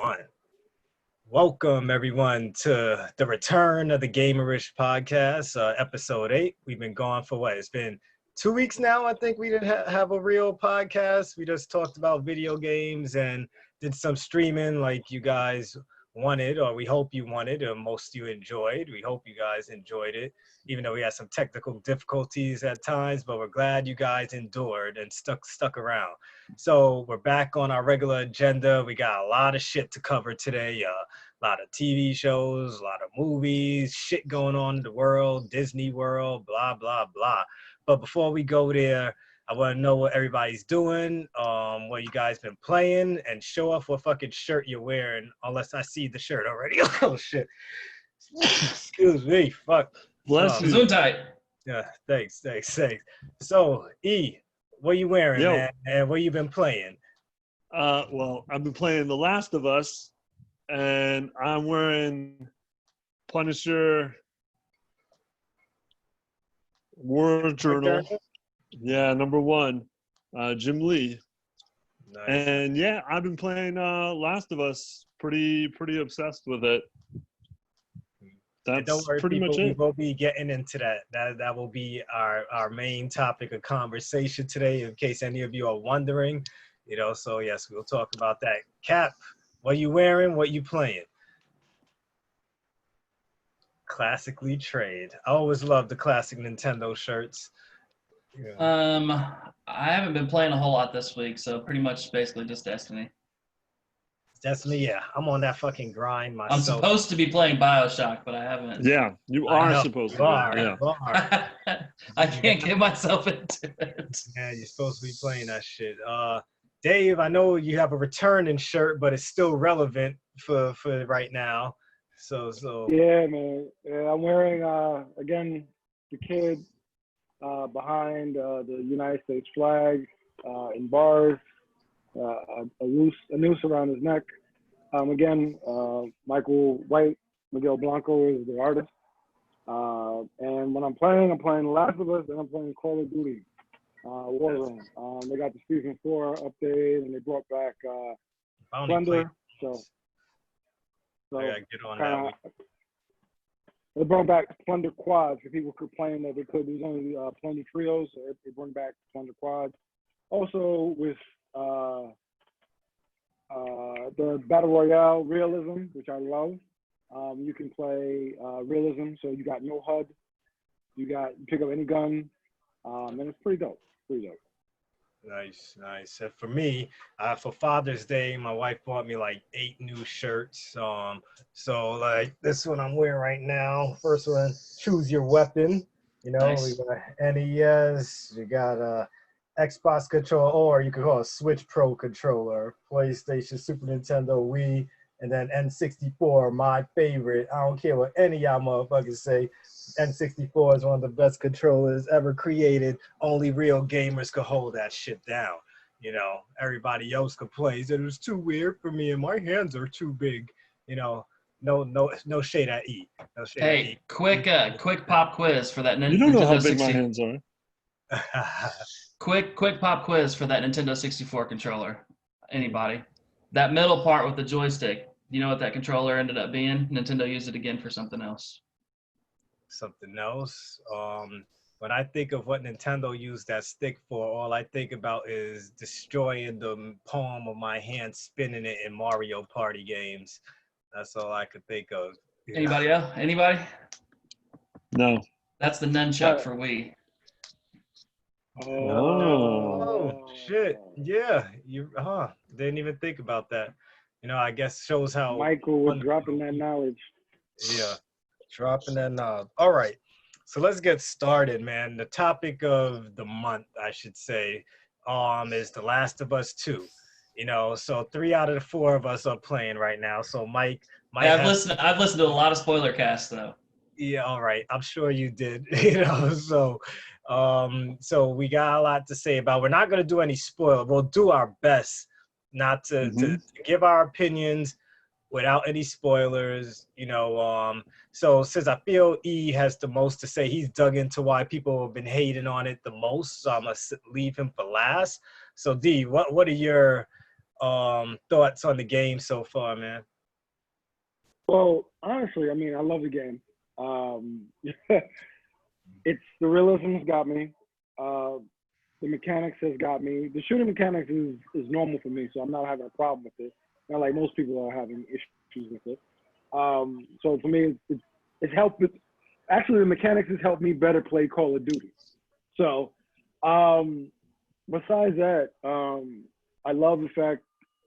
One. Welcome, everyone, to the return of the Gamerish podcast, episode 8. We've been gone for what? It's been 2 weeks now. I think we didn't have a real podcast. We just talked about video games and did some streaming like you guys wanted, or we hope you wanted, or most of you enjoyed. We hope you guys enjoyed it, even though we had some technical difficulties at times, but we're glad you guys endured and stuck around. So we're back on our regular agenda. We got a lot of shit to cover today. A lot of TV shows, a lot of movies, shit going on in the world, Disney World, blah, blah, blah. But before we go there, I want to know what everybody's doing, what you guys been playing, and show off what fucking shirt you're wearing, unless I see the shirt already. Oh, shit. Excuse me. Fuck. Bless you. Gesundheit. Yeah, thanks. So, E, what you wearing, Yo. man? And what you been playing? Well, I've been playing The Last of Us, and I'm wearing Punisher War Journal. Yeah, #1, Jim Lee. Nice. And yeah, I've been playing Last of Us. Pretty obsessed with it. And That's don't worry, pretty people, much we it. will be getting into that. That will be our main topic of conversation today, in case any of you are wondering. So yes, we'll talk about that. Cap, what you wearing? What you playing? Classically trade. I always love the classic Nintendo shirts. Yeah. I haven't been playing a whole lot this week, so pretty much basically just Destiny. Destiny, yeah. I'm on that fucking grind myself. I'm supposed to be playing BioShock, but I haven't. Yeah, you I are know, supposed you to. are, Be. Yeah. you are. I can't get myself into it. Yeah, you're supposed to be playing that shit. Dave, I know you have a returning shirt, but it's still relevant for right now. So Yeah, man. Yeah, I'm wearing again the kid behind the United States flag in bars, a noose around his neck. Again, Michael White, Miguel Blanco is the artist. And when I'm playing The Last of Us, and I'm playing Call of Duty Warzone. They got the season 4 update, and they brought back Thunder. So I gotta get on that. They brought back Thunder Quads. For people complaining that they could. There was only Thunder Trios, so they brought back Thunder Quads. Also with the Battle Royale realism, which I love. You can play realism, so you got no HUD. You pick up any gun, and it's pretty dope. Nice. And for me, for Father's Day, my wife bought me like 8 new shirts. So like this one I'm wearing right now. First one, choose your weapon. Nice. We got NES, we got Xbox controller, or you could call it Switch Pro controller, PlayStation, Super Nintendo, Wii, and then N64, my favorite. I don't care what any of y'all motherfuckers say. N64 is one of the best controllers ever created. Only real gamers could hold that shit down. Everybody else complains that it was too weird for me and my hands are too big. No shade at E. No shade at E. Quick pop quiz for that Nintendo You don't know how big 60. my hands are. Quick pop quiz for that Nintendo 64 controller. Anybody? That middle part with the joystick. You know what that controller ended up being? Nintendo used it again for something else. Something else. When I think of what Nintendo used that stick for, all I think about is destroying the palm of my hand, spinning it in Mario Party games. That's all I could think of. Anybody else? Anybody? No. That's the nunchuck for Wii. Oh shit! Yeah, didn't even think about that. I guess shows how Michael was dropping that knowledge. Yeah, dropping that knob. All right, so let's get started, man. The topic of the month, I should say, is The Last of Us 2. So 3 out of the 4 of us are playing right now. So Mike, Yeah, I've listened to a lot of spoiler casts though. Yeah, all right. I'm sure you did. So we got a lot to say about. We're not going to do any spoiler. We'll do our best not to give our opinions without any spoilers. So since I feel E has the most to say, he's dug into why people have been hating on it the most. So I'm gonna leave him for last. So D, what are your thoughts on the game so far, man? Well, honestly, I mean, I love the game. It's the realism's got me. Uh, the mechanics has got me. The shooting mechanics is normal for me, so I'm not having a problem with it. Not like most people are having issues with it. So for me, it's helped. Actually, the mechanics has helped me better play Call of Duty. So besides that, I love the fact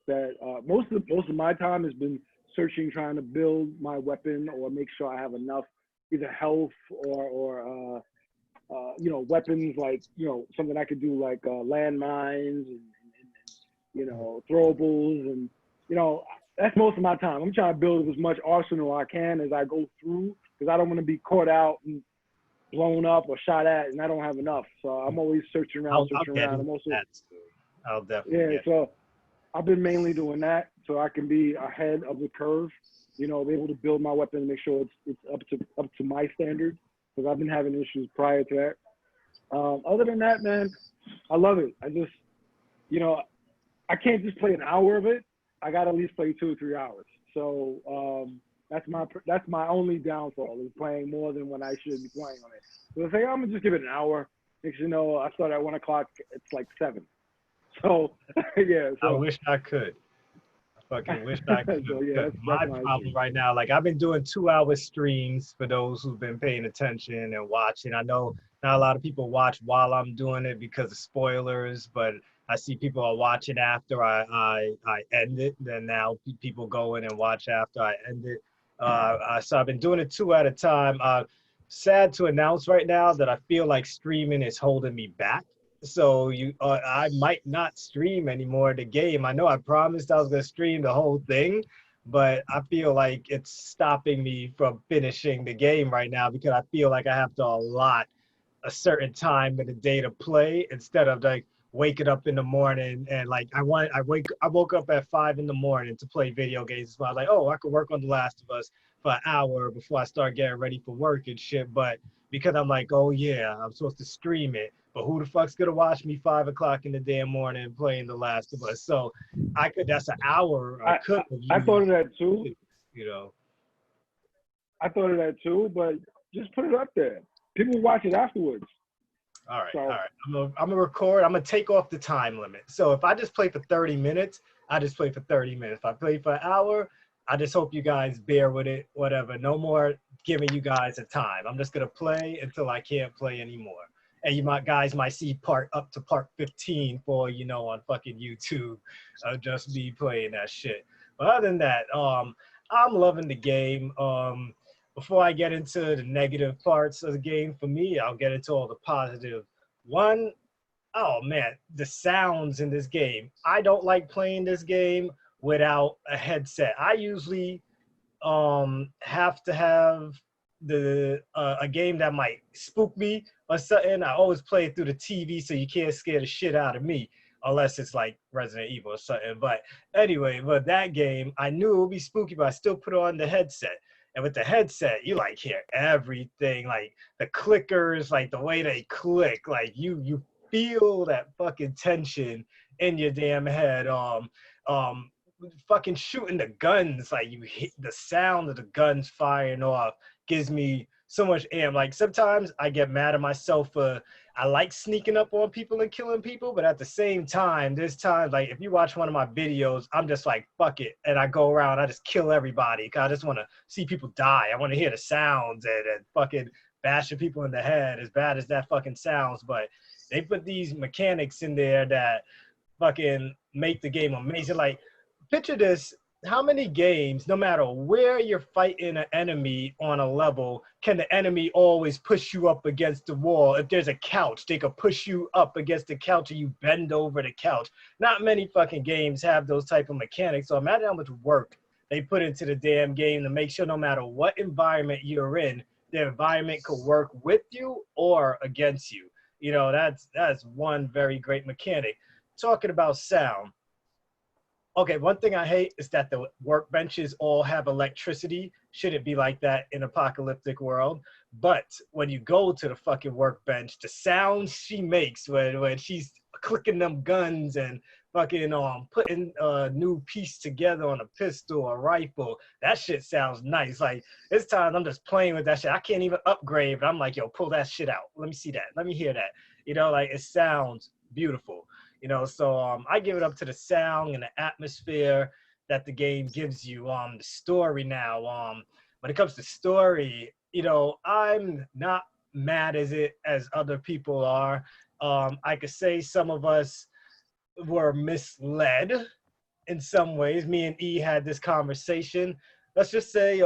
that most of my time has been searching, trying to build my weapon or make sure I have enough either health or weapons like something I could do like landmines and throwables and that's most of my time. I'm trying to build as much arsenal I can as I go through because I don't want to be caught out and blown up or shot at, and I don't have enough. So I'm always searching around. I'm also I'll definitely. yeah. So I've been mainly doing that so I can be ahead of the curve. Be able to build my weapon and make sure it's up to my standard because I've been having issues prior to that. Other than that, man, I love it. I just, I can't just play an hour of it. I got to at least play 2 or 3 hours. So that's my only downfall is playing more than when I should be playing on it. So I say I'm gonna just give it an hour. Next, I start at 1 o'clock. It's like 7. So yeah. So I wish I could. I fucking wish I could. So, yeah, that's my my problem issue. right now, like I've been doing 2-hour streams for those who've been paying attention and watching. I know not a lot of people watch while I'm doing it because of spoilers, but I see people are watching after I end it. Then now people go in and watch after I end it. So I've been doing it 2 at a time. Sad to announce right now that I feel like streaming is holding me back. So I might not stream anymore the game. I know I promised I was gonna stream the whole thing, but I feel like it's stopping me from finishing the game right now because I feel like I have to allot a certain time in the day to play instead of like waking up in the morning and like I woke up at 5 in the morning to play video games. So I was like, oh, I could work on The Last of Us for an hour before I start getting ready for work and shit. But because I'm like, oh yeah, I'm supposed to stream it. But who the fuck's gonna watch me 5 o'clock in the damn morning playing The Last of Us? So that's an hour I could have I thought of used, that too. you know. I thought of that too, but just put it up there. People watch it afterwards. All right, So, all right. I'm gonna record. I'm gonna take off the time limit. So if I just play for 30 minutes, I just play for 30 minutes. If I play for an hour, I just hope you guys bear with it. Whatever. No more giving you guys a time. I'm just gonna play until I can't play anymore. And guys might see part 15 for on fucking YouTube, just me playing that shit. But other than that, I'm loving the game. Before I get into the negative parts of the game, for me, I'll get into all the positive. One, oh man, the sounds in this game. I don't like playing this game without a headset. I usually have to have a game that might spook me or something. I always play it through the TV so you can't scare the shit out of me unless it's like Resident Evil or something. But anyway, but that game, I knew it would be spooky, but I still put on the headset. And with the headset, you like hear everything, like the clickers, like the way they click, like you feel that fucking tension in your damn head. Fucking shooting the guns, like you hit the sound of the guns firing off gives me so much amp. Like sometimes I get mad at myself for I like sneaking up on people and killing people, but at the same time, there's times like if you watch one of my videos, I'm just like fuck it, and I go around, I just kill everybody. Cause I just want to see people die. I want to hear the sounds and fucking bashing people in the head, as bad as that fucking sounds. But they put these mechanics in there that fucking make the game amazing. Like picture this. How many games, no matter where you're fighting an enemy on a level, can the enemy always push you up against the wall? If there's a couch, they could push you up against the couch and you bend over the couch. Not many fucking games have those type of mechanics. So imagine how much work they put into the damn game to make sure no matter what environment you're in, the environment could work with you or against you. That's one very great mechanic. Talking about sound. Okay, one thing I hate is that the workbenches all have electricity. Shouldn't be like that in apocalyptic world. But when you go to the fucking workbench, the sounds she makes when she's clicking them guns and fucking putting a new piece together on a pistol or rifle. That shit sounds nice. Like this time I'm just playing with that shit. I can't even upgrade, but I'm like, yo, pull that shit out. Let me see that. Let me hear that. You know, like it sounds beautiful. You know, so I give it up to the sound and the atmosphere that the game gives you. The story now. When it comes to story, you know, I'm not mad as other people are. I could say some of us were misled in some ways. Me and E had this conversation. Let's just say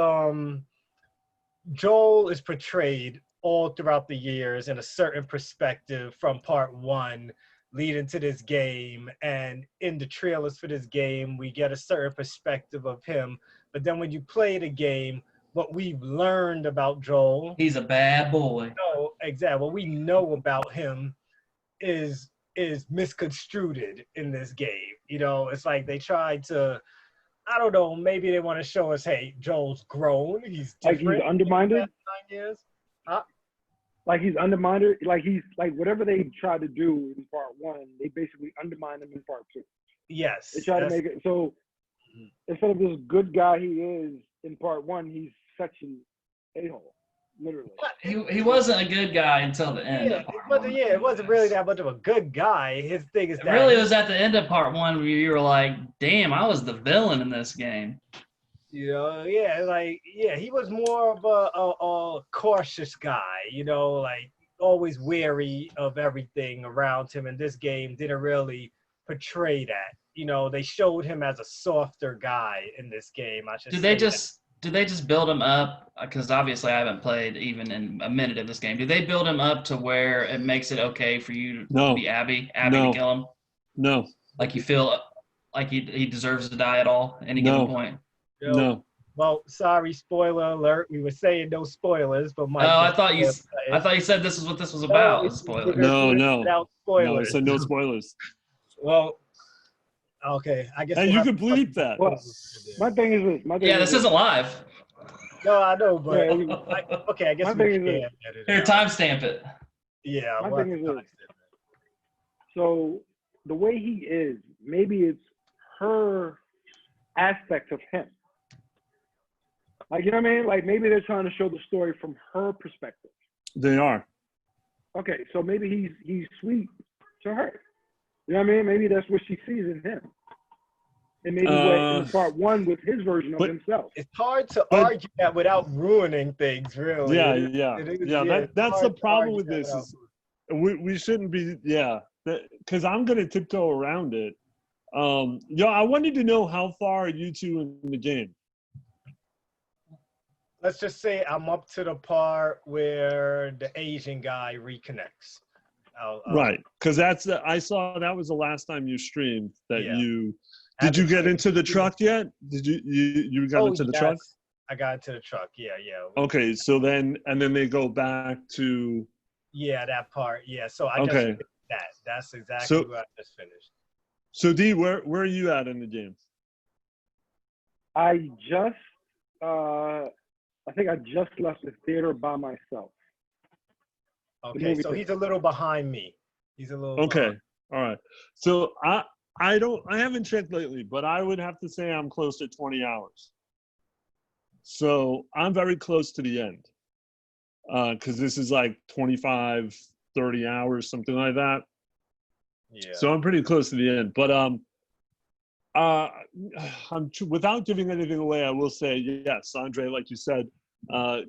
Joel is portrayed all throughout the years in a certain perspective from part one leading to this game. And in the trailers for this game, we get a certain perspective of him. But then when you play the game, what we've learned about Joel, He's a bad boy. exactly, what we know about him is misconstrued in this game. You know, it's like they tried to, I don't know, maybe they want to show us, hey, Joel's grown, he's different. Like he's undermined. 9 years. Like he's undermined. Like he's like whatever they tried to do in part one, they basically undermined him in part two. Yes. They try to make it so instead of this good guy he is in part one, he's such an a-hole, literally. He wasn't a good guy until the end. Yeah, it wasn't really that much of a good guy. His thing is It that really was at the end of part one where you were like, damn, I was the villain in this game. you know, he was more of a cautious guy, you know, like always wary of everything around him. And this game didn't really portray that. You know, they showed him as a softer guy in this game. I should say. Did they just build him up? Because obviously I haven't played even in a minute of this game. Do they build him up to where it makes it okay for you to be Abby to kill him? No. Like you feel like he deserves to die at all any given point? No. Well, sorry, spoiler alert. We were saying no spoilers, but Mike. Oh, I thought you said this is what this was about. Spoilers. No. Without No, spoilers. I said no spoilers. Well, okay. I guess. And you can bleep that. Well, my thing is this. This isn't live. No, I know, but okay. I guess my we thing is can this. edit it Here, out. timestamp it. Yeah. My well, thing is this. So the way he is, maybe it's her aspect of him. Like, you know what I mean? Like maybe they're trying to show the story from her perspective. They are. Okay, so maybe he's sweet to her. You know what I mean? Maybe that's what she sees in him. And maybe in part one with his version of himself. It's hard to argue that without ruining things, really. That's the problem with this. Is we shouldn't be, because I'm going to tiptoe around it. I wanted to know how far are you two in the game? Let's just say I'm up to the part where the Asian guy reconnects. Right, because I saw that was the last time you streamed that you. Did you get into the truck yet? Did you got into the truck? I got into the truck. Yeah. Okay, so then they go back to. Yeah, that part. Yeah, so I just finished that. That's exactly what I just finished. So D, where are you at in the game? I think I just left the theater by myself. Okay, so he's a little behind me. He's a little. Okay, all right. So I haven't checked lately, but I would have to say I'm close to 20 hours. So I'm very close to the end. Because this is like 25, 30 hours, something like that. Yeah. So I'm pretty close to the end. But without giving anything away, I will say, yes, Andre, like you said,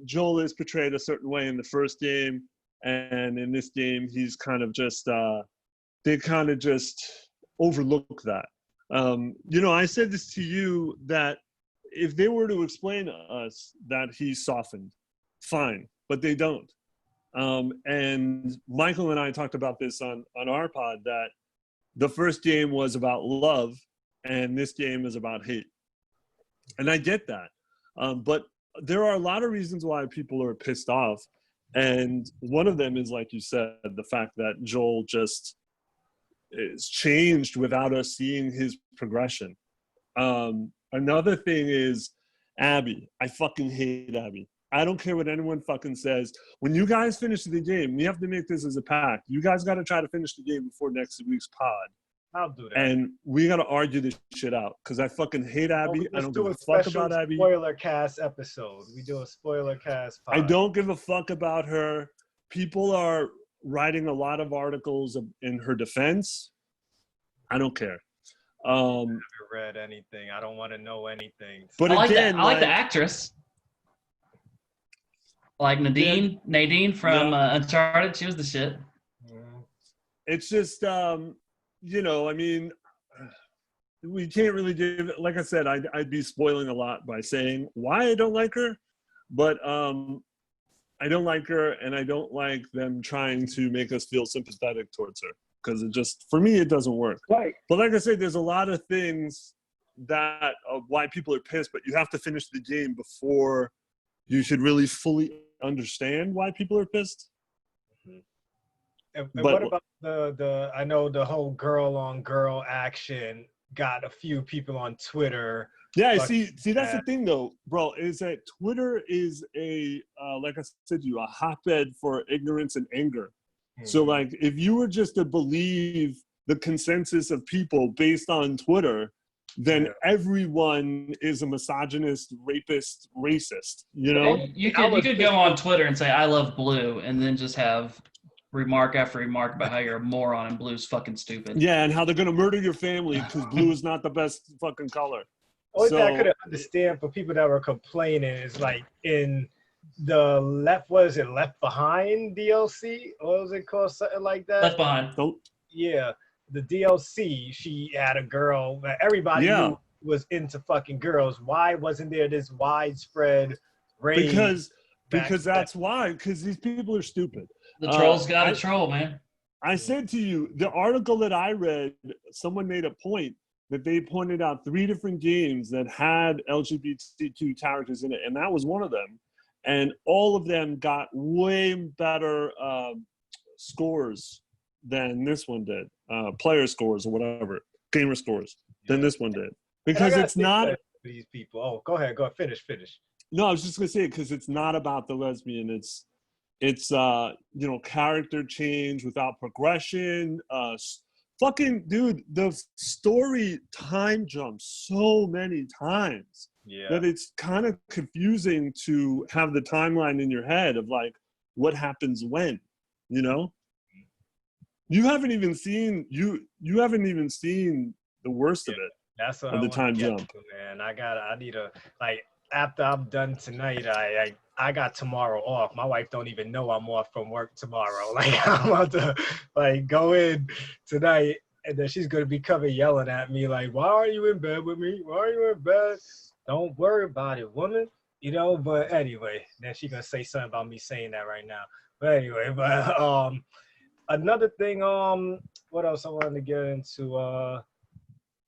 Joel is portrayed a certain way in the first game. And in this game, he's kind of just, they kind of just overlook that. I said this to you that if they were to explain to us that he's softened, fine, but they don't. And Michael and I talked about this on our pod, that the first game was about love and this game is about hate. And I get that. But there are a lot of reasons why people are pissed off. And one of them is, like you said, the fact that Joel just is changed without us seeing his progression. Another thing is Abby. I fucking hate Abby. I don't care what anyone fucking says. When you guys finish the game, we have to make this as a pact. You guys got to try to finish the game before next week's pod. I'll do that. And we got to argue this shit out because I fucking hate Abby. I don't give a fuck about Abby. Spoiler cast episode. We do a spoiler cast pod. I don't give a fuck about her. People are writing a lot of articles in her defense. I don't care. I haven't read anything. I don't want to know anything. But I like again, that. I like the actress. Like Nadine from Uncharted. She was the shit. It's just, you know, I mean, we can't really give it. Like I said, I'd be spoiling a lot by saying why I don't like her. But I don't like her, and I don't like them trying to make us feel sympathetic towards her. Because it just, for me, it doesn't work. Right. But like I said, there's a lot of things that why people are pissed, but you have to finish the game before you should really fully understand why people are pissed. And what about the? I know the whole girl on girl action got a few people on Twitter. Yeah, see, that's the thing though, bro, is that Twitter is like I said to you, a hotbed for ignorance and anger. So, like, if you were just to believe the consensus of people based on Twitter, then everyone is a misogynist, rapist, racist, you know? You could go on Twitter and say, I love blue, and then just have remark after remark about how you're a moron and blue's fucking stupid. Yeah, and how they're going to murder your family because blue is not the best fucking color. Only thing I couldn't understand for people that were complaining is, like, in the Left Behind DLC? What was it called? Something like that? Left Behind. Yeah. The DLC, she had a girl that everybody knew was into fucking girls. Why wasn't there this widespread rage? Because that's why. Because these people are stupid. The trolls got a troll, man. I said to you, the article that I read, someone made a point that they pointed out 3 different games that had LGBTQ characters in it, and that was one of them. And all of them got way better scores than this one did. Player scores or whatever, gamer scores than this one did. Because it's not these people. Oh, go ahead, finish. No, I was just gonna say it because it's not about the lesbian. It's you know, character change without progression. Fucking dude, the story time jumps so many times that it's kind of confusing to have the timeline in your head of like what happens when, you know. You haven't even seen the worst of it. That's what of the time jump. Man, I need a, like, after I'm done tonight, I got tomorrow off. My wife don't even know I'm off from work tomorrow. Like, I'm about to, like, go in tonight, and then she's gonna be coming yelling at me like, "Why are you in bed with me? Why are you in bed? Don't worry about it, woman." You know. But anyway, then she's gonna say something about me saying that right now. But anyway, another thing, what else I wanted to get into?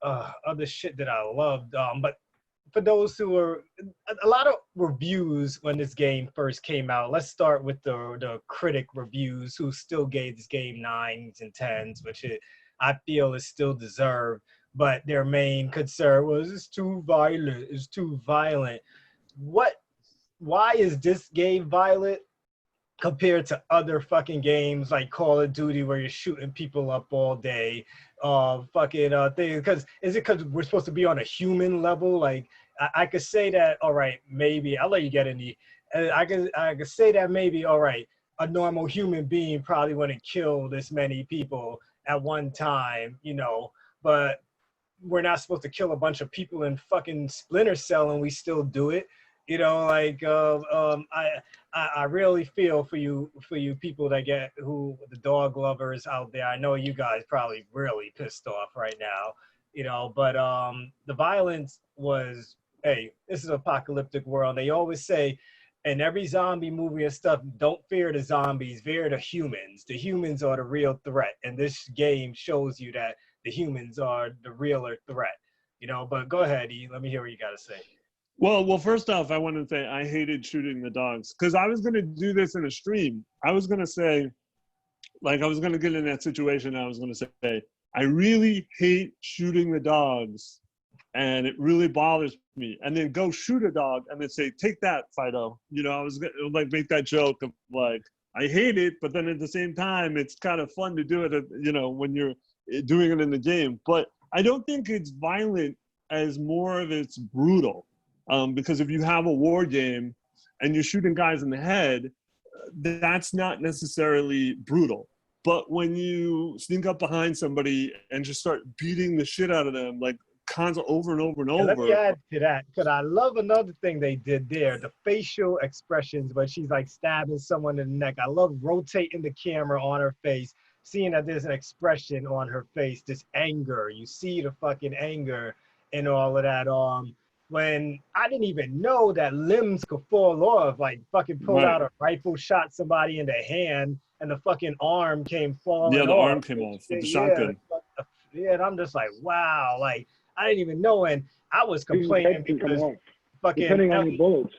Other shit that I loved. But for those who are, a lot of reviews when this game first came out. Let's start with the critic reviews who still gave this game 9s and 10s, which I feel is still deserved. But their main concern was it's too violent. It's too violent. Why is this game violent compared to other fucking games like Call of Duty where you're shooting people up all day? Fucking thing, because is it because we're supposed to be on a human level? Like, I could say that, all right, maybe I'll let you get in the. I could say that maybe, all right, a normal human being probably wouldn't kill this many people at one time, you know, but we're not supposed to kill a bunch of people in fucking Splinter Cell and we still do it. You know, like, I really feel for you people that the dog lovers out there. I know you guys probably really pissed off right now, you know, but the violence was, hey, this is an apocalyptic world. They always say in every zombie movie and stuff, don't fear the zombies, fear the humans. The humans are the real threat. And this game shows you that the humans are the realer threat, you know. But go ahead, E. Let me hear what you got to say. Well, first off, I want to say I hated shooting the dogs because I was going to do this in a stream. I was going to say, like, I was going to get in that situation. I was going to say, I really hate shooting the dogs and it really bothers me. And then go shoot a dog and then say, take that, Fido. You know, I was going to, like, make that joke of, like, I hate it, but then at the same time, it's kind of fun to do it, you know, when you're doing it in the game. But I don't think it's violent as more of it's brutal. Because if you have a war game and you're shooting guys in the head, that's not necessarily brutal. But when you sneak up behind somebody and just start beating the shit out of them, like over and over and over. Let me add to that, because I love another thing they did there, the facial expressions, when she's like stabbing someone in the neck. I love rotating the camera on her face, seeing that there's an expression on her face, this anger. You see the fucking anger and all of that. When I didn't even know that limbs could fall off, like fucking pulled out a rifle, shot somebody in the hand, and the fucking arm came falling off. Yeah, the arm came off with the shotgun. Yeah, and I'm just like, wow, like, I didn't even know, and I was complaining because fucking depending on the bullets.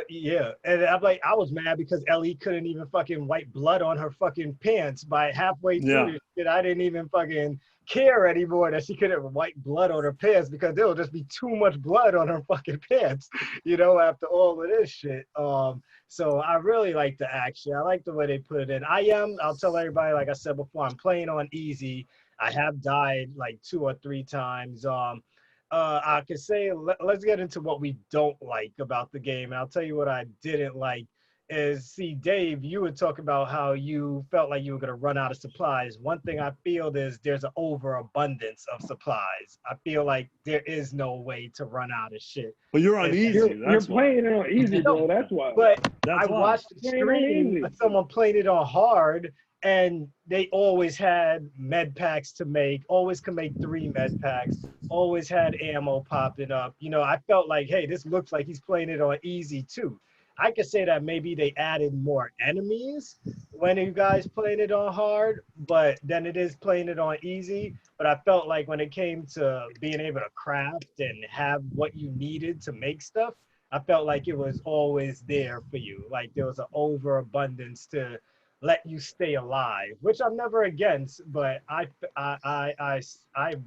Yeah, and I'm like, I was mad because Ellie couldn't even fucking wipe blood on her fucking pants by halfway through this shit. I didn't even fucking care anymore that she couldn't wipe blood on her pants because there would just be too much blood on her fucking pants, after all of this shit. So I really like the action. I like the way they put it in. I'll tell everybody, like I said before, I'm playing on easy. I have died like 2 or 3 times. I could say, let's get into what we don't like about the game. And I'll tell you what I didn't like is, see, Dave, you would talk about how you felt like you were going to run out of supplies. One thing I feel is there's an overabundance of supplies. I feel like there is no way to run out of shit. But you're on easy. You're playing it on easy, bro. That's why. But I watched the stream of someone playing it on hard, and they always had med packs to make, always can make 3 med packs, always had ammo popping up. I felt like, hey, this looks like he's playing it on easy too. I could say that maybe they added more enemies when you guys playing it on hard, but then it is playing it on easy. But I felt like when it came to being able to craft and have what you needed to make stuff, I felt like it was always there for you. Like there was an overabundance to let you stay alive, which I'm never against, but I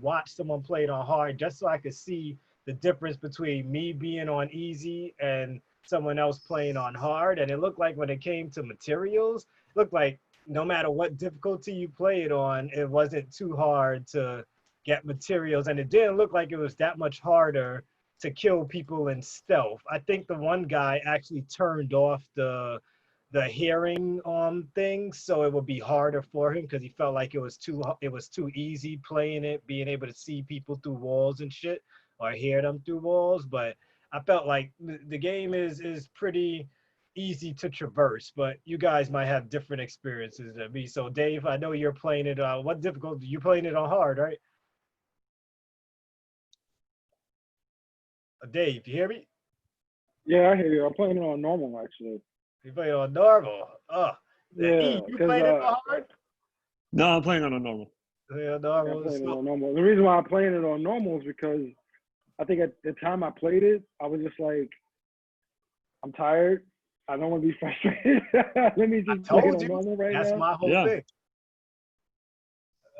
watched someone play it on hard just so I could see the difference between me being on easy and someone else playing on hard. And it looked like when it came to materials, it looked like no matter what difficulty you play it on, it wasn't too hard to get materials. And it didn't look like it was that much harder to kill people in stealth. I think the one guy actually turned off the hearing thing, so it would be harder for him because he felt like it was too easy playing it, being able to see people through walls and shit, or hear them through walls. But I felt like the game is pretty easy to traverse, but you guys might have different experiences than me. So Dave, I know you're playing it. What difficulty? You're playing it on hard, right? Dave, you hear me? Yeah, I hear you. I'm playing it on normal, actually. You play it on normal? Oh, yeah. You playing it on hard? No, I'm playing on a normal. Yeah, normal. I'm playing it on normal. The reason why I'm playing it on normal is because I think at the time I played it, I was just like, I'm tired. I don't want to be frustrated. Let me just play it on normal right now. That's my whole thing.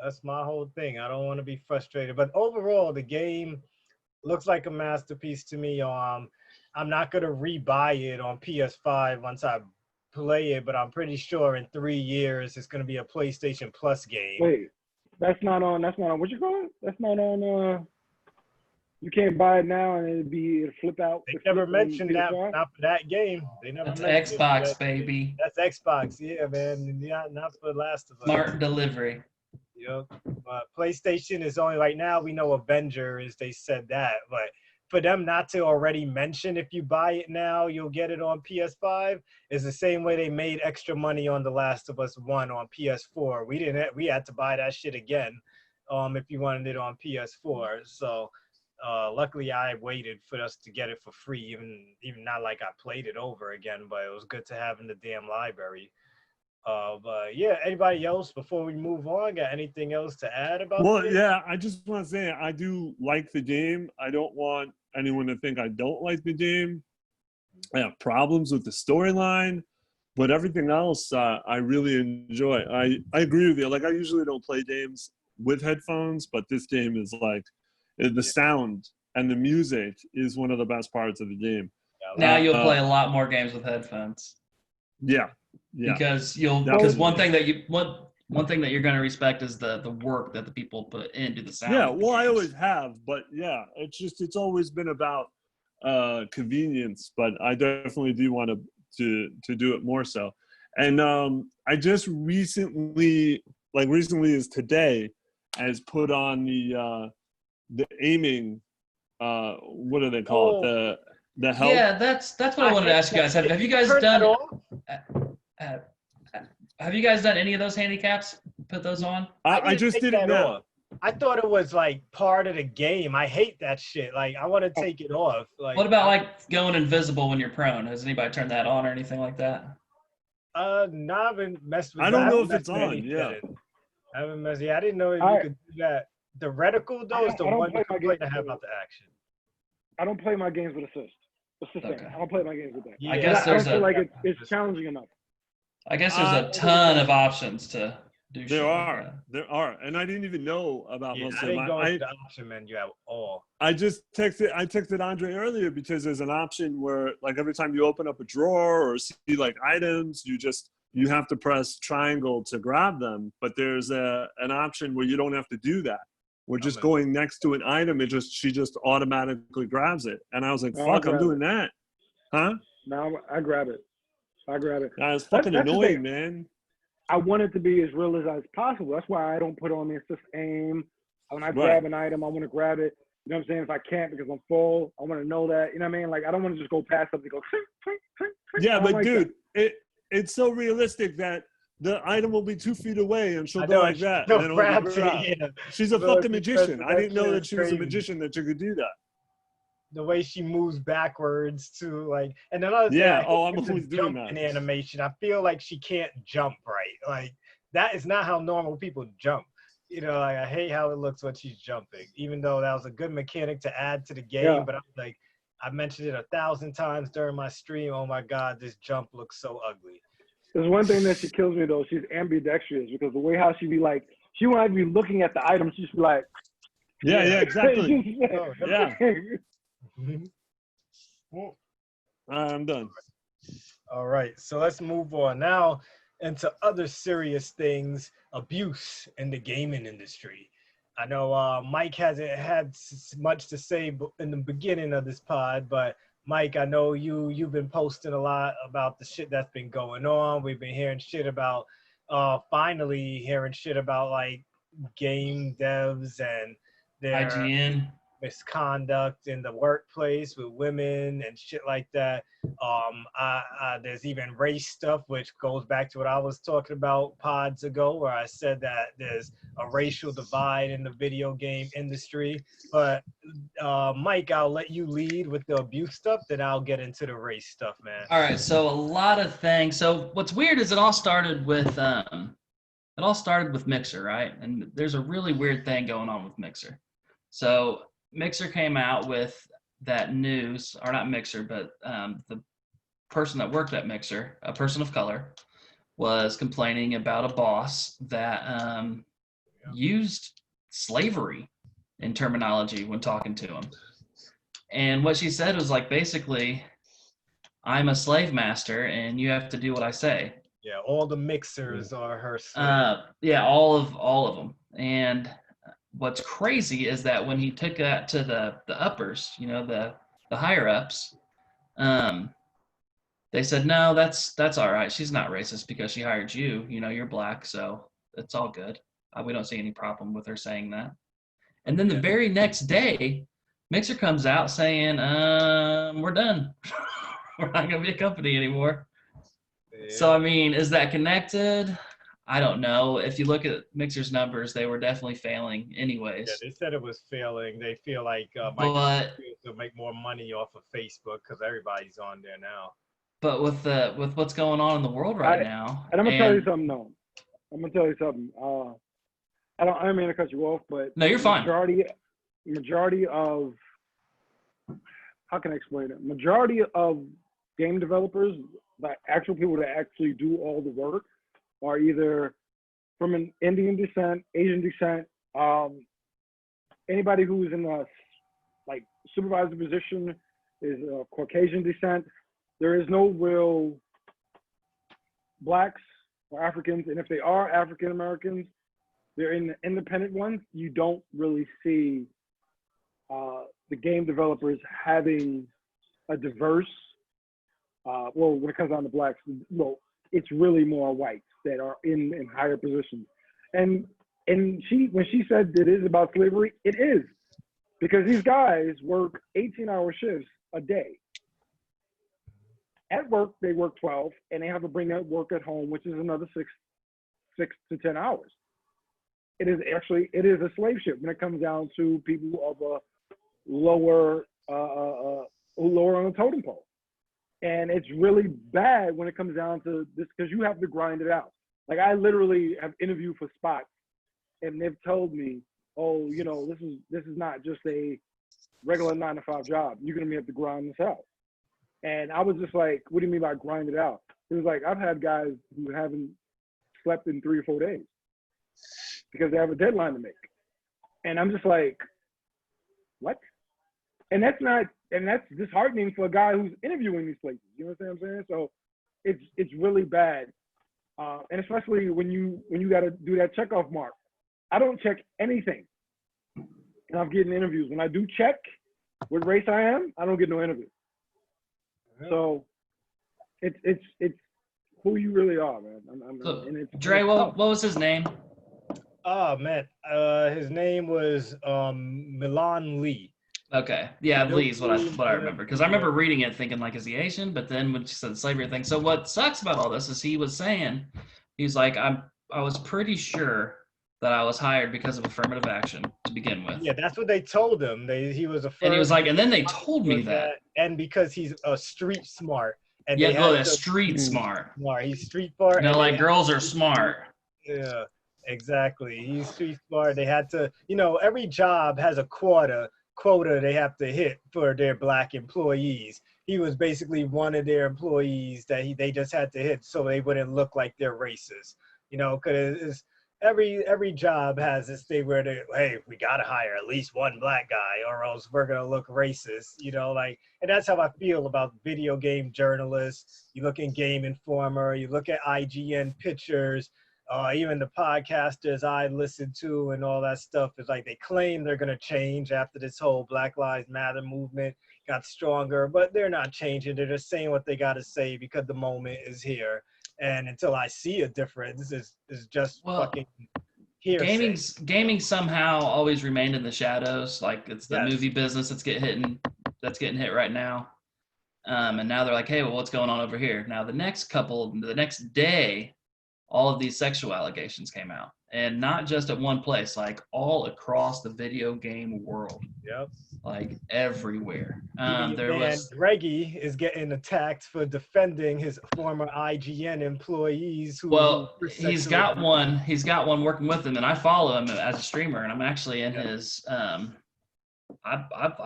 That's my whole thing. I don't want to be frustrated. But overall, the game looks like a masterpiece to me. I'm not going to rebuy it on PS5 once I play it, but I'm pretty sure in 3 years it's going to be a PlayStation Plus game. Wait, that's not on what you call it? That's not on, you can't buy it now and it'll flip out. They never mentioned that, not for that game. They never mentioned Xbox, that, baby. That's Xbox, yeah, man. Yeah, not for Last of Us. Smart delivery. PlayStation is only right now. We know Avengers. They said that, but for them not to already mention if you buy it now, you'll get it on PS5 is the same way they made extra money on The Last of Us 1 on PS4. We had to buy that shit again, if you wanted it on PS4. So luckily I waited for us to get it for free, even not like I played it over again, but it was good to have in the damn library. But yeah, anybody else before we move on got anything else to add about this? Yeah, I just want to say I do like the game. I don't want anyone to think I don't like the game. I have problems with the storyline, but everything else I really enjoy. I agree with you. Like, I usually don't play games with headphones, but this game is like the sound and the music is one of the best parts of the game. Now you'll play a lot more games with headphones. Yeah. Because one one thing that you're going to respect is the work that the people put into the sound. Yeah, of the well, I games. always have, but yeah, it's always been about convenience, but I definitely do want to do it more so. And I just recently as today, has put on the aiming. What do they call it? The help. Yeah, that's what I wanted to hate ask you guys. that shit. Have you guys Turn that done? off? Uh, have you guys done any of those handicaps? Put those on? I just take did it that now. off. I thought it was like part of the game. I hate that shit. Like I want to take it off. Like What about like going invisible when you're prone? Has anybody turned that on or anything like that? no, I haven't messed with I that. don't know haven't if it's messed with on. any Yeah. settings. I haven't messed. Yeah, I didn't know if I- you could do that. The reticle though is the I don't one play you my can play games to have with out the action. I don't play my games with assist. That's the thing. Okay. I don't play my games with that. Yeah, I guess I there's don't feel a like it's challenging enough. I guess there's a ton of options to do. There shit like are, that. there are, and I didn't even know about Yeah, most I of them. didn't go into the option menu at all. I texted Andre earlier because there's an option where like every time you open up a drawer or see like items, you have to press triangle to grab them. But there's an option where you don't have to do that. We're just going next to an item, she just automatically grabs it. And I was like, No, fuck, I'm doing it. that. Huh? No, I grab it. It's fucking That's the annoying, thing. man. I want it to be as real as possible. That's why I don't put on the assist aim. When I grab an item, I want to grab it. You know what I'm saying? If I can't because I'm full, I want to know that. You know what I mean? Like I don't want to just go past something and go. Yeah, but like dude, it's so realistic that the item will be 2 feet away and she'll I go know, like she that. still And then it'll be grabs it, grabbed. yeah. She's a Well, fucking because magician. I that didn't know shit that is she was a crazy. magician that you could do that. The way she moves backwards too, like, and another thing, Yeah, I hate I'm is the always doing jump that. in animation. I feel like she can't jump right. Like that is not how normal people jump. You know, like I hate how it looks when she's jumping. Even though that was a good mechanic to add to the game, Yeah. but I'm like, I mentioned it 1,000 times during my stream. Oh my god, this jump looks so ugly. There's one thing that she kills me though. She's ambidextrous because the way how she be like, she won't be looking at the item. She's just be like, Yeah, exactly. Oh, Yeah. Mhm. I'm done. All right, so let's move on now into other serious things, abuse in the gaming industry. I know Mike hasn't had much to say in the beginning of this pod, but Mike, I know you've been posting a lot about the shit that's been going on. We've been hearing shit about, finally hearing shit about like game devs and their IGN. misconduct in the workplace with women and shit like that. There's even race stuff, which goes back to what I was talking about pods ago, where I said that there's a racial divide in the video game industry. But Mike, I'll let you lead with the abuse stuff, then I'll get into the race stuff, man. All right, so a lot of things. So what's weird is it all started with Mixer, right? And there's a really weird thing going on with Mixer. So Mixer came out with that news, or not Mixer, but the person that worked at Mixer, a person of color, was complaining about a boss that used slavery in terminology when talking to him. And what she said was like, basically, I'm a slave master and you have to do what I say. Yeah, all the mixers are her slaves. Yeah, all of them. And what's crazy is that when he took that to the uppers, you know, the higher ups, they said, no, that's all right. She's not racist because she hired you. You know, you're black, so it's all good. We don't see any problem with her saying that. And then the very next day, Mixer comes out saying, we're done. We're not going to be a company anymore. Yeah. So, I mean, is that connected? I don't know. If you look at Mixer's numbers, they were definitely failing anyways. Yeah, they said it was failing. They feel like But Microsoft will make more money off of Facebook because everybody's on there now. but with what's going on in the world right now, And I'm gonna tell you something. No, I'm gonna tell you something. I don't mean to cut you off, but No, you're fine. Majority of, how can I explain it? Majority of game developers, like actual people that actually do all the work, are either from an Indian descent, Asian descent, anybody who's in a like supervisor position is Caucasian descent. There is no real blacks or Africans, and if they are African Americans, they're in the independent ones. You don't really see the game developers having a diverse. Well, when it comes down to blacks, well, it's really more whites that are in higher positions. And when she said it is about slavery, it is, because these guys work 18-hour shifts a day. At work, they work 12, and they have to bring that work at home, which is another 6 to 10 hours. It is a slave ship when it comes down to people of a lower on the totem pole. And it's really bad when it comes down to this, because you have to grind it out. Like, I literally have interviewed for spots, and they've told me, oh, you know, this is not just a regular 9-to-5 job. You're gonna have to grind this out. And I was just like, what do you mean by grind it out? It was like, I've had guys who haven't slept in 3 or 4 days because they have a deadline to make. And I'm just like, what? And that's disheartening for a guy who's interviewing these places. You know what I'm saying? So it's really bad. And especially when you got to do that checkoff mark. I don't check anything, and I'm getting interviews. When I do check what race I am, I don't get no interview. So it's who you really are, man. So, and Dre, what was his name? Oh man, his name was Milan Lee. Okay, yeah, Lee is what I remember, because I remember reading it thinking, like, is he Asian? But then when she said the slavery thing, so what sucks about all this is he was saying, he's like, I was pretty sure that I was hired because of affirmative action to begin with. Yeah, that's what they told him. He was affirmed. And he was like, and then they told me that. And because he's a street smart. And yeah, no, that's street smart. He's street smart. You know, like, girls are smart. Yeah, exactly. He's street smart. They had to, you know, every job has a quota they have to hit for their black employees. He was basically one of their employees that they just had to hit so they wouldn't look like they're racist. You know, because every job has this thing where hey, we gotta hire at least one black guy or else we're gonna look racist, you know, like, and that's how I feel about video game journalists. You look in Game Informer, you look at IGN pictures, even the podcasters I listen to and all that stuff is like, they claim they're gonna change after this whole Black Lives Matter movement got stronger, but they're not changing. They're just saying what they gotta say because the moment is here. And until I see a difference, this is just fucking hearsay. Gaming somehow always remained in the shadows. Like, it's the movie business that's getting hit right now. And now they're like, hey, well, what's going on over here? Now the next day, all of these sexual allegations came out. And not just at one place, like all across the video game world. Yep. Like everywhere. Greggy is getting attacked for defending his former IGN employees. He's got one working with him, and I follow him as a streamer, and I'm actually in his. I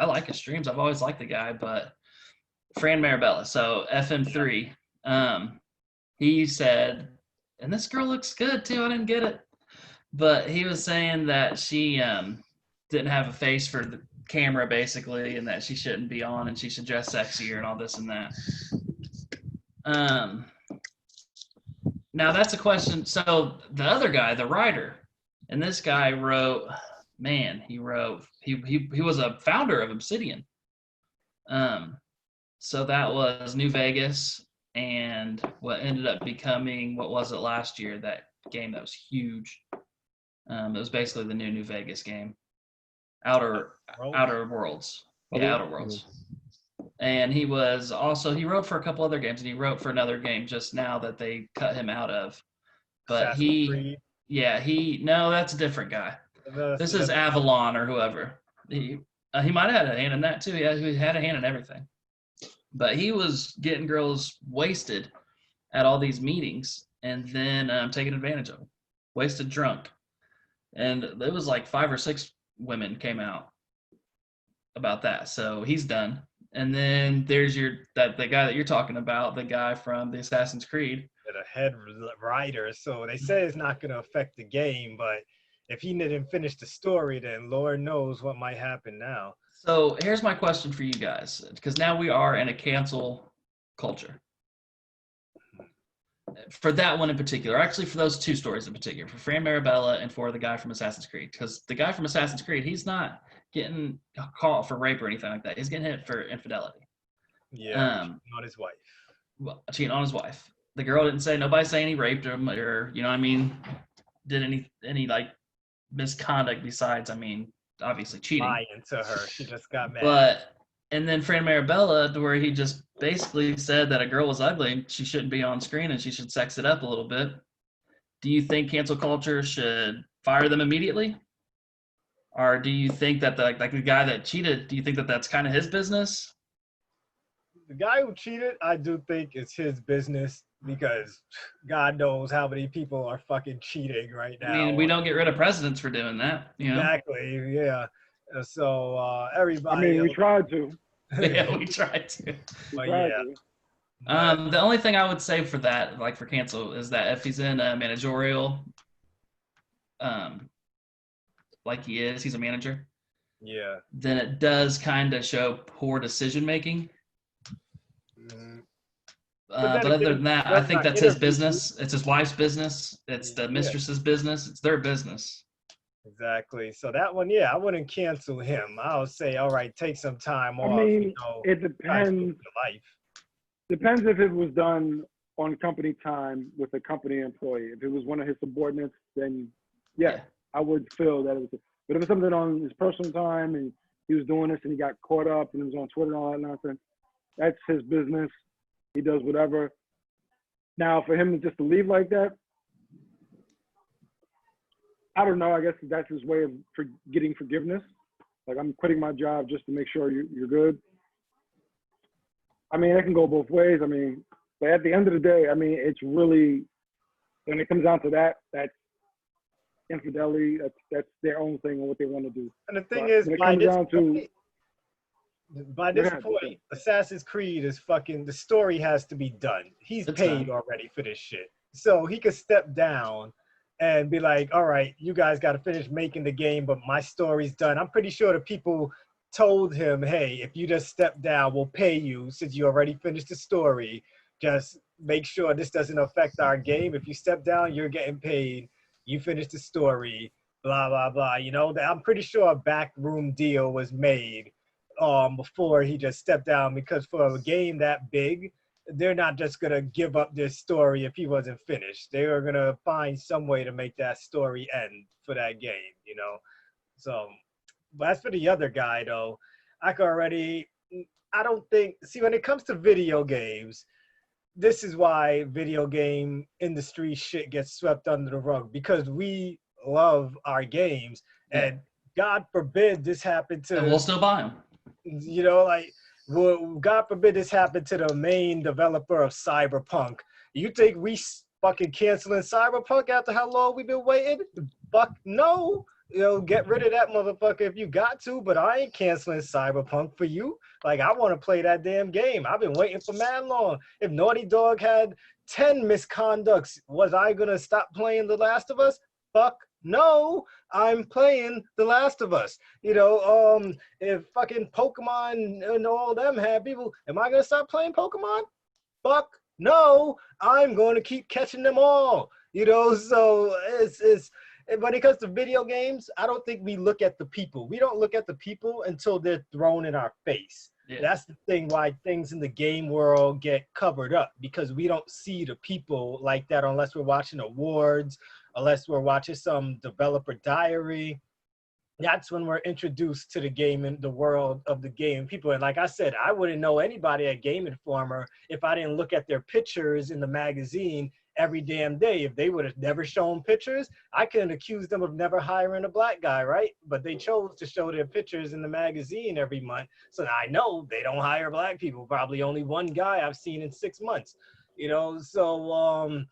like his streams. I've always liked the guy, but Fran Marabella, so FM3, he said, and this girl looks good too. I didn't get it, but he was saying that she didn't have a face for the camera, basically, and that she shouldn't be on and she should dress sexier and all this and that. Now that's a question. So the other guy, the writer, and this guy wrote, he was a founder of Obsidian. So that was New Vegas and what ended up becoming, what was it last year, that game that was huge. It was basically the New Vegas game. Outer Worlds. Yeah, Outer Worlds. And he wrote for a couple other games, and he wrote for another game just now that they cut him out of. But no, that's a different guy. This is Avalon or whoever. He might have had a hand in that too. Yeah, he had a hand in everything. But he was getting girls wasted at all these meetings and then taking advantage of them. Wasted drunk. And it was like 5 or 6 women came out about that. So he's done. And then there's the guy that you're talking about, the guy from the Assassin's Creed. The head writer. So they say it's not going to affect the game, but if he didn't finish the story, then Lord knows what might happen now. So here's my question for you guys, because now we are in a cancel culture. for that one in particular, actually for those two stories in particular, for Fran Marabella and for the guy from Assassin's Creed, because the guy from Assassin's Creed, he's not getting caught for rape or anything like that. He's getting hit for infidelity. Yeah, not his wife. Well, cheating on his wife. The girl didn't say, nobody saying he raped him or, you know what I mean, did any like misconduct besides, I mean, obviously cheating. Lying to her. She just got mad. But, and then Fran Marabella, to where he just basically said that a girl was ugly and she shouldn't be on screen and she should sex it up a little bit. Do you think cancel culture should fire them immediately? Or do you think that the guy that cheated, do you think that that's kind of his business? The guy who cheated, I do think it's his business because God knows how many people are fucking cheating right now. I mean, we don't get rid of presidents for doing that, you know? Exactly, yeah. So everybody. I mean, we tried to. Yeah, we tried to. But Tried yeah. to. The only thing I would say for that, like for cancel, is that if he's in a managerial, like he is, he's a manager. Yeah. Then it does kind of show poor decision making. Mm. But other than that, I think that's his business. It's his wife's business. It's the mistress's business. It's their business. Exactly. So that one, yeah, I wouldn't cancel him. I would say, all right, take some time off. I mean, you know, it depends. life. Depends if it was done on company time with a company employee. If it was one of his subordinates, then yeah. I would feel that it was. But if it's something on his personal time and he was doing this and he got caught up and it was on Twitter and all that nonsense, that's his business. He does whatever. Now, for him just to leave like that, I don't know. I guess that's his way of getting forgiveness. Like, I'm quitting my job just to make sure you're good. I mean, it can go both ways. I mean, but at the end of the day, I mean, it's really, when it comes down to that, that's infidelity. That's their own thing and what they want to do. And the thing is, by this point, Assassin's Creed is fucking, the story has to be done. He's paid already for this shit. So he could step down and be like, all right, you guys got to finish making the game, but my story's done. I'm pretty sure the people told him, hey, if you just step down, we'll pay you since you already finished the story. Just make sure this doesn't affect our game. If you step down, you're getting paid. You finish the story, blah, blah, blah. You know, I'm pretty sure a backroom deal was made before he just stepped down, because for a game that big, they're not just going to give up this story if he wasn't finished. They are going to find some way to make that story end for that game, you know? So, but as for the other guy, though, I don't think, see, when it comes to video games, this is why video game industry shit gets swept under the rug, because we love our games, and God forbid this happened to... And we'll still buy them. You know, like, well, God forbid this happened to the main developer of Cyberpunk. You think we fucking canceling Cyberpunk after how long we've been waiting? Fuck no. You know, get rid of that motherfucker if you got to, but I ain't canceling Cyberpunk for you. Like, I want to play that damn game. I've been waiting for mad long. If Naughty Dog had 10 misconducts, was I going to stop playing The Last of Us? Fuck no, I'm playing The Last of Us. You know, if fucking Pokemon and all them had people, am I going to stop playing Pokemon? Fuck no, I'm going to keep catching them all. You know, so it's when it comes to video games, I don't think we look at the people. We don't look at the people until they're thrown in our face. Yeah. That's the thing why things in the game world get covered up, because we don't see the people like that unless we're watching awards, unless we're watching some developer diary. That's when we're introduced to the game and the world of the game people. And like I said, I wouldn't know anybody at Game Informer if I didn't look at their pictures in the magazine every damn day. If they would have never shown pictures, I couldn't accuse them of never hiring a black guy, right? But they chose to show their pictures in the magazine every month. So I know they don't hire black people. Probably only one guy I've seen in 6 months, you know? So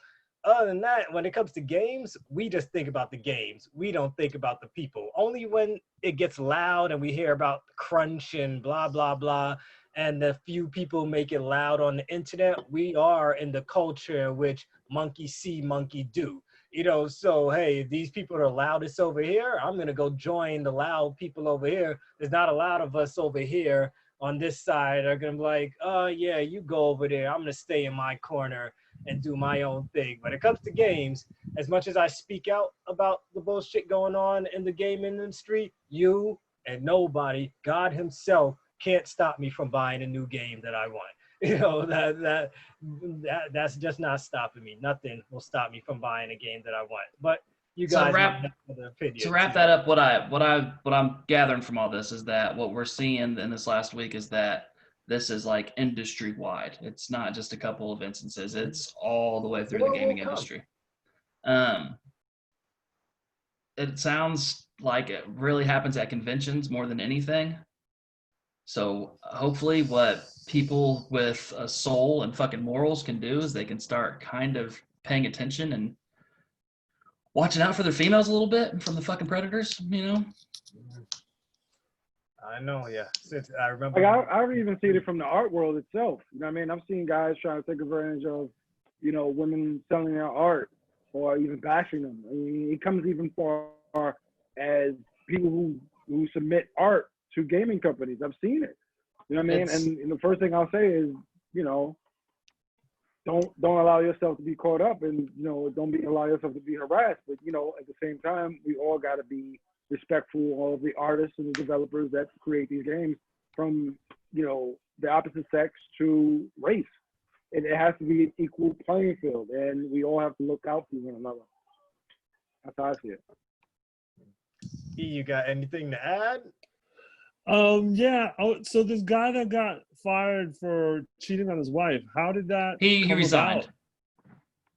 other than that, when it comes to games, we just think about the games. We don't think about the people. Only when it gets loud and we hear about crunch and blah, blah, blah, and the few people make it loud on the internet, we are in the culture in which monkey see, monkey do. You know, so, hey, if these people are loudest over here, I'm going to go join the loud people over here. There's not a lot of us over here on this side are going to be like, oh, yeah, you go over there. I'm going to stay in my corner. and do my own thing. When it comes to games, as much as I speak out about the bullshit going on in the game industry, you and nobody, God himself, can't stop me from buying a new game that I want. You know, that's just not stopping me. Nothing will stop me from buying a game that I want. But you So to guys wrap- might have an opinion. To wrap that up, what I'm gathering from all this is that what we're seeing in this last week is that this is like industry wide. It's not just a couple of instances. It's all the way through the More will gaming come. industry. It sounds like it really happens at conventions more than anything. So hopefully what people with a soul and fucking morals can do is they can start kind of paying attention and watching out for their females a little bit from the fucking predators, you know? I know, yeah. Since I remember. Like I've even seen it from the art world itself. You know what I mean? I've seen guys trying to take advantage of, you know, women selling their art or even bashing them. I mean, it comes even far as people who submit art to gaming companies. I've seen it. You know what I mean? And the first thing I'll say is, you know, don't allow yourself to be caught up, and you know, don't allow yourself to be harassed. But you know, at the same time, we all got to be respectful of the artists and the developers that create these games, from you know the opposite sex to race. It has to be an equal playing field, and we all have to look out for one another. That's how I see it. You got anything to add? Yeah. Oh, so this guy that got fired for cheating on his wife, how did that? He come resigned. about?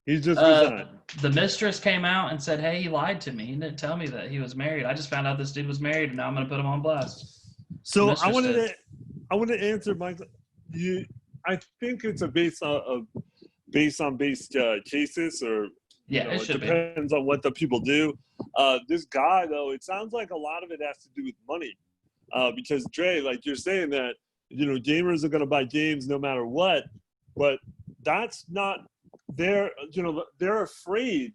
He just resigned. The mistress came out and said, "Hey, he lied to me. He didn't tell me that he was married. I just found out this dude was married, and now I'm going to put him on blast." So Mistress I want to answer, Mike. I think it's a based on cases, or Yeah, you know, it it should be. depends on what the people do. This guy, though, it sounds like a lot of it has to do with money, because Dre, like you're saying that you know gamers are going to buy games no matter what, but that's not. They're afraid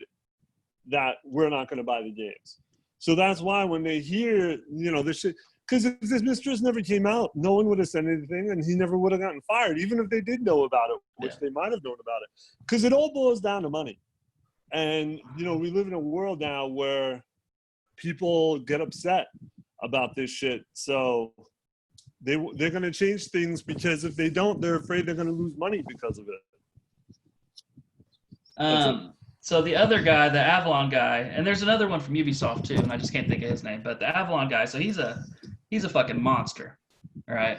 that we're not going to buy the games. So that's why when they hear, you know, this shit, because if this mistress never came out, no one would have said anything, and he never would have gotten fired, even if they did know about it, which they might have known about it. Because it all boils down to money. And, you know, we live in a world now where people get upset about this shit. So they're going to change things, because if they don't, they're afraid they're going to lose money because of it. So the other guy, the Avalon guy, and there's another one from Ubisoft too, and I just can't think of his name, but the Avalon guy, so he's a fucking monster, all right?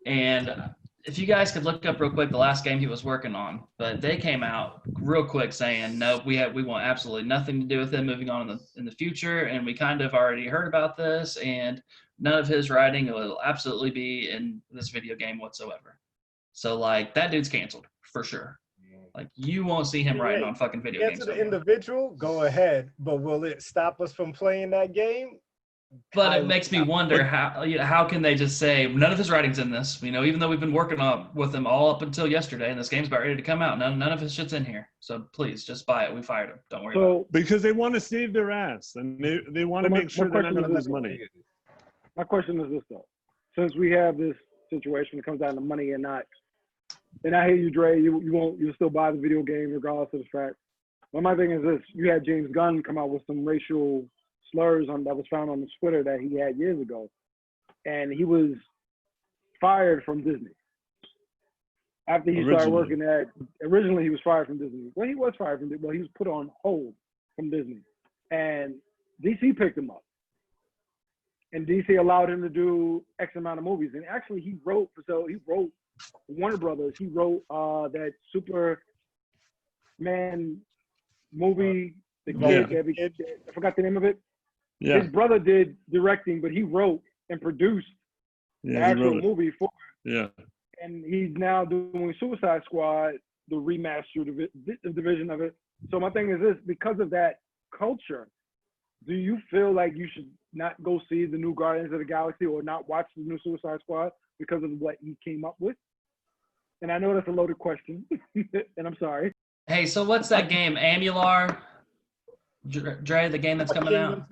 And if you guys could look up real quick the last game he was working on, but they came out real quick saying, no, we want absolutely nothing to do with him moving on in the future, and we kind of already heard about this, and none of his writing will absolutely be in this video game whatsoever. So like that dude's canceled for sure. Like you won't see him writing on fucking video games. To the individual, go ahead, but will it stop us from playing that game? But it makes me wonder how can they just say none of his writing's in this? You know, even though we've been working on with him all up until yesterday, and this game's about ready to come out, none of his shit's in here. So please, just buy it. We fired him. Don't worry about it. Because they want to save their ass, and they want to make sure they're not going to lose money. My question is this though: since we have this situation that comes down to money and not. And I hear you, Dre. You'll still buy the video game regardless of the fact. But my thing is this: you had James Gunn come out with some racial slurs that was found on the Twitter that he had years ago, and he was fired from Disney after he started working at. Originally, he was fired from Disney. Well, he was fired from Disney. Well, he was put on hold from Disney, and DC picked him up, and DC allowed him to do X amount of movies. And actually, he wrote Warner Brothers. He wrote that Superman movie. I forgot the name of it. Yeah. His brother did directing, but he wrote and produced the actual movie for it. Yeah. And he's now doing Suicide Squad, the remastered division of it. So my thing is this: because of that culture, do you feel like you should not go see the new Guardians of the Galaxy or not watch the new Suicide Squad because of what he came up with? And I know that's a loaded question, and I'm sorry. Hey, so what's that game, Amular? Dre, the game that's coming out?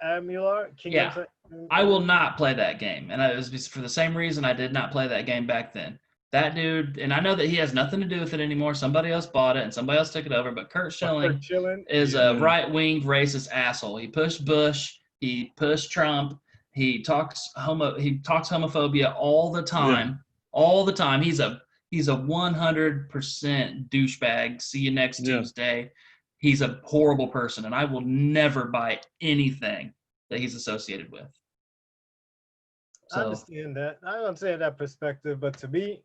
Amular? I will not play that game. And it was for the same reason I did not play that game back then. That dude, and I know that he has nothing to do with it anymore. Somebody else bought it and somebody else took it over. But Kurt Schilling is a right-winged racist asshole. He pushed Bush. He pushed Trump. He talks homophobia all the time. Yeah. All the time. He's a 100% douchebag. See you next Tuesday. He's a horrible person, and I will never buy anything that he's associated with. So, I understand that. I understand that perspective, but to me,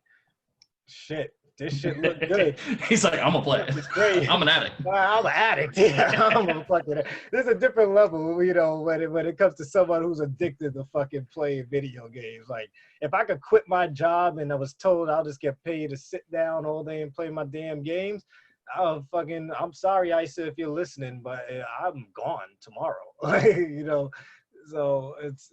shit, this shit look good. He's like, I'm gonna play it. It's great. I'm an addict. I'm an addict. Yeah, I'm a fucking. There's a different level, you know, when it comes to someone who's addicted to fucking playing video games. Like, if I could quit my job and I was told I'll just get paid to sit down all day and play my damn games, I'm sorry, Isa, if you're listening, but I'm gone tomorrow. You know, so it's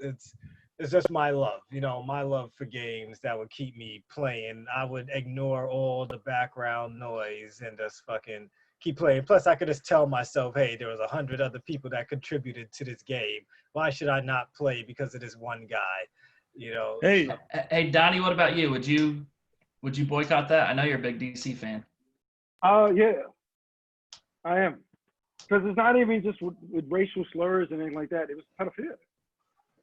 just my love, you know, my love for games that would keep me playing. I would ignore all the background noise and just fucking keep playing. Plus, I could just tell myself, hey, there was 100 other people that contributed to this game. Why should I not play because of this one guy? You know. Hey, Donnie, what about you? Would you boycott that? I know you're a big DC fan. Yeah, I am. Because it's not even just with racial slurs and anything like that. It was pedophilia.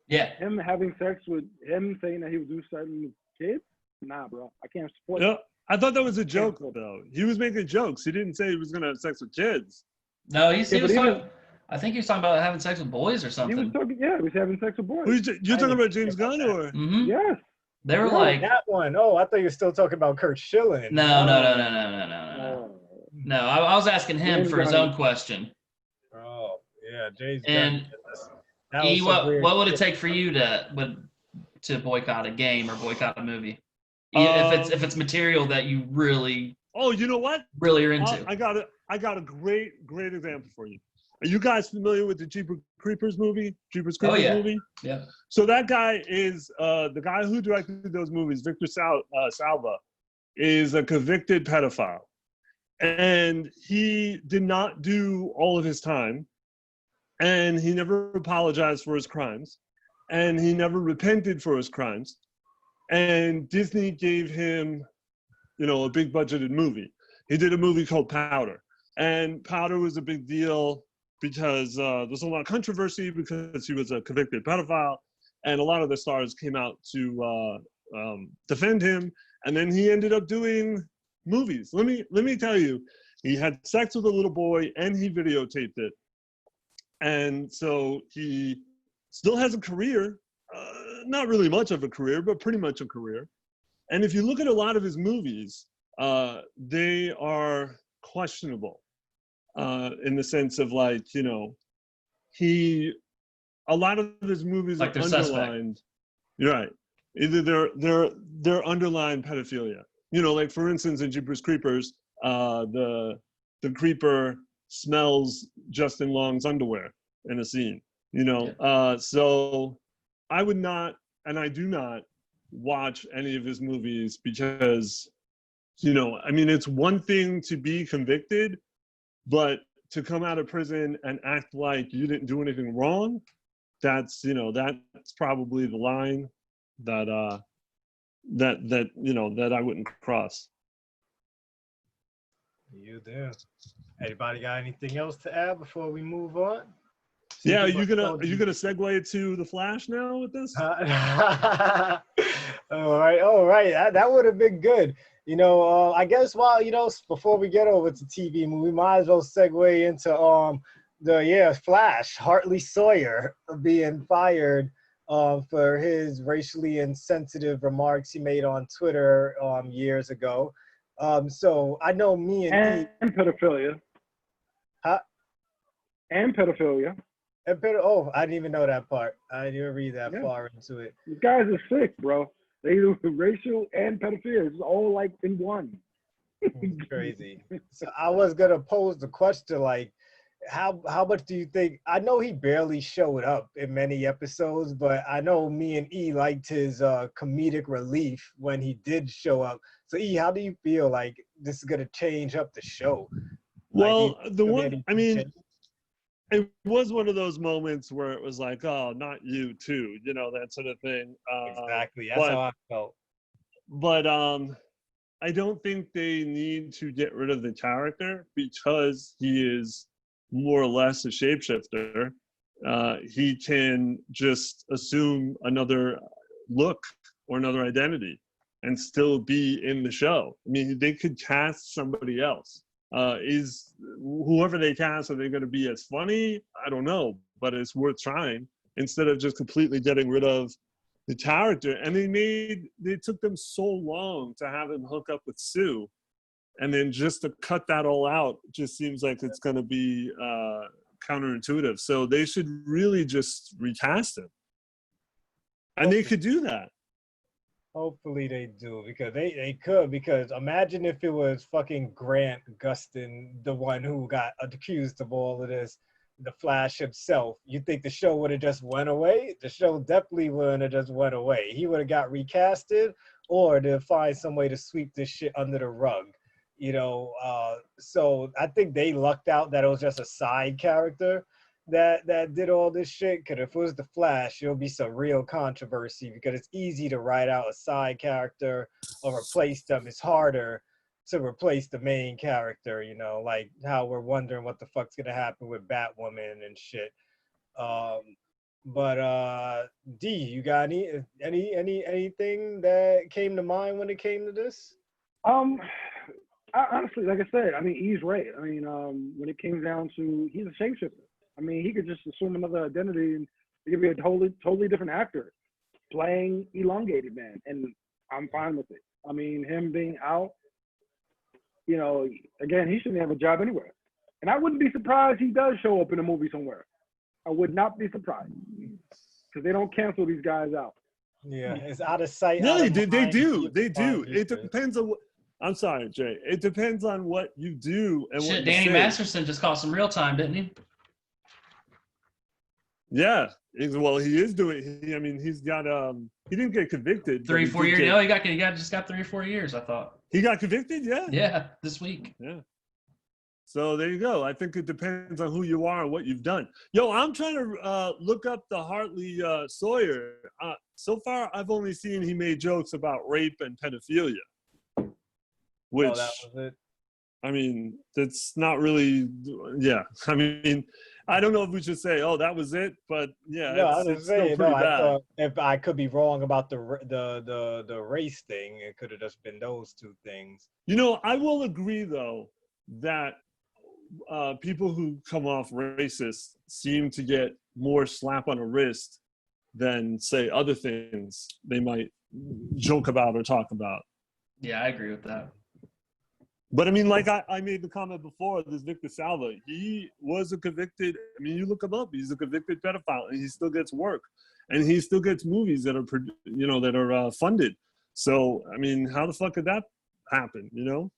Yeah. Him having sex with him saying that he would do something with kids? Nah, bro. I can't support Yeah, I thought that was a joke, though. He was making jokes. He didn't say he was going to have sex with kids. No, he was talking. I think he was talking about having sex with boys or something. He was having sex with boys. You're talking about James Gunn, or? Mm-hmm. Yes. They were like that one. Oh, I thought you were still talking about Kurt Schilling. No. No, I was asking him for his own question. Oh, yeah, James and Gunn. What would it take for you to boycott a game or boycott a movie? If it's material that you really you know what? Really are into. I got a great example for you. Are you guys familiar with the Jeepers Creepers movie? Movie? Yeah. So that guy is the guy who directed those movies, Victor Salva, is a convicted pedophile. And he did not do all of his time. And he never apologized for his crimes. And he never repented for his crimes. And Disney gave him, a big budgeted movie. He did a movie called Powder. And Powder was a big deal because there's a lot of controversy because he was a convicted pedophile. And a lot of the stars came out to defend him. And then he ended up doing movies. Let me tell you, he had sex with a little boy and he videotaped it. And so he still has a career, not really much of a career, but pretty much a career. And if you look at a lot of his movies, they are questionable in the sense of a lot of his movies like are underlined. You're right. Either they're underlined pedophilia. Like for instance, in Jeepers Creepers, the creeper smells Justin Long's underwear in a scene. So I would not, and I do not watch any of his movies because, it's one thing to be convicted, but to come out of prison and act like you didn't do anything wrong, that's probably the line that I wouldn't cross. You do. Anybody got anything else to add before we move on? Yeah, are you gonna segue to the Flash now with this? All right. That would have been good. I guess before we get over to TV, we might as well segue into Flash, Hartley Sawyer being fired for his racially insensitive remarks he made on Twitter years ago. So I know me and pedophilia. Huh? And pedophilia. I didn't even know that part. I didn't even read that far into it. These guys are sick, bro. They do racial and pedophilia. It's all like in one. It's crazy. So I was gonna pose the question, like, how much do you think? I know he barely showed up in many episodes, but I know me and E liked his comedic relief when he did show up. So E, how do you feel like this is gonna change up the show? Well, it was one of those moments where it was like, oh, not you too, that sort of thing. Exactly. That's how I felt. But I don't think they need to get rid of the character because he is more or less a shapeshifter. He can just assume another look or another identity and still be in the show. I mean, they could cast somebody else. Is whoever they cast, are they going to be as funny? I don't know, but it's worth trying instead of just completely getting rid of the character. And they took them so long to have him hook up with Sue, and then just to cut that all out just seems like it's going to be counterintuitive. So they should really just recast him, and they could do that. Hopefully they do, because they could, because imagine if it was fucking Grant Gustin, the one who got accused of all of this, the Flash himself. You think the show would have just went away? The show definitely wouldn't have just went away. He would have got recasted, or to find some way to sweep this shit under the rug. You know, so I think they lucked out that it was just a side character that did all this shit. Because if it was the Flash, it'll be some real controversy, because it's easy to write out a side character or replace them. It's harder to replace the main character, you know, like how we're wondering what the fuck's gonna happen with Batwoman and shit. But D, you got anything that came to mind when it came to this? Honestly, like I said, I mean, E's right. I mean, when it came down to, he's a shapeshifter. I mean, he could just assume another identity and it could be a totally different actor playing Elongated Man, and I'm fine with it. I mean, him being out, you know, again, he shouldn't have a job anywhere. And I wouldn't be surprised he does show up in a movie somewhere. I would not be surprised, because they don't cancel these guys out. Yeah, it's out of sight. No, out of they mind. do. They do. It depends on what. I'm sorry, Jay. It depends on what you do and what you Danny say. Masterson just caught some real time, didn't he? Yeah. Well, he is doing. I mean, he's got. He didn't get convicted. 3 or 4 years. No, he just got 3 or 4 years. I thought. He got convicted. Yeah. Yeah, this week. Yeah. So there you go. I think it depends on who you are and what you've done. Yo, I'm trying to look up the Hartley Sawyer. So far, I've only seen he made jokes about rape and pedophilia. Which, that was it. I mean, that's not really, yeah. I mean, I don't know if we should say, oh, that was it, but yeah, no, I was saying, still pretty bad. I thought, if I could be wrong about the race thing, it could have just been those two things. You know, I will agree though that people who come off racist seem to get more slap on the wrist than, say, other things they might joke about or talk about. Yeah, I agree with that. But I mean, like I made the comment before, this Victor Salva, he was a convicted, I mean, you look him up, he's a convicted pedophile, and he still gets work. And he still gets movies that are, you know, that are funded. So, I mean, how the fuck could that happen, you know?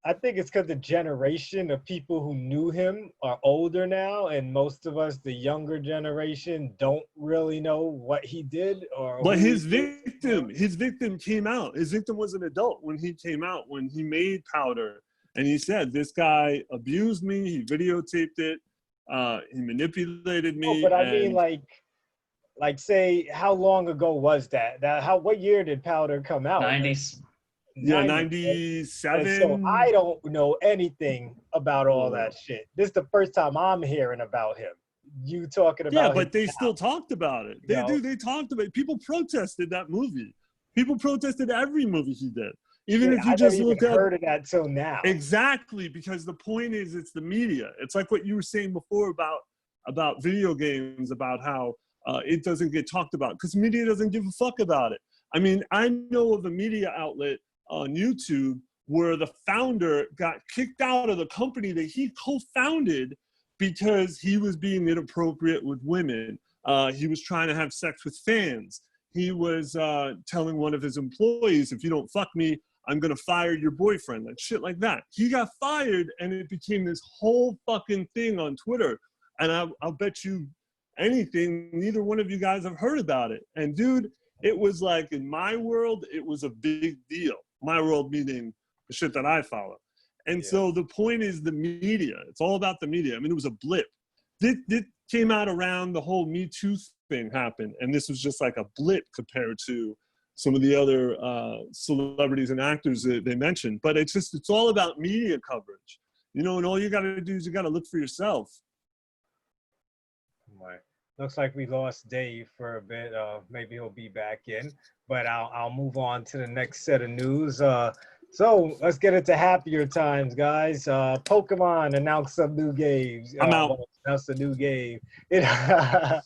I think it's because the generation of people who knew him are older now, and most of us, the younger generation, don't really know what he did or. But his victim came out. His victim was an adult when he came out, when he made Powder, and he said, "This guy abused me. He videotaped it. He manipulated me." No, but I mean, like, say, how long ago was that? What year did Powder come out? 90s. Yeah, 97. And so I don't know anything about all that shit. This is the first time I'm hearing about him. You talking about Yeah, but him they now. still talked about it. They talked about it. People protested that movie. People protested every movie he did. Even if you just look up. I heard of that till now. Exactly, because the point is, it's the media. It's like what you were saying before about video games, about how it doesn't get talked about because media doesn't give a fuck about it. I mean, I know of a media outlet on YouTube where the founder got kicked out of the company that he co-founded because he was being inappropriate with women. He was trying to have sex with fans. He was telling one of his employees, if you don't fuck me, I'm gonna fire your boyfriend, like shit like that. He got fired and it became this whole fucking thing on Twitter. And I'll bet you anything, neither one of you guys have heard about it. And dude, it was like, in my world, it was a big deal. My world meaning the shit that I follow. And so the point is the media. It's all about the media. I mean, it was a blip. This came out around the whole Me Too thing happened. And this was just like a blip compared to some of the other celebrities and actors that they mentioned. But it's all about media coverage, and all you got to do is you got to look for yourself. Right. Looks like we lost Dave for a bit. Maybe he'll be back in, but I'll move on to the next set of news. So let's get into happier times, guys. Pokemon announced some new games. I'm out. Announced a new game. We got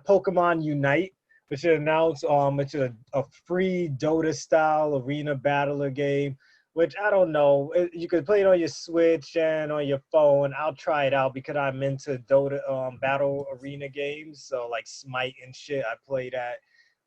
Pokemon Unite, which is announced. Which is a free Dota style arena battler game. Which I don't know. You could play it on your Switch and on your phone. I'll try it out because I'm into Dota battle arena games. So like Smite and shit, I play that.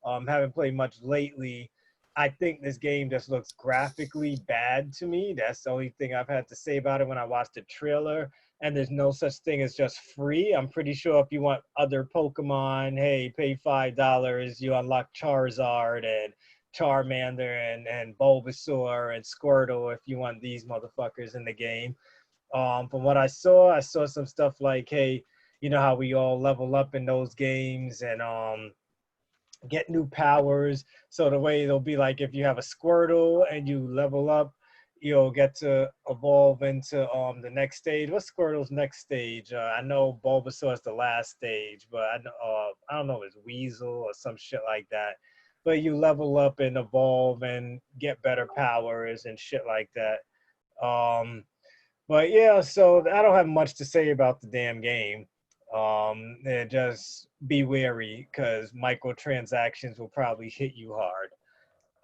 Haven't played much lately. I think this game just looks graphically bad to me. That's the only thing I've had to say about it when I watched the trailer. And there's no such thing as just free. I'm pretty sure if you want other Pokemon, hey, pay $5, you unlock Charizard and Charmander and Bulbasaur and Squirtle if you want these motherfuckers in the game. From what I saw some stuff like, hey, you know how we all level up in those games and get new powers. So the way it'll be like if you have a Squirtle and you level up, you'll get to evolve into the next stage. What's Squirtle's next stage? I know Bulbasaur is the last stage, but I don't know if it's Weasel or some shit like that. But you level up and evolve and get better powers and shit like that. But yeah, so I don't have much to say about the damn game. Just be wary because microtransactions will probably hit you hard.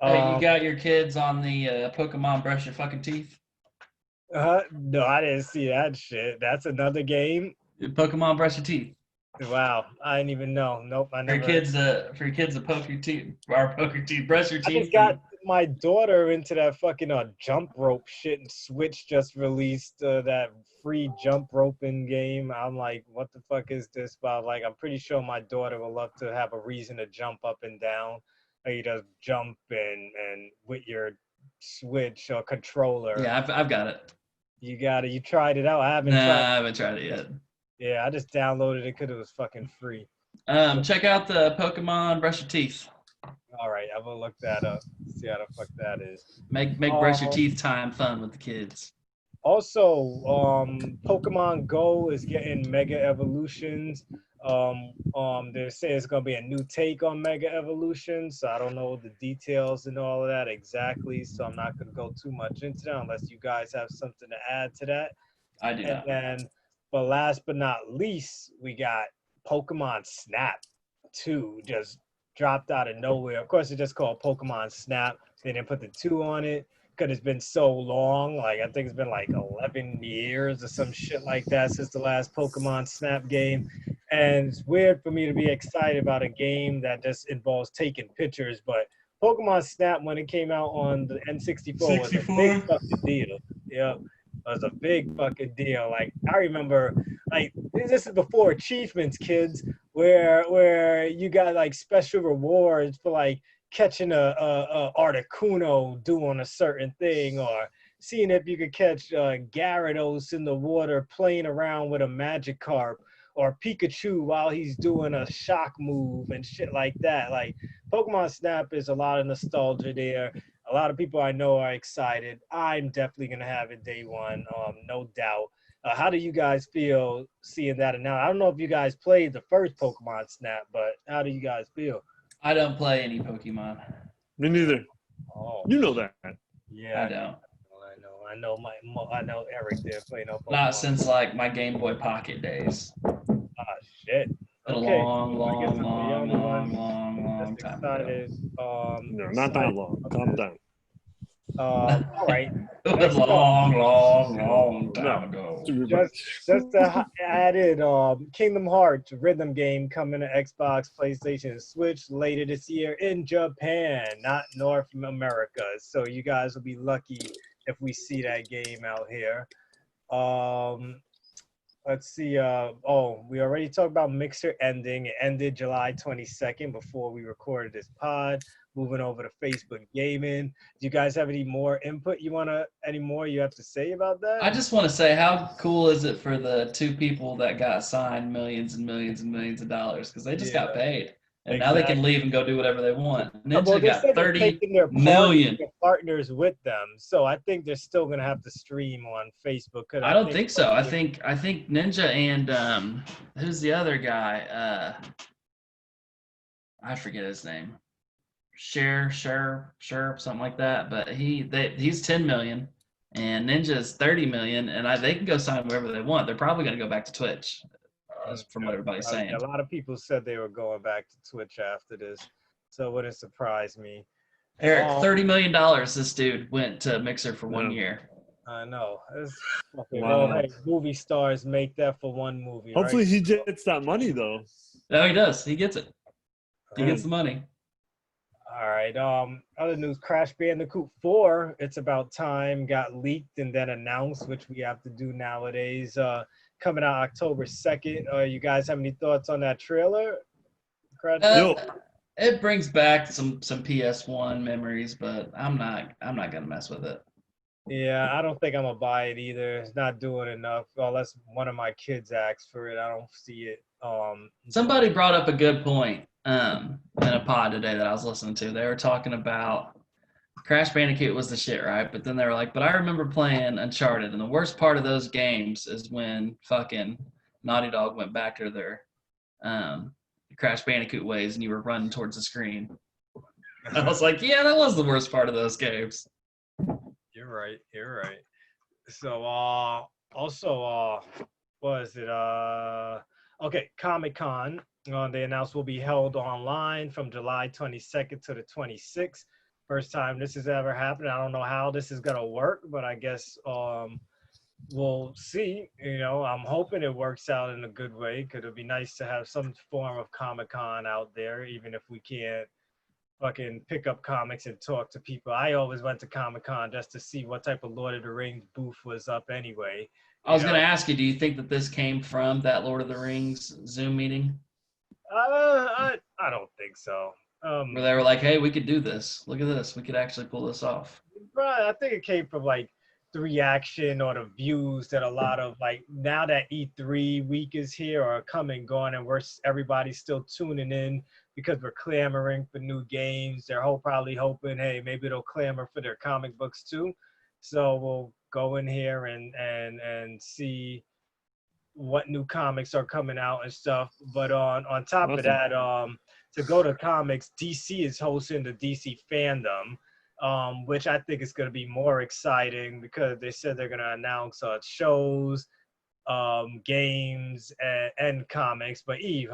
Hey, you got your kids on the Pokemon Brush Your Fucking Teeth? No, I didn't see that shit. That's another game. Pokemon Brush Your Teeth. Wow, I didn't even know. Nope, I never. For your kids to poke your teeth, or poke your teeth, brush your teeth. I just got my daughter into that fucking jump rope shit, and Switch just released that free jump roping game. I'm like, what the fuck is this about? Like, I'm pretty sure my daughter will love to have a reason to jump up and down. Like, you just jump and with your Switch or controller. Yeah, I've got it. You got it. You tried it out. I haven't tried it yet. Yeah, I just downloaded it because it was fucking free. Check out the Pokemon Brush Your Teeth. All right, I'm gonna look that up. See how the fuck that is. Make brush your teeth time fun with the kids. Also, Pokemon Go is getting Mega Evolutions. They're saying it's gonna be a new take on Mega Evolutions. So I don't know the details and all of that exactly. So I'm not gonna go too much into that unless you guys have something to add to that. I do not. And then, but last but not least, we got Pokemon Snap 2 just dropped out of nowhere. Of course, it's just called Pokemon Snap. They didn't put the 2 on it because it's been so long. Like, I think it's been like 11 years or some shit like that since the last Pokemon Snap game. And it's weird for me to be excited about a game that just involves taking pictures. But Pokemon Snap, when it came out on the N64, was a big fucking deal. Yeah. It was a big fucking deal. Like, I remember, like, this is before achievements, kids, where you got like special rewards for like catching a Articuno doing a certain thing, or seeing if you could catch Gyarados in the water playing around with a Magikarp, or Pikachu while he's doing a shock move and shit like that. Like, Pokemon Snap is a lot of nostalgia there. A lot of people I know are excited. I'm definitely going to have it day one, no doubt. How do you guys feel seeing that? And now, I don't know if you guys played the first Pokemon Snap, but how do you guys feel? I don't play any Pokemon. Me neither. Oh, you know that. Yeah, I don't. I know Eric did play no Pokemon. Not since like my Game Boy Pocket days. Shit. A Okay. long time excited. ago. No, not that long. Calm down. All right. It was long time ago. Just added Kingdom Hearts rhythm game coming to Xbox, PlayStation, and Switch later this year in Japan, not North America. So you guys will be lucky if we see that game out here. Let's see. We already talked about Mixer ending. It ended July 22nd before we recorded this pod. Moving over to Facebook Gaming. Do you guys have any more input you have to say about that? I just want to say, how cool is it for the 2 people that got signed millions and millions and millions of dollars, because they just got paid. And now they can Exactly. leave and go do whatever they want. Well, Ninja they got said they're 30 taking their million. partners with them, so I think they're still gonna have to stream on Facebook. Cause I I don't think think so. I think Ninja and who's the other guy? I forget his name. Share, something like that. But he's 10 million, and Ninja's 30 million, and they can go sign wherever they want. They're probably going to go back to Twitch, from what everybody's saying. a lot of people said they were going back to Twitch after this, so it wouldn't surprise me. Eric, $30 million. This dude went to Mixer for 1 year. I know. It's fucking, Wow. well, hey, movie stars make that for one movie, Hopefully right? he gets that money though. No, he does. He gets it. He gets the money. All right. Other news: Crash Bandicoot 4. It's about time. Got leaked and then announced, which we have to do nowadays. Coming out October 2nd. You guys have any thoughts on that trailer? It brings back some PS1 memories, but I'm not gonna mess with it. Yeah, I don't think I'm gonna buy it either. It's not doing enough. Unless one of my kids asks for it, I don't see it. Somebody brought up a good point in a pod today that I was listening to. They were talking about Crash Bandicoot was the shit, right? But then they were like, but I remember playing Uncharted, and the worst part of those games is when fucking Naughty Dog went back to their Crash Bandicoot ways, and you were running towards the screen. I was like, yeah, that was the worst part of those games. You're right. So also what is it? Okay, Comic-Con. They announced will be held online from July 22nd to the 26th. First time this has ever happened. I don't know how this is gonna work, but I guess we'll see. I'm hoping it works out in a good way. Cause it'd be nice to have some form of Comic-Con out there, even if we can't fucking pick up comics and talk to people. I always went to Comic-Con just to see what type of Lord of the Rings booth was up anyway. I was going to ask you, do you think that this came from that Lord of the Rings Zoom meeting? I don't think so. Where they were like, hey, we could do this. Look at this. We could actually pull this off. But I think it came from like the reaction or the views that a lot of now that E3 week is here or come and gone, and everybody's still tuning in because we're clamoring for new games. They're probably hoping, hey, maybe they'll clamor for their comic books too. So we'll go in here and see what new comics are coming out and stuff. But on top of that, to go to comics, DC is hosting the DC fandom. Which I think is going to be more exciting because they said they're going to announce shows, games, and comics. But Eve,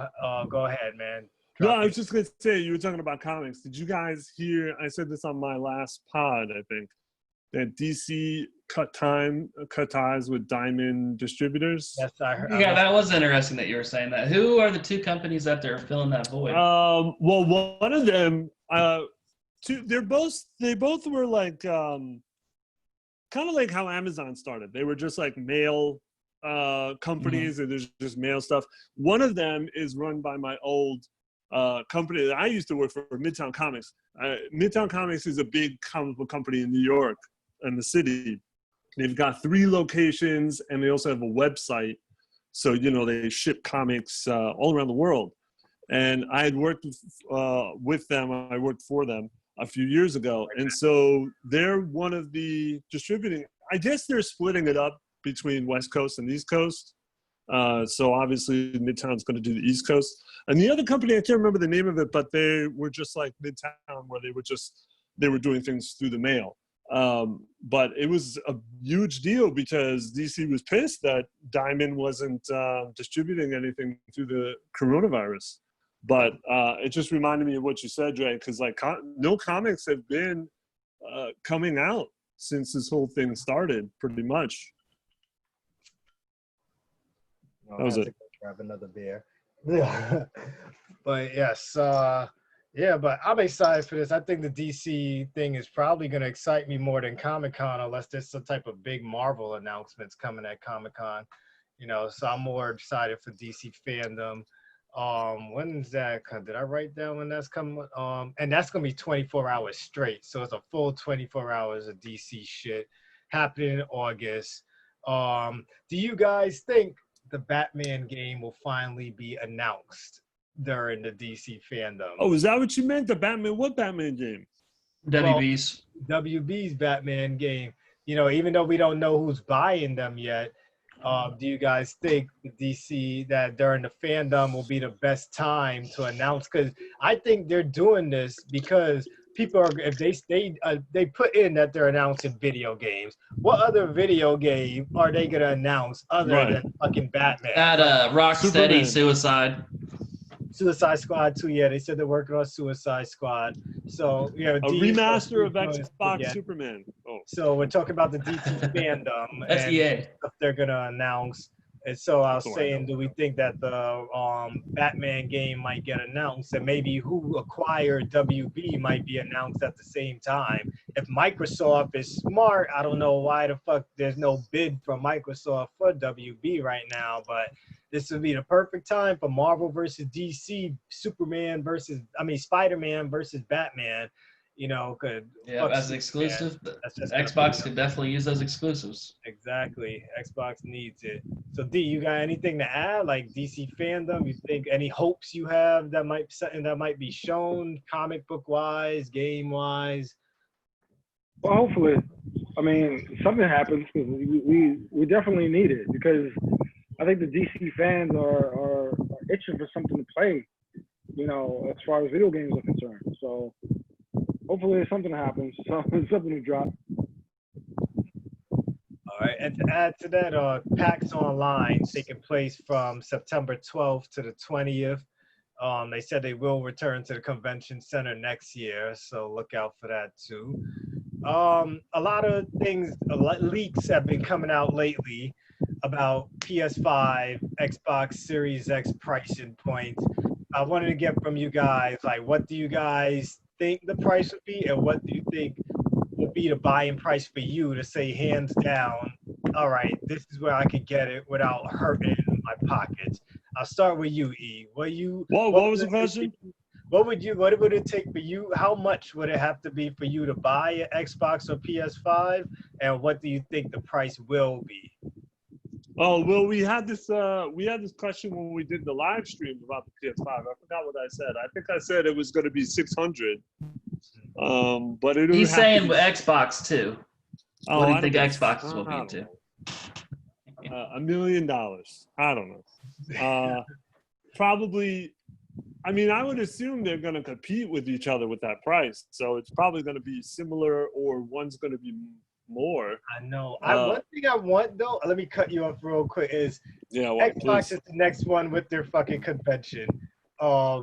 go ahead, man. No, I was just going to say, you were talking about comics. Did you guys hear, I said this on my last pod, I think, that DC cut ties with Diamond Distributors? Yes, I heard. Yeah, that was interesting that you were saying that. Who are the two companies that are filling that void? Well, one of them... they both were like kind of like how Amazon started. They were just like mail companies, and there's just mail stuff. One of them is run by my old company that I used to work for, Midtown Comics. Midtown Comics is a big comic book company in New York and the city. They've got 3 locations, and they also have a website. So, they ship comics all around the world. And I had worked with them. I worked for them a few years ago. And so they're one of the distributing. I guess they're splitting it up between West Coast and East Coast. So obviously Midtown's going to do the East Coast. And the other company, I can't remember the name of it, but they were just like Midtown, where they were doing things through the mail. But it was a huge deal because DC was pissed that Diamond wasn't distributing anything through the coronavirus. But it just reminded me of what you said, Dre, because no comics have been coming out since this whole thing started, pretty much. That was it. Grab another beer. But yes, but I'm excited for this. I think the DC thing is probably going to excite me more than Comic-Con, unless there's some type of big Marvel announcements coming at Comic-Con. So I'm more excited for DC fandom. When's that? Did I write down when that's coming? And that's gonna be 24 hours straight. So it's a full 24 hours of DC shit happening in August. Do you guys think the Batman game will finally be announced? during the DC fandom. Oh, is that what you meant? The Batman? What Batman game? WBs. WB's Batman game. Even though we don't know who's buying them yet, do you guys think DC that during the fandom will be the best time to announce? Because I think they're doing this because people are, if they put in that they're announcing video games. What other video game are they gonna announce other than fucking Batman? That Rocksteady Superman. Suicide Squad 2, yeah, they said they're working on Suicide Squad. So, a remaster of Xbox Superman. Oh. So we're talking about the DC fandom That's and EA. stuff they're gonna announce. And so I was saying, do we think that the Batman game might get announced, and maybe who acquired WB might be announced at the same time? If Microsoft is smart, I don't know why the fuck there's no bid from Microsoft for WB right now, but this would be the perfect time for Marvel versus DC, Spider-Man versus Batman. As an exclusive, Xbox could definitely use those exclusives. Exactly, Xbox needs it. So D, you got anything to add, like DC fandom? You think any hopes you have that might be shown, comic book wise, game wise? Well, hopefully, I mean, something happens because we definitely need it, because I think the DC fans are itching for something to play, as far as video games are concerned. So hopefully something happens, something to drop. All right, and to add to that, PAX Online taking place from September 12th to the 20th. They said they will return to the convention center next year, so look out for that too. A lot of things, leaks have been coming out lately about PS5, Xbox Series X pricing points. I wanted to get from you guys, like, what do you guys think the price would be, and what do you think would be the buying price for you to say hands down, all right, this is where I could get it without hurting my pockets? I'll start with you, E. What was the question? What would it take for you? How much would it have to be for you to buy an Xbox or PS5? And what do you think the price will be? Oh, well, we had this question when we did the live stream about the PS5. I forgot what I said. I think I said it was going to be 600. But it he's saying Xbox too. Oh, what do you think Xbox will be too? $1 million. I don't know. Probably. I mean, I would assume they're going to compete with each other with that price. So it's probably going to be similar, or one's going to be more. I know. One thing I want, though, let me cut you off real quick, is Xbox is the next one with their fucking convention. I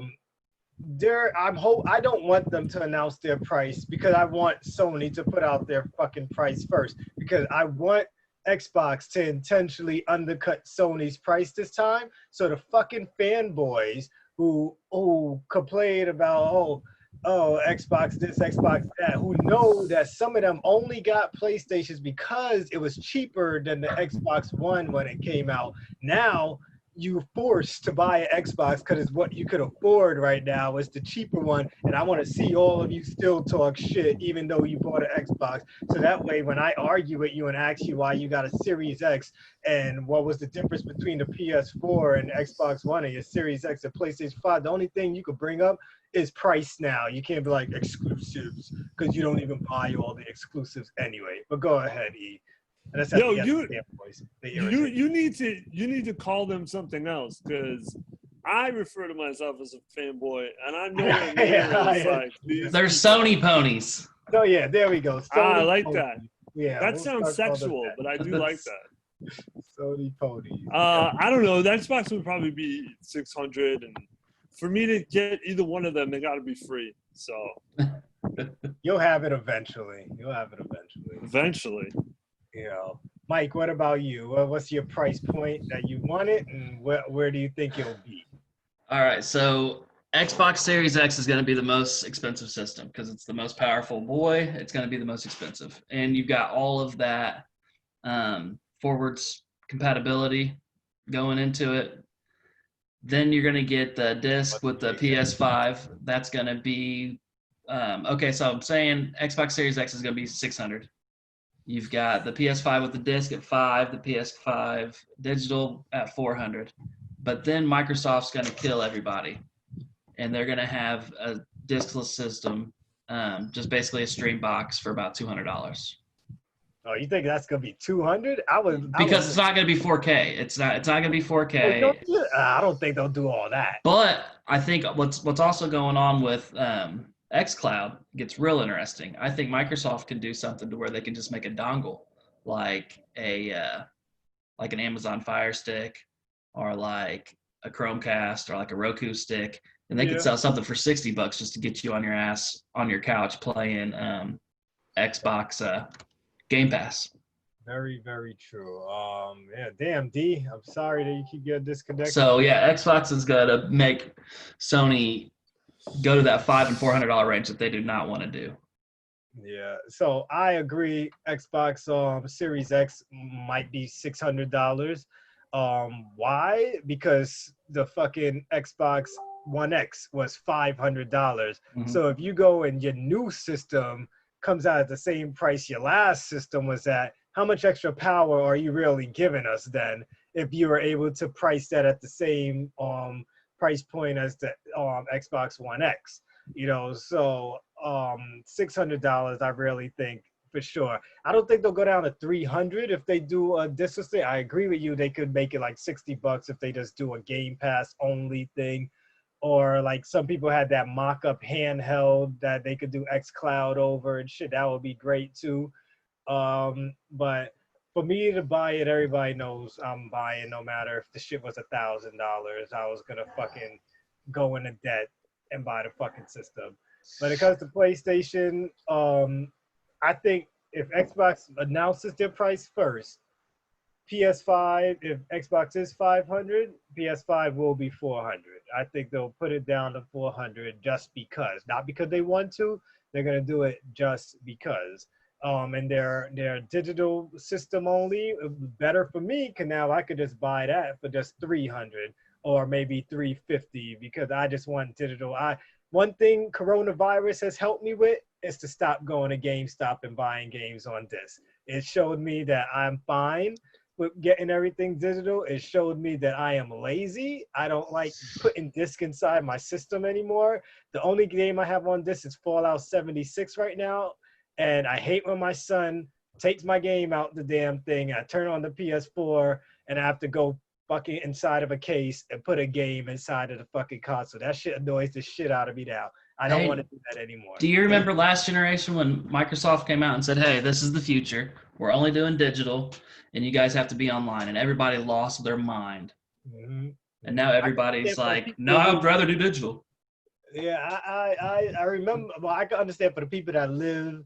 don't want them to announce their price, because I want Sony to put out their fucking price first, because I want Xbox to intentionally undercut Sony's price this time, so the fucking fanboys who complain about Xbox this, Xbox that, who know that some of them only got PlayStations because it was cheaper than the Xbox One when it came out. Now you're forced to buy an Xbox because it's what you could afford right now. It's the cheaper one, and I want to see all of you still talk shit even though you bought an Xbox. So that way, when I argue with you and ask you why you got a Series X and what was the difference between the PS4 and Xbox One and your Series X and PlayStation 5, the only thing you could bring up is price now. You can't be like exclusives, because you don't even buy all the exclusives anyway. But go ahead, E. Yo, you need to call them something else, because I refer to myself as a fanboy, and I know they're Sony ponies. Oh yeah, there we go. I like ponies. That. Yeah, that sounds sexual, but I do like that. Sony ponies. I don't know. The Xbox would probably be 600, and for me to get either one of them, they got to be free. So you'll have it eventually. Eventually. Mike, what about you? What's your price point that you want it, and where do you think it'll be? All right, so Xbox Series X is going to be the most expensive system because it's the most powerful boy. It's going to be the most expensive, and you've got all of that forwards compatibility going into it. Then you're going to get the disc with the PS5. That's going to be okay. So I'm saying Xbox Series X is going to be $600. You've got the PS5 with the disc at $500, the PS5 digital at $400. But then Microsoft's going to kill everybody. and they're gonna have a discless system, just basically a stream box for about $200. Oh, you think that's gonna be 200? I Because was. it's not gonna be 4K. It's not gonna be Oh, you don't 4K. do it? I don't think they'll do all that. But I think what's also going on with xCloud gets real interesting. I think Microsoft can do something to where they can just make a dongle like like an Amazon Fire Stick or like a Chromecast or like a Roku stick, and they could sell something for $60 just to get you on your ass on your couch playing Xbox Game Pass. Very, very true. Yeah, damn, D. I'm sorry that you keep getting disconnected. So yeah, Xbox is gonna make Sony go to that $500 and $400 range that they do not want to do. Yeah, so I agree. Xbox Series X might be $600. Why? Because the fucking Xbox One X was $500. Mhm. So if you go and your new system comes out at the same price your last system was at, how much extra power are you really giving us then? If you were able to price that at the same price point as the Xbox One X, you know, so $600 I really think for sure. I don't think they'll go down to 300 if they do a distance thing. I agree with you, they could make it like $60 if they just do a Game Pass only thing, or like some people had that mock-up handheld that they could do xCloud over and shit. That would be great too. But for me to buy it, everybody knows I'm buying no matter if the shit was $1,000. I was gonna fucking go into debt and buy the fucking system. When it comes to PlayStation, I think if Xbox announces their price first, PS5, if Xbox is 500, PS5 will be 400. I think they'll put it down to 400 just because, not because they want to. They're gonna do it just because. And their digital system only better for me. Cause now I could just buy that for just 300 or maybe 350 because I just want digital. One thing coronavirus has helped me with is to stop going to GameStop and buying games on disc. It showed me that I'm fine with getting everything digital. It showed me that I am lazy. I don't like putting disc inside my system anymore. The only game I have on disc is Fallout 76 right now. And I hate when my son takes my game out the damn thing. I turn on the PS4 and I have to go fucking inside of a case and put a game inside of the fucking console. That shit annoys the shit out of me now. I don't want to do that anymore. Do you remember last generation when Microsoft came out and said, hey, this is the future. We're only doing digital and you guys have to be online, and everybody lost their mind. Mm-hmm. And now everybody's like, no, I'd rather do digital. Yeah, I remember. Well, I can understand for the people that live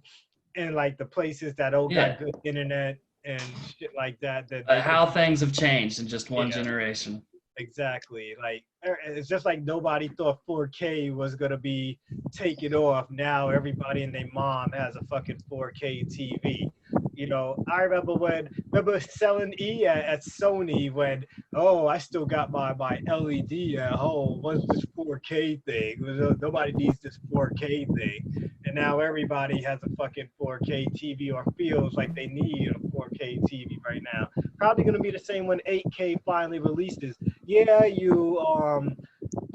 in like the places that don't got good internet and shit like that. How things have changed in just one generation. Exactly. Like it's just like nobody thought 4K was gonna be taken off. Now everybody and their mom has a fucking 4K TV. You know, I remember selling at Sony when, oh, I still got my LED at home. What's this 4K thing? Nobody needs this 4K thing. And now everybody has a fucking 4K TV or feels like they need a 4K TV right now. Probably gonna be the same when 8K finally releases. Yeah, you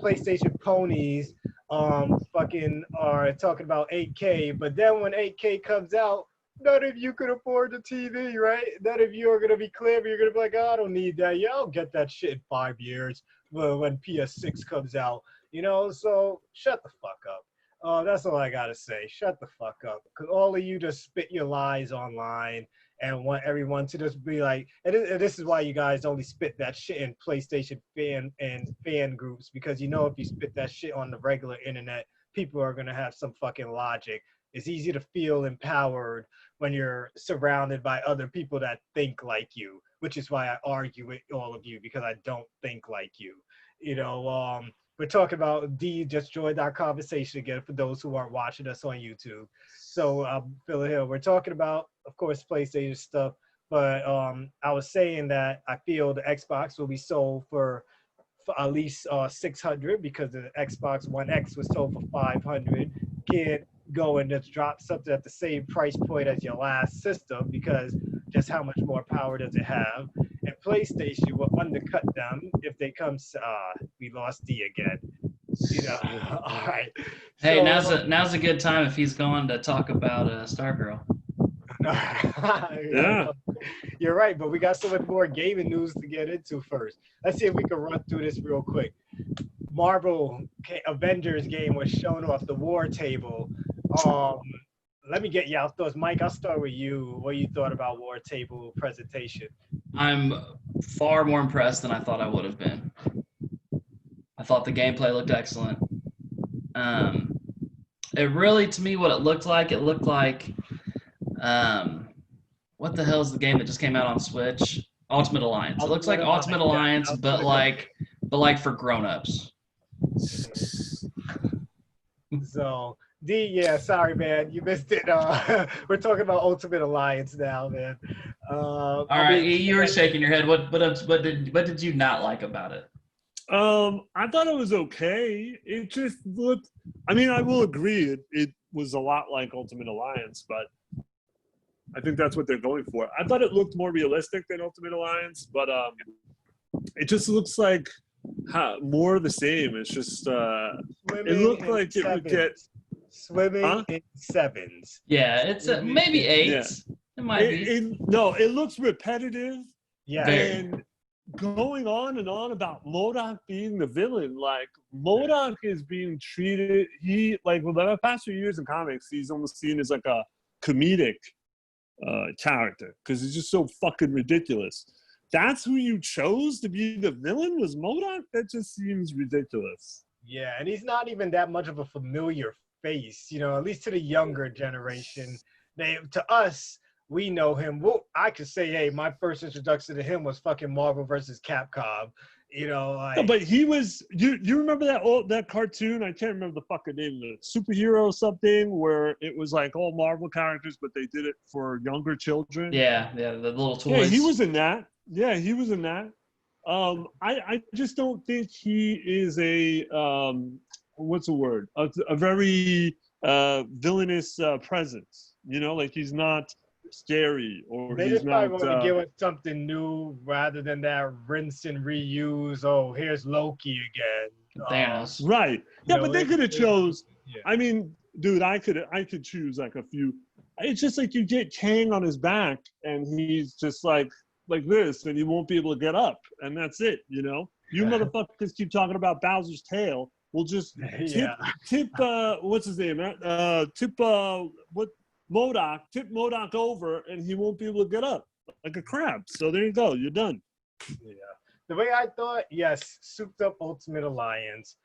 PlayStation ponies fucking are talking about 8K, but then when 8K comes out, none of you could afford the TV, right? None of you are gonna be clever. You're gonna be like, oh, I don't need that. Yeah, I'll get that shit in 5 years when PS6 comes out. You know, so shut the fuck up. That's all I gotta say. Shut the fuck up, because all of you just spit your lies online and want everyone to just be like, and this is why you guys only spit that shit in PlayStation fan groups, because you know if you spit that shit on the regular internet, people are gonna have some fucking logic. It's easy to feel empowered when you're surrounded by other people that think like you, which is why I argue with all of you, because I don't think like you. You know, we're talking about D just joined our conversation again for those who aren't watching us on YouTube. So Phil Hill, we're talking about, of course, PlayStation stuff, but I was saying that I feel the Xbox will be sold for at least 600 because the Xbox One X was sold for 500. Can't go and just drop something at the same price point as your last system because just how much more power does it have? And PlayStation will undercut them if they come. We lost D again. All right. Hey, So, now's a good time if he's going to talk about Stargirl. Yeah. You're right, but we got so much more gaming news to get into first. Let's see if we can run through this real quick. Marvel Avengers game was shown off the war table. Um, Let me get y'all thoughts. Mike, I'll start with you. What you thought about war table presentation? I'm far more impressed than I thought I would have been. I thought the gameplay looked excellent. It really, to me, what it looked like, what the hell is the game that just came out on Switch? Ultimate Alliance. It looks like Ultimate Alliance, yeah. but like for grown-ups. So D, yeah, sorry, man, you missed it. We're talking about Ultimate Alliance now, man. All right, you were shaking your head. What did you not like about it? I thought it was okay. It just looked. I mean, I will agree. It was a lot like Ultimate Alliance, but I think that's what they're going for. I thought it looked more realistic than Ultimate Alliance, but it just looks like more of the same. It's just it looked like it would get swimming in sevens. Yeah, it's maybe 8. Yeah. It might be. No, it looks repetitive. Yeah. And going on and on about MODOK being the villain, like MODOK is being treated. He well, the past few years in comics, he's almost seen as like a comedic character because he's just so fucking ridiculous. That's who you chose to be the villain was MODOK? That just seems ridiculous. Yeah, and he's not even that much of a familiar face, at least to the younger generation. To us, we know him. Well, I could say, hey, my first introduction to him was fucking Marvel versus Capcom. No, but he was. You remember that cartoon? I can't remember the fucking name of it. Superhero something where it was like all Marvel characters, but they did it for younger children. Yeah, the little toys. Yeah, he was in that. Yeah, he was in that. I just don't think he is a what's the word? A very villainous presence. Like he's not scary or they he's just probably not. want to give us something new rather than that rinse and reuse. Oh, here's Loki again. Thanos. Right. Yeah, but they could have chose. Yeah. I mean, dude, I could choose like a few. It's just like you get Kang on his back and he's just like this and he won't be able to get up and that's it. You motherfuckers keep talking about Bowser's tail. We'll just tip what's his name? Tip MODOK over and he won't be able to get up like a crab. So there you go. You're done. Yeah. The way I thought, yes, souped up Ultimate Alliance.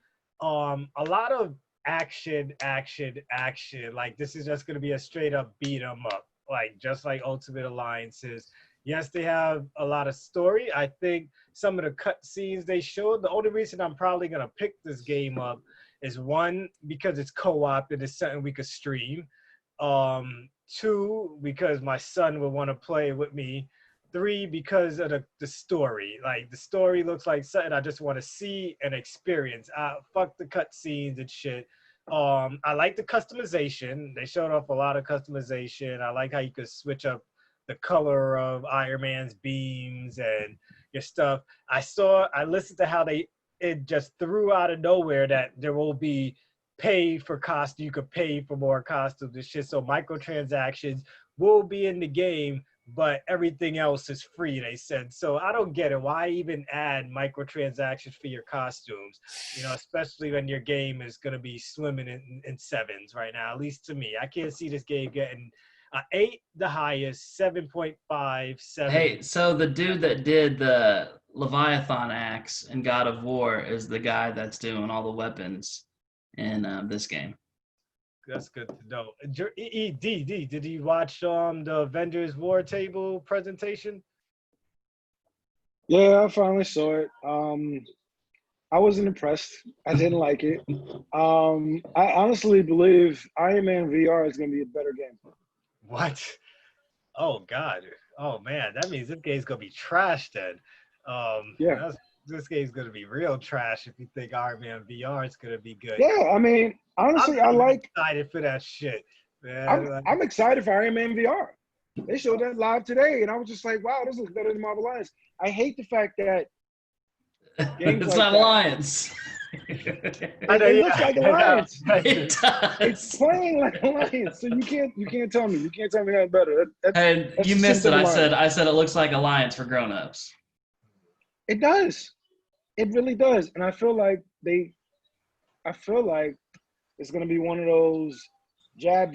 A lot of action. Like this is just gonna be a straight up beat 'em up, like just like Ultimate Alliances. Yes, they have a lot of story. I think some of the cut scenes they showed, the only reason I'm probably gonna pick this game up is one, because it's co-op and it's something we could stream. 2, because my son would want to play with me. 3, because of the story. Like the story looks like something I just want to see and experience. Fuck the cutscenes and shit. I like the customization. They showed off a lot of customization. I like how you could switch up the color of Iron Man's beams and your stuff. I listened to how it just threw out of nowhere that there will be pay for costume. You could pay for more costumes and shit. So microtransactions will be in the game, but everything else is free, they said. So I don't get it. Why even add microtransactions for your costumes? Especially when your game is going to be swimming in sevens right now, at least to me. I can't see this game getting 8 the highest, 7.5, 7. Hey, so the dude that did the Leviathan axe in God of War is the guy that's doing all the weapons in this game. That's good to know. D, did you watch the Avengers War Table presentation? Yeah, I finally saw it. I wasn't impressed. I didn't like it. I honestly believe Iron Man VR is going to be a better game. What? Oh God. Oh man, that means this game's gonna be trash then. Yeah. This game's gonna be real trash if you think Iron Man VR is gonna be good. Yeah, I mean, honestly, I'm excited for that shit, man. I'm excited for Iron Man VR. They showed that live today, and I was just like, wow, this looks better than Marvel Alliance. I hate the fact that it's not Alliance. It looks like Alliance. It does. It's playing like Alliance. So you can't tell me nothing better. And That's you the missed it. simple I said it looks like Alliance for grown-ups. It does. It really does. And I feel like it's gonna be one of those jab,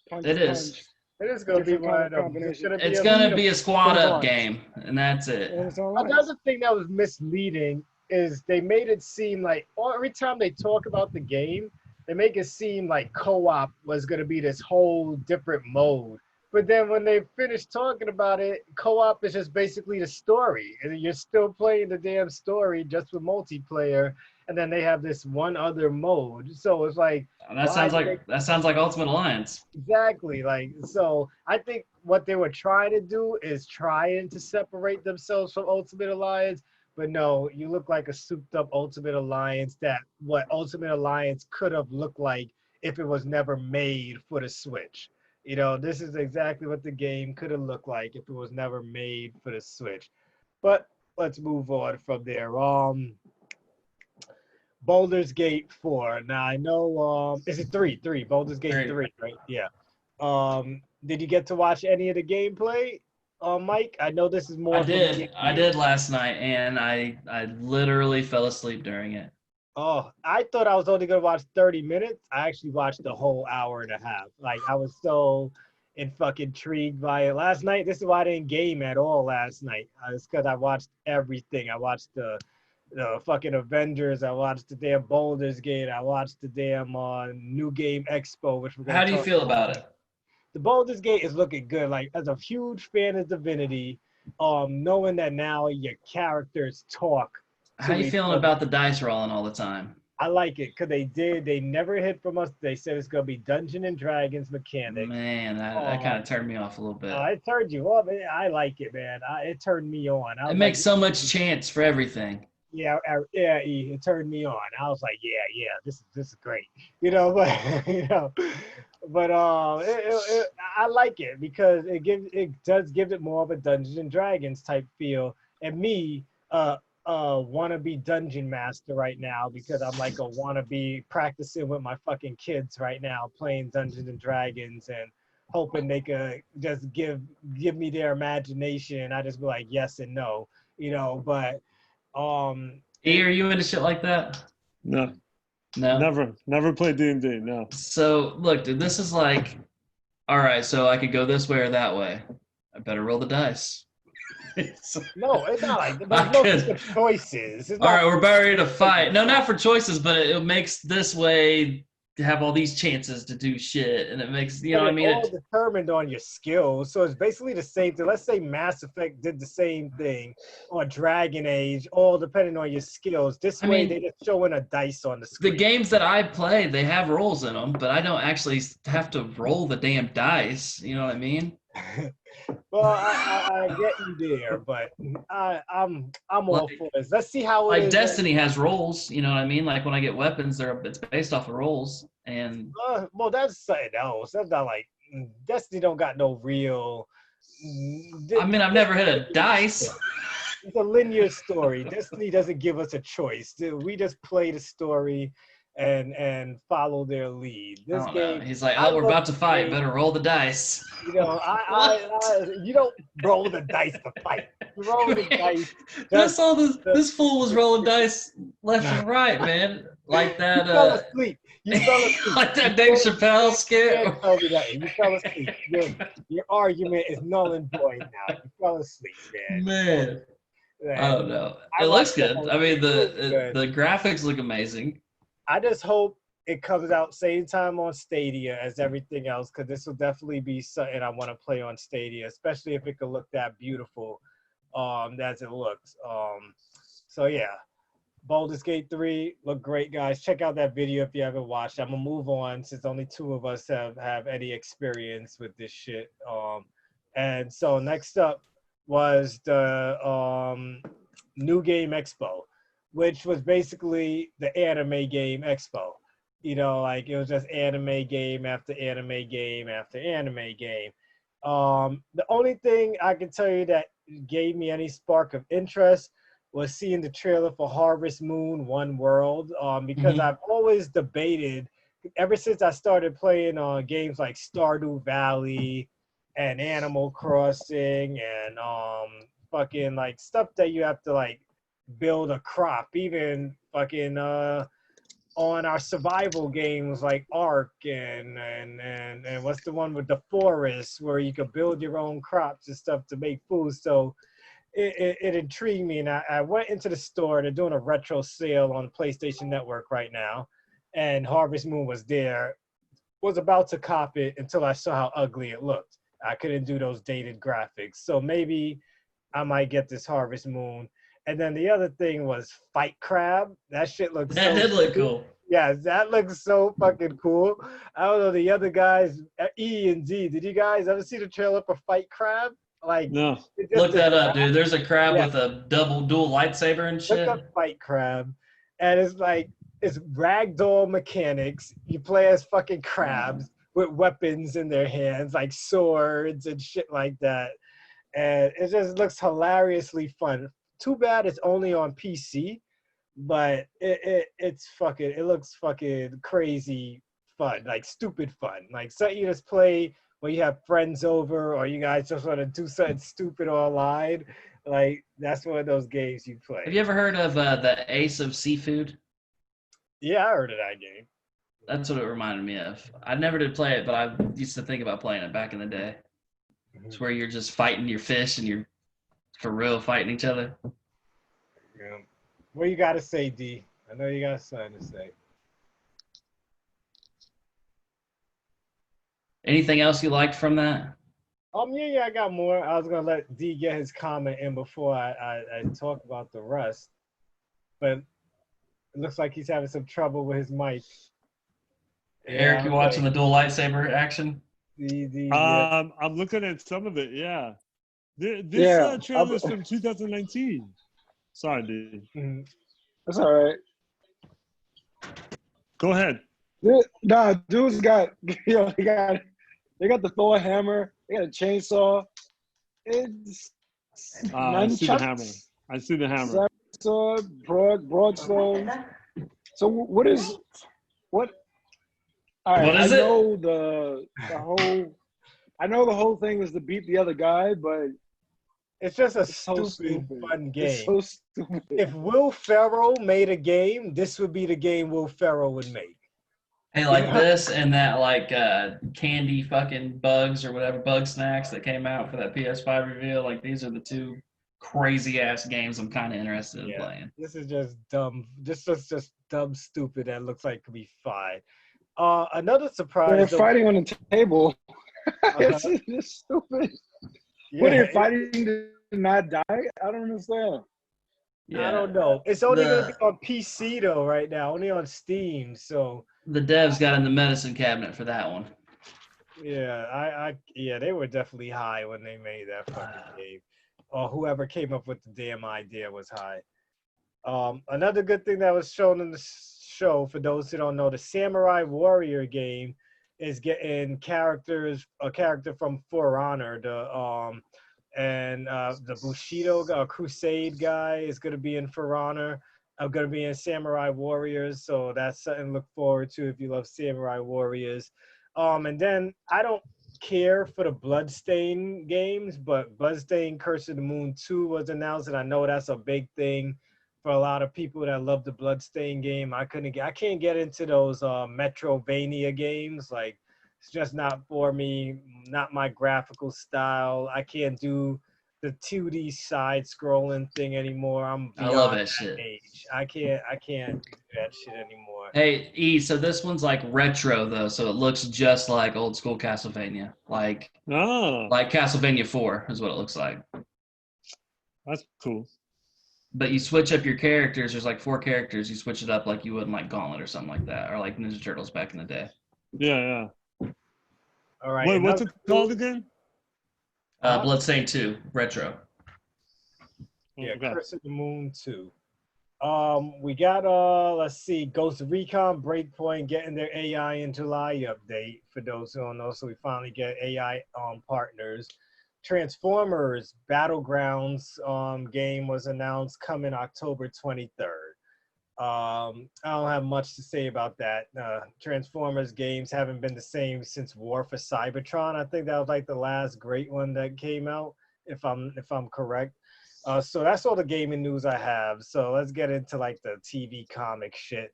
punch, It is. punch. It is going to be Different one kind of of them. combination. It's gonna be a squad up Alliance. game, and that's it. And it's Alliance. Another thing that was misleading is they made it seem like every time they talk about the game, they make it seem like co-op was going to be this whole different mode. But then when they finished talking about it, co-op is just basically the story. And you're still playing the damn story just with multiplayer. And then they have this one other mode. So it's like, That sounds like Ultimate Alliance. exactly. Like, so I think what they were trying to do is trying to separate themselves from Ultimate Alliance. But no, you look like a souped up Ultimate Alliance that what Ultimate Alliance could have looked like if it was never made for the Switch. You know, this is exactly what the game could have looked like if it was never made for the Switch. But let's move on from there. Baldur's Gate 4. Now I know is it 3? 3. Baldur's Gate 3, right? Yeah. Did you get to watch any of the gameplay? Mike? I know this is more I did last night, and I literally fell asleep during it. Oh, I thought I was only gonna watch 30 minutes. I actually watched the whole hour and a half. Like I was so intrigued by it last night. This is why I didn't game at all last night. It's because I watched everything. I watched the fucking Avengers. I watched the damn Baldur's Gate. I watched the damn New Game Expo, which we're gonna How do you talk feel about it? The Baldur's Gate is looking good. Like as a huge fan of Divinity, knowing that now your characters talk. How you feeling about the dice rolling all the time? I like it because they never hid from us. They said it's gonna be Dungeons and Dragons mechanics. Man, that kind of turned me off a little bit. It turned you off. I like it, man. It turned me on. It makes so much chance for everything. Yeah, it turned me on. I was like, yeah, this is great, but but I like it because it does give it more of a Dungeons and Dragons type feel. And me, wannabe dungeon master right now because I'm like a wannabe practicing with my fucking kids right now, playing Dungeons and Dragons and hoping they could just give me their imagination. I just be like yes and no, but. E, are you into shit like that? No. No. Never played D&D. No. So look, dude, this is like, all right. So I could go this way or that way. I better roll the dice. No, it's not like there's no choices. All right, we're about ready to fight. No, not for choices, but it makes this way have all these chances to do shit, and it makes what I mean. It's all determined on your skills, so it's basically the same thing. Let's say Mass Effect did the same thing, or Dragon Age, all depending on your skills. This way, they're just showing a dice on the screen. The games that I play, they have rolls in them, but I don't actually have to roll the damn dice. You know what I mean? Well, I get you there, but I'm all for this. Let's see how it is. Destiny has rolls. You know what I mean? Like when I get weapons, it's based off of rolls. And well, that's something else. That's not like Destiny don't got no real. I mean, I've never hit a dice. It's a linear story. Destiny doesn't give us a choice. We just play the story and follow their lead. This game, he's like, we're about to fight. Better roll the dice. You don't roll the dice to fight. You roll the dice. This fool was rolling dice left and right, man. Like that. You fell asleep. Like that Dave Chappelle skit. You tell me that. You fell asleep. Your argument is null and void now. You fell asleep, man. I don't know. It looks good. I mean, the graphics look amazing. I just hope it comes out same time on Stadia as everything else, because this will definitely be something I want to play on Stadia, especially if it could look that beautiful as it looks. So yeah, Baldur's Gate 3 look great, guys. Check out that video if you haven't watched. I'm gonna move on since only 2 of us have any experience with this shit. And so next up was the New Game Expo, which was basically the anime game expo. Like it was just anime game after anime game after anime game. The only thing I can tell you that gave me any spark of interest was seeing the trailer for Harvest Moon One World, because I've always debated ever since I started playing games like Stardew Valley and Animal Crossing and fucking like stuff that you have to like build a crop, even fucking on our survival games like Ark and what's the one with the forest where you could build your own crops and stuff to make food. So it intrigued me, and I went into the store. They're doing a retro sale on PlayStation Network right now, and Harvest Moon was there. Was about to cop it until I saw how ugly it looked. I couldn't do those dated graphics, so maybe I might get this Harvest Moon. And then the other thing was Fight Crab. That shit looks That so did look cool. Yeah, that looks so fucking cool. I don't know the other guys, E and D. Did you guys ever see the trailer for Fight Crab? Like, No. Look that up, dude. There's a crab Yeah. with a double dual lightsaber and Look shit. up Fight Crab, and it's like it's ragdoll mechanics. You play as fucking crabs with weapons in their hands, like swords and shit like that. And it just looks hilariously fun. Too bad it's only on PC, but it looks fucking crazy fun, like stupid fun, like something you just play when you have friends over or you guys just want to do something stupid online. Like that's one of those games you play. Have you ever heard of the Ace of Seafood? Yeah, I heard of that game. That's what it reminded me of. I never did play it, but I used to think about playing it back in the day. It's where you're just fighting your fish and you're for real fighting each other. Yeah. What you got to say, D? I know you got something to say. Anything else you liked from that? Yeah, I got more. I was gonna let D get his comment in before I talk about the rest, but it looks like he's having some trouble with his mic. Eric, you watching the dual lightsaber action? I'm looking at some of it. Yeah, this trailer is from 2019. Sorry, dude. Mm-hmm. That's all right. Go ahead. Nah, dudes got they got the Thor hammer. They got a chainsaw. It's I see the hammer. I see the hammer. Sword, broadstone. So what? All right, What is I know the whole. I know the whole thing is to beat the other guy, but it's just a so stupid, fun game. It's so stupid. If Will Ferrell made a game, this would be the game Will Ferrell would make. Hey, like this and that, like candy fucking bugs or whatever bug snacks that came out for that PS5 reveal. Like these are the two crazy ass games I'm kind of interested in playing. This is just dumb. This is just dumb, stupid. That looks like it could be fine. Another surprise. They're fighting on the table. It's just stupid. Yeah. What are you fighting to not die? I don't understand. Yeah. I don't know. It's only going to be on PC though right now, only on Steam. So the devs got in the medicine cabinet for that one. Yeah, they were definitely high when they made that fucking game. Or whoever came up with the damn idea was high. Another good thing that was shown in the show, for those who don't know, the Samurai Warrior game is getting a character from For Honor, the Bushido Crusade guy is going to be in For Honor. I'm going to be in Samurai Warriors, so that's something to look forward to if you love Samurai Warriors. And then I don't care for the Bloodstain games, but Bloodstain Curse of the Moon 2 was announced, and I know that's a big thing for a lot of people that love the Bloodstain game. I can't get into those Metrovania games. Like, it's just not for me, not my graphical style. I can't do the 2D side scrolling thing anymore. I love that shit. Age. I can't do that shit anymore. Hey, E, so this one's like retro though, so it looks just like old school Castlevania. Like Castlevania 4 is what it looks like. That's cool. But you switch up your characters. There's like 4 characters. You switch it up like you would in like Gauntlet or something like that, or like Ninja Turtles back in the day. Yeah. All right. Wait, what's it called again? Bloodstain 2 retro. Yeah, okay. Curse of the Moon 2. We got let's see, Ghost Recon Breakpoint getting their AI in July update for those who don't know. So we finally get AI partners. Transformers Battlegrounds game was announced coming October 23rd. I don't have much to say about that. Transformers games haven't been the same since War for Cybertron. I think that was like the last great one that came out, if I'm correct. So that's all the gaming news I have. So let's get into like the TV comic shit.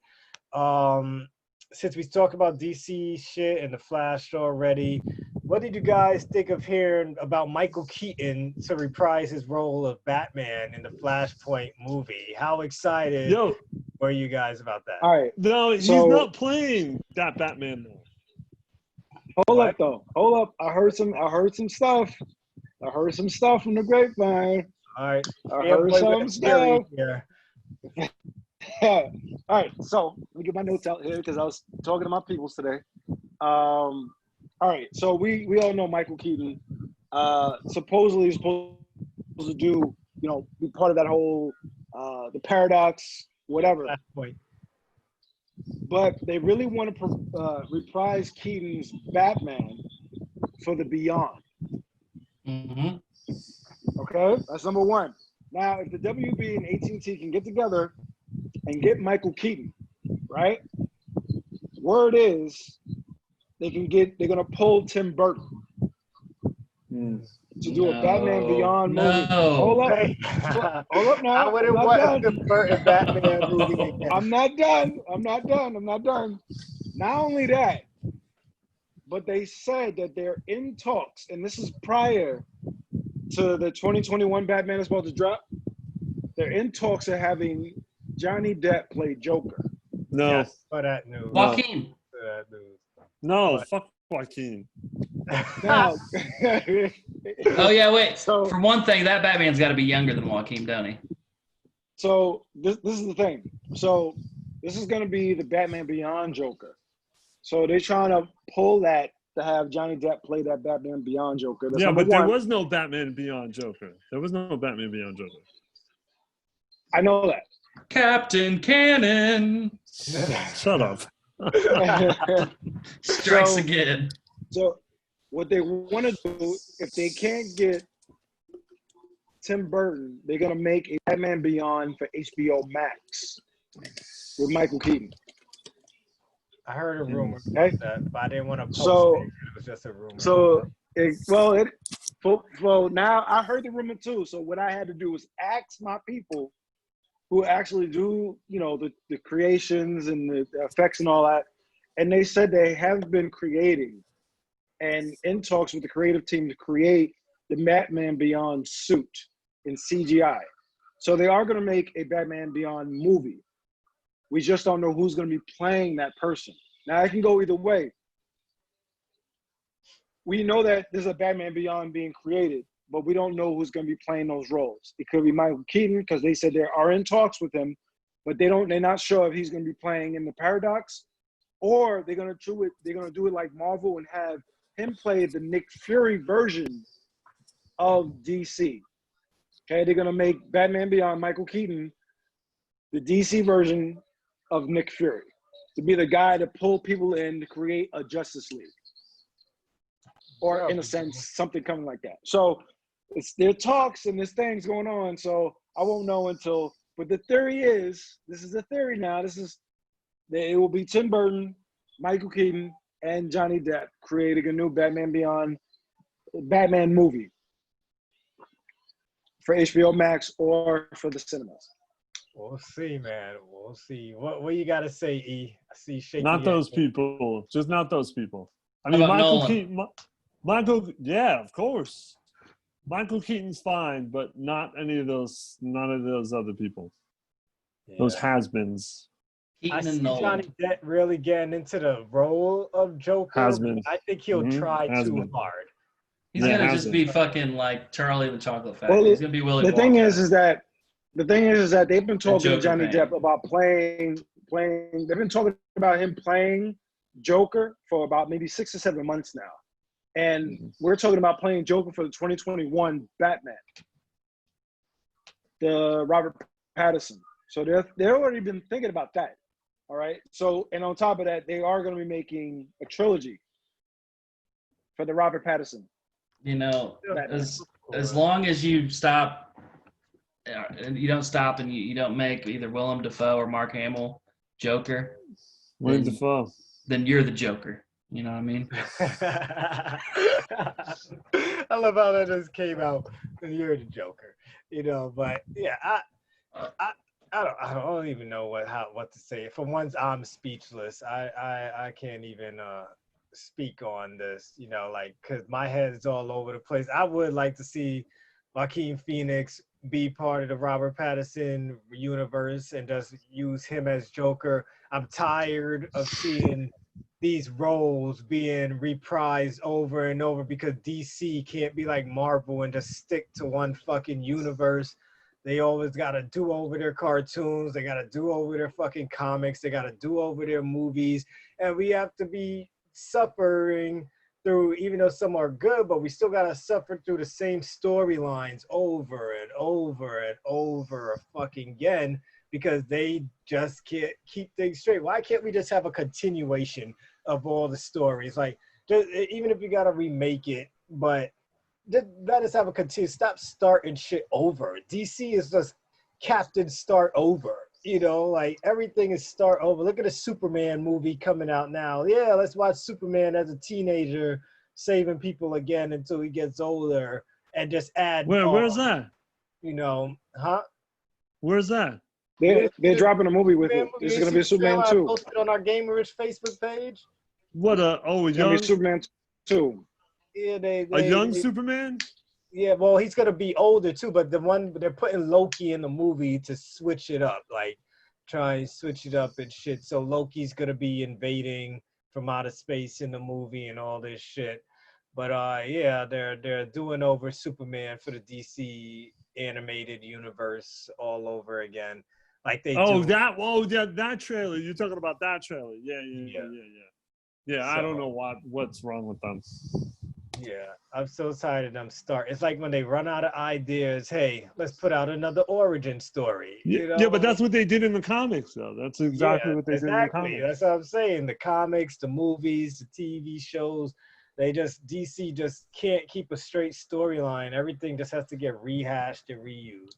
Since we talked about DC shit and the Flash already, what did you guys think of hearing about Michael Keaton to reprise his role of Batman in the Flashpoint movie? How excited were you guys about that? All right. No, he's not playing that Batman though. Hold up though. Hold up. I heard some stuff. I heard some stuff from the grapevine. All right. I heard some stuff. Yeah. All right. So let me get my notes out here because I was talking to my peoples today. All right. So we all know Michael Keaton. Supposedly he's supposed to do, be part of that whole the paradox, whatever. That point. But they really want to reprise Keaton's Batman for the Beyond. Mm-hmm. Okay, that's number one. Now, if the WB and AT&T can get together and get Michael Keaton, right? Word is they're gonna pull Tim Burton to do a Batman Beyond movie. Hold up now. I wouldn't want a Tim Burton Batman movie again. I'm not done. Not only that, but they said that they're in talks, and this is prior to the 2021 Batman is about to drop. They're in talks of having Johnny Depp play Joker. No. Yes, for that news. Joaquin. For that news. No, fuck Joaquin. Now, Oh yeah, wait. So- For one thing, that Batman's got to be younger than Joaquin, don't he? so this is the thing. So this is going to be the Batman Beyond Joker. So they're trying to pull that to have Johnny Depp play that Batman Beyond Joker. That's number there one. was no Batman Beyond Joker. There was no Batman Beyond Joker. I know that. Captain Cannon Shut up. strikes So- again. So what they want to do, if they can't get Tim Burton, they're going to make a Batman Beyond for HBO Max with Michael Keaton. I heard a rumor Okay. about that, but I didn't want to post So- it. It was just a rumor. Well, now I heard the rumor too. So what I had to do was ask my people who actually do, the creations and the effects and all that. And they said they have been creating and in talks with the creative team to create the Batman Beyond suit in CGI. So they are going to make a Batman Beyond movie. We just don't know who's going to be playing that person. Now, it can go either way. We know that there's a Batman Beyond being created, but we don't know who's going to be playing those roles. It could be Michael Keaton because they said they are in talks with him, but they're not sure if he's going to be playing in the Paradox, or they're going to do it like Marvel and have him play the Nick Fury version of DC. Okay, they're going to make Batman Beyond Michael Keaton the DC version of Nick Fury, to be the guy to pull people in to create a Justice League. Or in a sense, something coming like that. So there are talks and there's things going on. So I won't know until, but the theory is, this is a theory now, that it will be Tim Burton, Michael Keaton, and Johnny Depp creating a new Batman Beyond Batman movie for HBO Max or for the cinemas. We'll see, man. We'll see. What you got to say, E? I see shaking. Not those head. people. Just not those people. I How mean, about Michael Nolan? Keaton. Yeah, of course. Michael Keaton's fine, but none of those other people. Yeah. Those has-beens. I Keaton see and Nolan. Johnny Depp really getting into the role of Joker. Has-been. I think he'll try too Has-been. hard. He's Yeah, gonna has just been. be fucking like Charlie the Chocolate Factory. Well, He's gonna be Willy The Wonka. thing is that they've been talking to Joker Johnny fan. Depp about playing. They've been talking about him playing Joker for about maybe 6 or 7 months now, and we're talking about playing Joker for the 2021 Batman, the Robert Pattinson. So they've already been thinking about that. All right. So, and on top of that, they are going to be making a trilogy for the Robert Pattinson. You know, Batman. as long as you stop, and you don't stop, and you don't make either Willem Dafoe or Mark Hamill Joker, Willem then, Dafoe. then you're the Joker. You know what I mean? I love how that just came out. You're the Joker, you know. But yeah, I don't even know what to say. For once, I'm speechless. I can't even speak on this, you know, like, because my head is all over the place. I would like to see Joaquin Phoenix be part of the Robert Pattinson universe and just use him as Joker. I'm tired of seeing these roles being reprised over and over because DC can't be like Marvel and just stick to one fucking universe. They always got to do over their cartoons. They got to do over their fucking comics. They got to do over their movies. And we have to be suffering through, even though some are good, but we still got to suffer through the same storylines over and over and over fucking again because they just can't keep things straight. Why can't we just have a continuation of all the stories? Like, just, even if you got to remake it, but let us have a continue. Stop starting shit over. DC is just Captain Start Over. You know, like everything is start over. Look at the Superman movie coming out now. Yeah, let's watch Superman as a teenager saving people again until he gets older and just add. Where's that? You know, huh? Where's that? They're dropping a movie with it. Superman movie. There's gonna be Superman I 2. posted on our Gamerish Facebook page. What It's gonna young be Superman 2. Yeah, a young Superman? Yeah, well, he's gonna be older too, but they're putting Loki in the movie to switch it up, like try and switch it up and shit. So Loki's gonna be invading from outer space in the movie and all this shit. But yeah, they're doing over Superman for the DC animated universe all over again, like they do. That trailer. You're talking about that trailer? Yeah. Yeah, I don't know what's wrong with them. Yeah, I'm so tired of them start. It's like when they run out of ideas, hey, let's put out another origin story. You know? Yeah, but that's what they did in the comics, though. That's exactly what they did in the comics. That's what I'm saying. The comics, the movies, the TV shows, DC just can't keep a straight storyline. Everything just has to get rehashed and reused.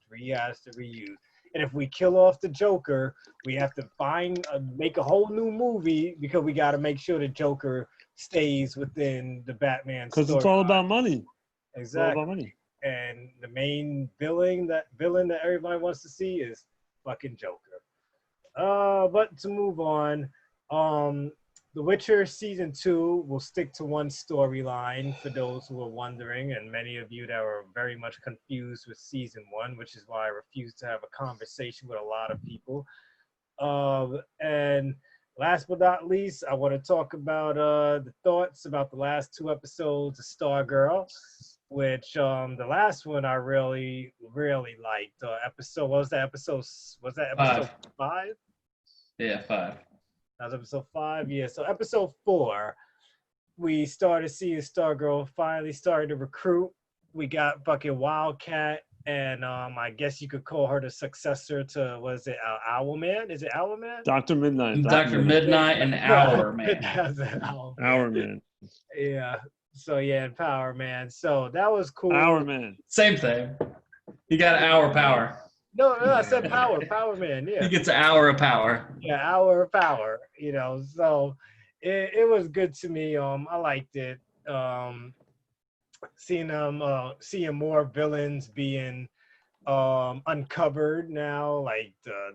And if we kill off the Joker, we have to make a whole new movie because we got to make sure the Joker stays within the Batman story. Because it's all about money. Exactly. It's all about money. And the main villain that everybody wants to see is fucking Joker. But to move on, The Witcher Season 2 will stick to one storyline for those who are wondering, and many of you that are very much confused with Season 1, which is why I refuse to have a conversation with a lot of people. And last but not least, I want to talk about the thoughts about the last 2 episodes of Stargirl, which the last one I really, really liked. Episode 5? Yeah, 5. That was episode 5. Yeah, so episode 4, we started seeing Stargirl finally started to recruit. We got fucking Wildcat, and I guess you could call her the successor to, was it Owlman? Is it Owlman? Dr. Midnight. Dr. Midnight and Hourman. Hourman. Yeah. So yeah, and Power Man. So that was cool. Hourman. Same thing. He got an hour power. No, I said Power Man. Yeah. He gets an hour of power. Yeah, hour of power. You know, so it was good to me. I liked it. Seeing more villains being uncovered now, like the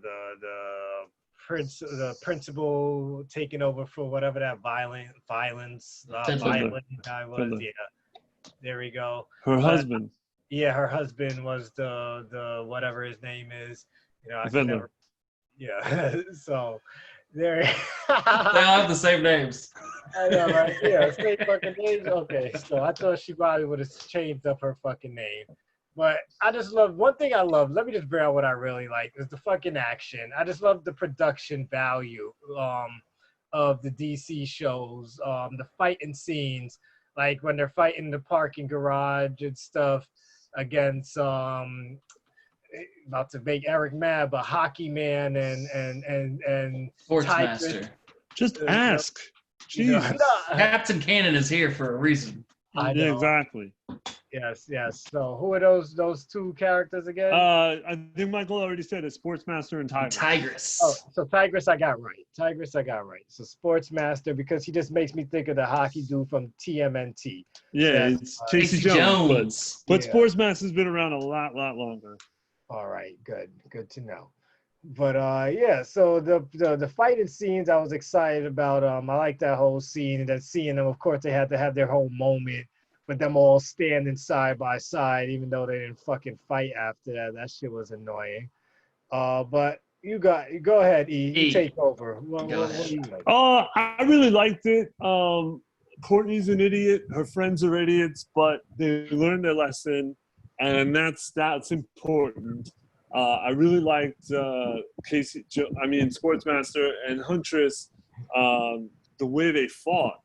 principal taking over for whatever that violent guy was. Yeah, there we go. Her husband. Yeah, her husband was the whatever his name is. You know, yeah. So there. They all have the same names. I know, right? Yeah, same fucking names. Okay, so I thought she probably would have changed up her fucking name. But I just love, one thing I love, let me just bring out what I really like, is the fucking action. I just love the production value of the DC shows, the fighting scenes, like when they're fighting the parking garage and stuff against, about to make Eric mad, but Hockey Man and Sportsmaster. Just ask. You know, Jesus. Captain Cannon is here for a reason. I know. Yeah, exactly. yes. So who are those two characters again? I think Michael already said it. Sportsmaster and Tigress. Tigress. Oh, so Tigress I got right. So Sportsmaster, because he just makes me think of the hockey dude from TMNT. Yeah, So it's Casey Jones. But Yeah. Sportsmaster's been around a lot longer. All right, good to know. But yeah, so the fighting scenes I was excited about. I like that whole scene, and that seeing them. Of course, they had to have their whole moment with them all standing side by side, even though they didn't fucking fight after that. That shit was annoying. But you go ahead, E. You take over. What do you like? Oh, I really liked it. Courtney's an idiot. Her friends are idiots, but they learned their lesson, and that's important. I really liked Sportsmaster and Huntress, the way they fought,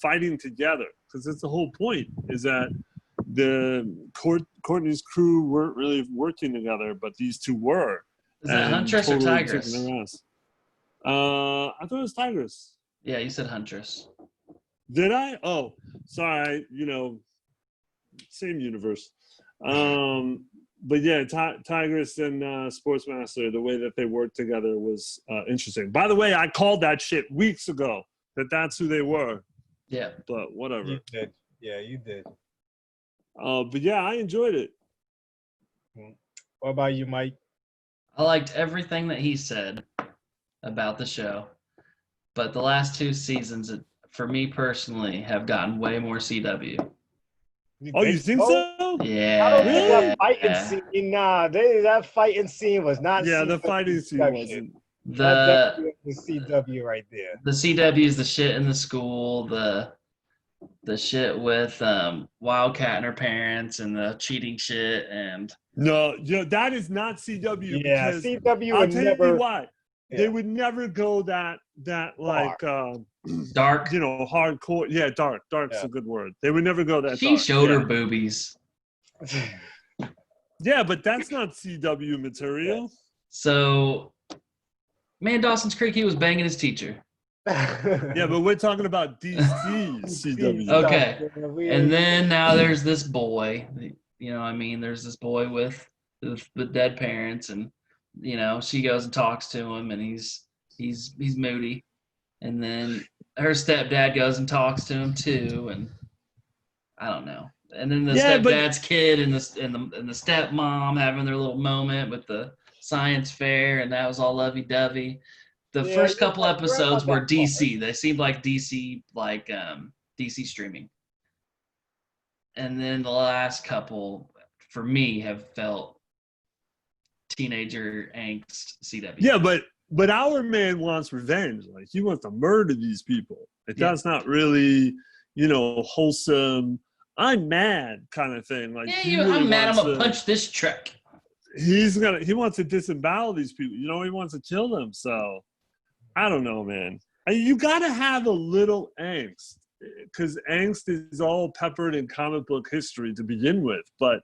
fighting together. Because that's the whole point, is that Courtney's crew weren't really working together, but these two were. Is that Huntress or Tigress? I thought it was Tigress. Yeah, you said Huntress. Did I? Oh, sorry. Same universe. But yeah, Tigress and Sportsmaster, the way that they worked together was interesting. By the way, I called that shit weeks ago, that's who they were. Yeah. But whatever. You did. Yeah, you did. But yeah, I enjoyed it. What about you, Mike? I liked everything that he said about the show. But the last two seasons, for me personally, have gotten way more CW. You think so? Yeah. I don't think that fighting scene. Nah, that fighting scene was not. Yeah, CW the fighting scene wasn't. The CW right there. The CW is the shit in the school. The shit with Wildcat and her parents, and the cheating shit, and no, that is not CW. Yeah, because CW I'll would tell never. you why. Yeah. They would never go that like dark. Hardcore. Yeah, dark. Dark's a good word. They would never go that. She dark. showed her boobies. Yeah, but that's not CW material. So, man, Dawson's Creek, he was banging his teacher. Yeah, but we're talking about DC CW. Okay. And then now there's this boy. You know what I mean? There's this boy with dead parents, and she goes and talks to him, and he's moody. And then her stepdad goes and talks to him too, and I don't know. And then the stepdad's kid and the stepmom having their little moment with the science fair, and that was all lovey-dovey. The first couple episodes were DC. They seemed like DC, DC streaming. And then the last couple, for me, have felt teenager angst CW. Yeah, but our man wants revenge. Like, he wants to murder these people. That's not really, wholesome. I'm mad kind of thing. Like, I'm mad. I'm gonna punch this truck. He wants to disembowel these people. He wants to kill them. So I don't know, man. You got to have a little angst, because angst is all peppered in comic book history to begin with. But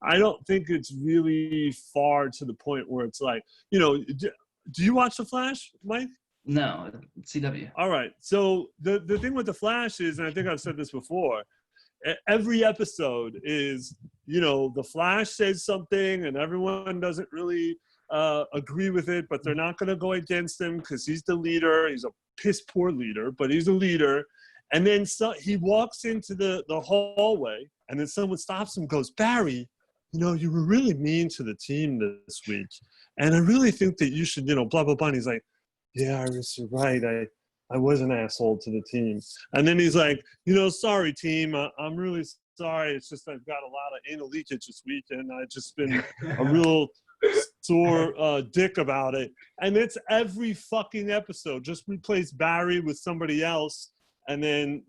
I don't think it's really far to the point where it's like, do you watch The Flash, Mike? No, CW. All right. So the thing with The Flash is, and I think I've said this before, every episode is, The Flash says something and everyone doesn't really agree with it, but they're not going to go against him because he's the leader. He's a piss poor leader, but he's a leader. And then he walks into the hallway, and then someone stops him and goes, "Barry, you were really mean to the team this week. And I really think that you should, blah, blah, blah." And he's like, "Yeah, Iris, you're right. I was an asshole to the team." And then he's like, "Sorry, team. I'm really sorry. It's just I've got a lot of anal leakage this week, and I've just been a real sore dick about it." And it's every fucking episode. Just replace Barry with somebody else, and then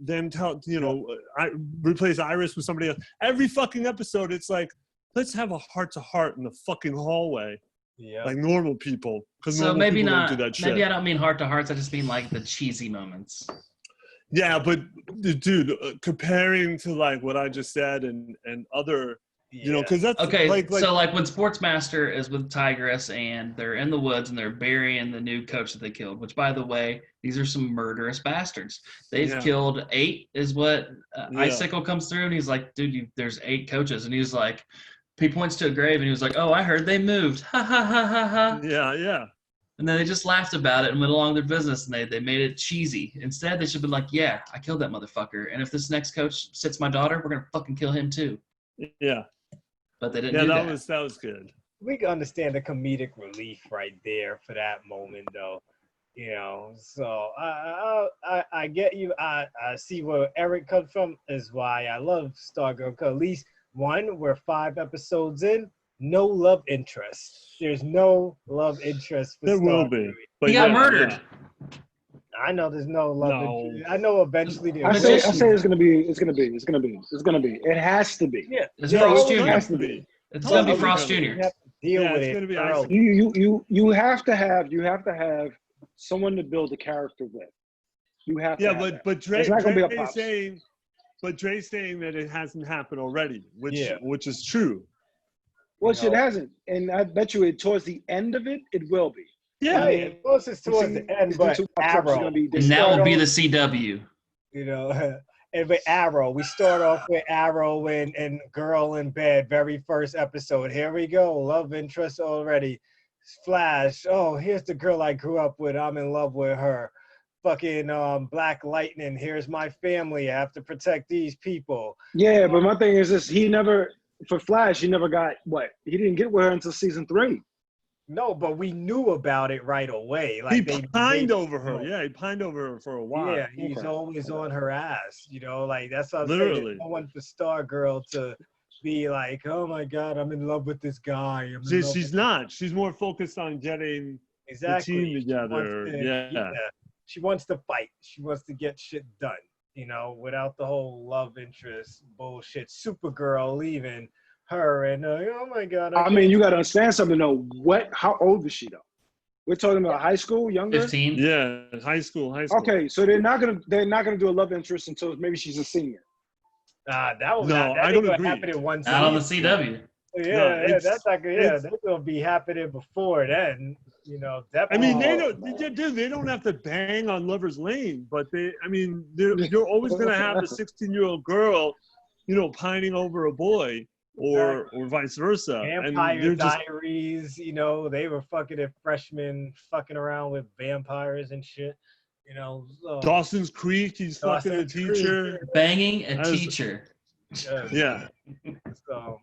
I replace Iris with somebody else. Every fucking episode, it's like, let's have a heart-to-heart in the fucking hallway. Yeah. Like normal people. So maybe not. Do that shit. Maybe I don't mean heart-to-hearts. I just mean like the cheesy moments. Yeah, but dude, comparing to like what I just said and other You know, because that's Okay, like so like when Sportsmaster is with Tigress and they're in the woods and they're burying the new coach that they killed, which by the way, these are some murderous bastards. They've killed 8 is what Icicle comes through and he's like, dude, there's 8 coaches. And he's like, he points to a grave and he was like, oh, I heard they moved. Ha ha ha ha ha. Yeah. And then they just laughed about it and went along their business and they made it cheesy. Instead, they should have been like, yeah, I killed that motherfucker. And if this next coach sits my daughter, we're going to fucking kill him too. Yeah. But they didn't do that. That was good. We can understand the comedic relief right there for that moment, though. You know, so I get you. I see where Eric comes from. Is why I love Stargirl. Because at least one, we're 5 episodes in, no love interest. There's no love interest for There Stargirl. will be. But He got murdered. I know there's no love interest. I know eventually there's. I say it's gonna be. It has to be. Yeah, It's Frost It Jr. has to be. It's going to be Frost You Jr. have to deal with it's it. gonna be early. You have to have someone to build a character with. You have to. Yeah, have that. but It's not gonna be a Dre's pops. saying that it hasn't happened already, Yeah. which is true. Well, You it know. hasn't, and I bet you towards the end of it, it will be. Yeah. It's closest towards the end, but Arrow. And that will be the CW. You know, and with Arrow, we start off with Arrow and Girl in Bed, very first episode. Here we go, love interest already. Flash, oh, here's the girl I grew up with. I'm in love with her. Fucking Black Lightning, here's my family. I have to protect these people. Yeah, but my thing is this: for Flash, he never got what? He didn't get with her until season 3. No, but we knew about it right away. Like He pined over her. Yeah, he pined over her for a while. Yeah, he's always on her ass. You know, like that's what I'm Literally. saying. There's no one for Stargirl to be like, oh my God, I'm in love with this guy. She's not. She's more focused on getting the team together. She wants to fight. She wants to get shit done. You know, without the whole love interest bullshit. Supergirl leaving her and oh my God. I mean, you got to understand something though. How old is she though? We're talking about high school, younger. 15. Yeah, high school. Okay, so they're not gonna do a love interest until maybe she's a senior. That was No, not, I that don't ain't gonna agree. happen in one Out on the season. CW. That's not good. Yeah, that's gonna be happening before then. You know, I definitely. mean, they don't have to bang on Lover's Lane, but you're always going to have the 16-year-old girl, you know, pining over a boy, or vice versa. Vampire Diaries, you know, they were fucking at freshmen, fucking around with vampires and shit. You know, Dawson's Creek, he's fucking a teacher. Banging a teacher. Yeah. So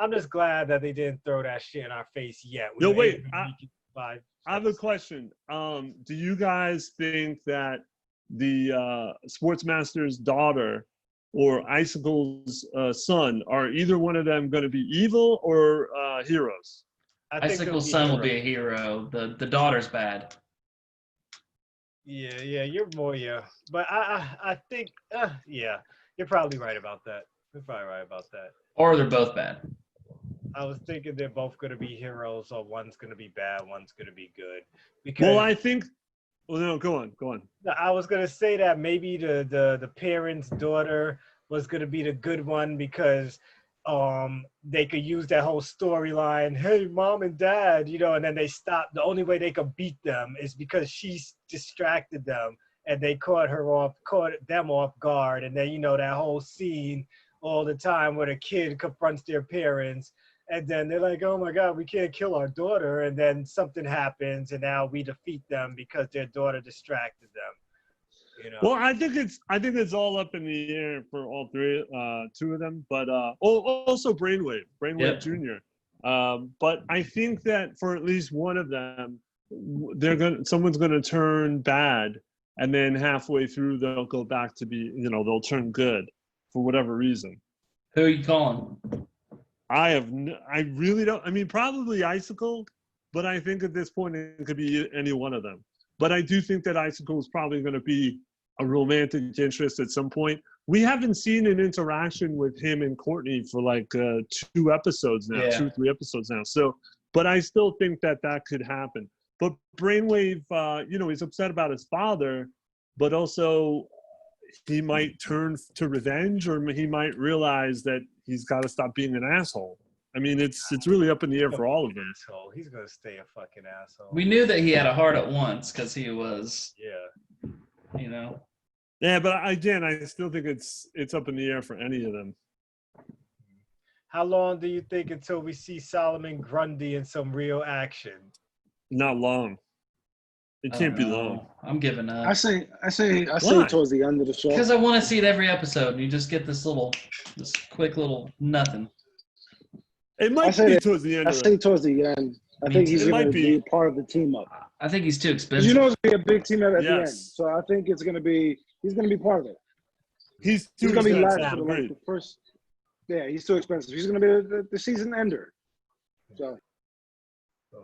I'm just glad that they didn't throw that shit in our face yet. Yo, wait. I have a question. Do you guys think that the Sportsmaster's daughter or Icicle's son, are either one of them going to be evil or heroes? Icicle's son will be a hero. The daughter's bad. Yeah, you're more, but I think, you're probably right about that. Or they're both bad. I was thinking they're both going to be heroes, or one's going to be bad, one's going to be good. Because no, go on. I was going to say that maybe the parent's daughter was going to be the good one because they could use that whole storyline, hey, mom and dad, you know, and then they stopped. The only way they could beat them is because she's distracted them and they caught them off guard. And then, you know, that whole scene all the time where the kid confronts their parents and then they're like, oh my God, we can't kill our daughter. And then something happens and now we defeat them because their daughter distracted them. You know? Well, I think it's all up in the air for all two of them, but also Brainwave Jr. But I think that for at least one of them, someone's gonna turn bad, and then halfway through they'll go back to be, you know, they'll turn good for whatever reason. Who are you calling? I really don't. I mean, probably Icicle, but I think at this point it could be any one of them. But I do think that Icicle is probably going to be a romantic interest at some point. We haven't seen an interaction with him and Courtney for like 2 episodes now, 2-3 episodes now. So, but I still think that could happen. But Brainwave, you know, he's upset about his father, but also he might turn to revenge, or he might realize that he's got to stop being an asshole. I mean, it's really up in the air for all of them. Asshole. He's gonna stay a fucking asshole. We knew that he had a heart at once because he was, Yeah. you know. Yeah, but again, I still think it's up in the air for any of them. How long do you think until we see Solomon Grundy in some real action? Not long. It can't be long. I'm giving up. I say Why? towards the end of the show. Because I want to see it every episode, and you just get this quick little nothing. It might be towards the end. I say towards the end. I think he's going to be part of the team up. I think he's too Because expensive. you know it's going to be a big team up at the end. So I think he's going to be part of it. He's going to be last expensive. for the first. Yeah, he's too expensive. He's going to be the season ender. So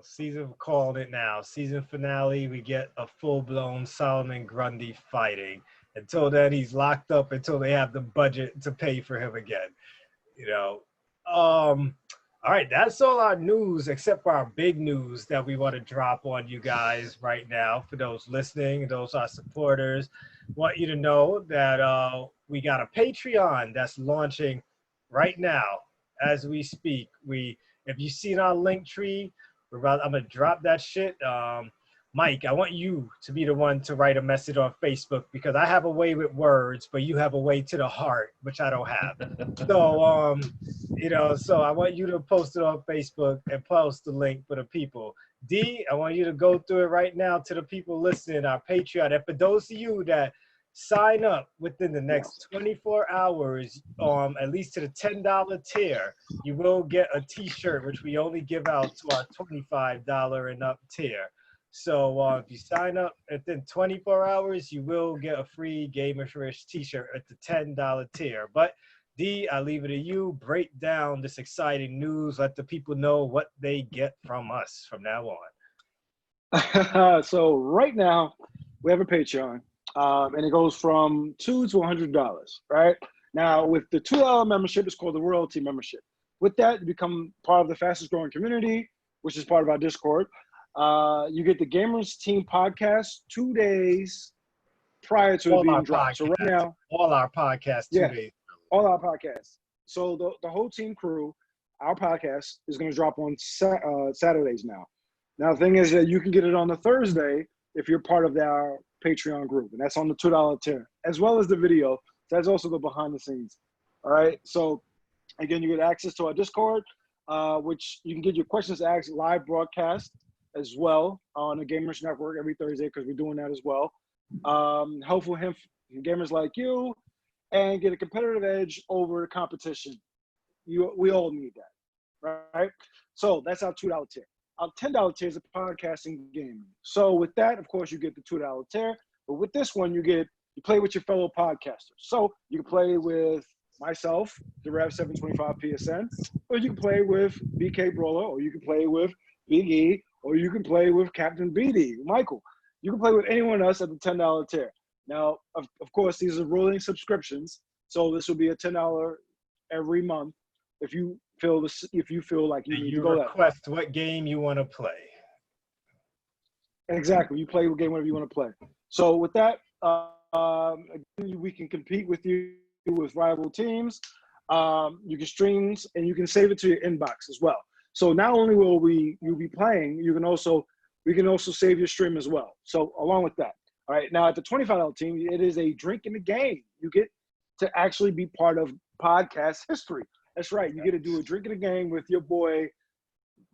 season, calling it now. Season finale, we get a full-blown Solomon Grundy fighting. Until then, he's locked up until they have the budget to pay for him again. You know. All right, that's all our news except for our big news that we want to drop on you guys right now. For those listening, those are supporters, want you to know that we got a Patreon that's launching right now as we speak. If you've seen our link tree, I'm gonna drop that shit. Mike, I want you to be the one to write a message on Facebook because I have a way with words, but you have a way to the heart, which I don't have. So, so I want you to post it on Facebook and post the link for the people. D, I want you to go through it right now to the people listening, our Patreon. And for those of you that sign up within the next 24 hours, at least to the $10 tier, you will get a t-shirt, which we only give out to our $25 and up tier. So if you sign up within 24 hours, you will get a free Gamerish t-shirt at the $10 tier. But D, I leave it to you. Break down this exciting news. Let the people know what they get from us from now on. So right now, we have a Patreon, and it goes from $2 to $100, right? Now, with the $2 membership, it's called the Royalty membership. With that, you become part of the fastest growing community, which is part of our Discord. You get the Gamers Team podcast 2 days prior to it being dropped. So right now, all our podcasts 2 days. All our podcasts. So the whole team crew, our podcast is going to drop on Saturdays now. Now the thing is that you can get it on the Thursday if you're part of our Patreon group, and that's on the $2 tier, as well as the video. That's also the behind the scenes. All right. So again, you get access to our Discord, which you can get your questions asked live broadcast as well on the Gamerish Network every Thursday, because we're doing that as well. Helpful him gamers like you, and get a competitive edge over the competition. We all need that, right? So that's our $2 tier. Our $10 tier is a podcasting game. So with that, of course, you get the $2 tier. But with this one, you play with your fellow podcasters. So you can play with myself, the Rev 725 PSN, or you can play with BK Brawler, or you can play with Big E, or you can play with Captain BD, Michael. You can play with anyone else at the $10 tier. Now, of course, these are rolling subscriptions, so this will be a $10 every month if you feel like you need to go that. Request what game you want to play. Exactly, you play what game whatever you want to play. So with that, we can compete with you with rival teams. You can stream and you can save it to your inbox as well. So not only will you'll be playing, we can also save your stream as well. So along with that, all right. Now at the $25 team, it is a drink in the game. You get to actually be part of podcast history. That's right. You get to do a drink in the game with your boy,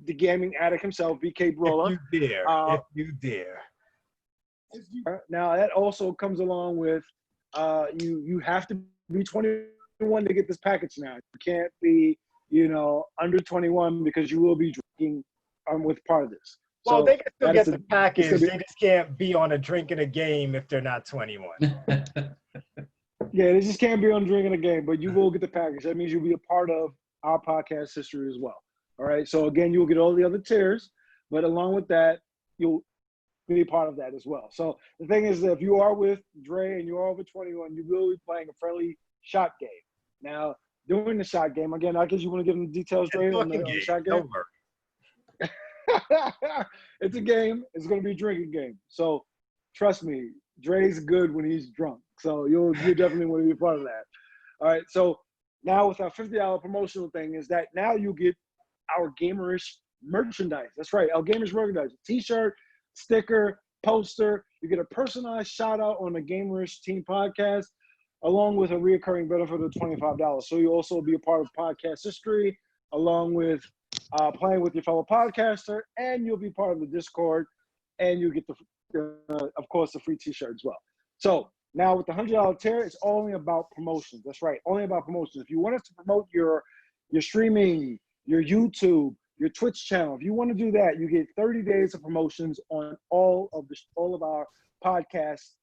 the gaming addict himself, BK Brawler. If you dare. Now that also comes along with you have to be 21 to get this package now. You can't be under 21 because you will be drinking with part of this. Well, so they can still get the package. They just can't be on a drink in a game if they're not 21. Yeah, they just can't be on drink in a game, but you will get the package. That means you'll be a part of our podcast history as well. All right. So again, you'll get all the other tiers, but along with that, you'll be a part of that as well. So the thing is that if you are with Dre and you are over 21, you will be playing a friendly shot game. Now, during the shot game, again, I guess you want to give them the details, Dre, on the shot game? It's a game. It's going to be a drinking game. So trust me, Dre's good when he's drunk. So you definitely want to be a part of that. All right. So now with our $50 promotional thing is that now you get our Gamerish merchandise. That's right. Our Gamerish merchandise, t-shirt, sticker, poster. You get a personalized shout out on the Gamerish Team podcast, along with a reoccurring benefit of $25. So you'll also be a part of podcast history, along with playing with your fellow podcaster, and you'll be part of the Discord, and you get of course, the free t-shirt as well. So now with the $100 tier, it's only about promotions. That's right, only about promotions. If you want us to promote your streaming, your YouTube, your Twitch channel, if you want to do that, you get 30 days of promotions on all of our podcasts.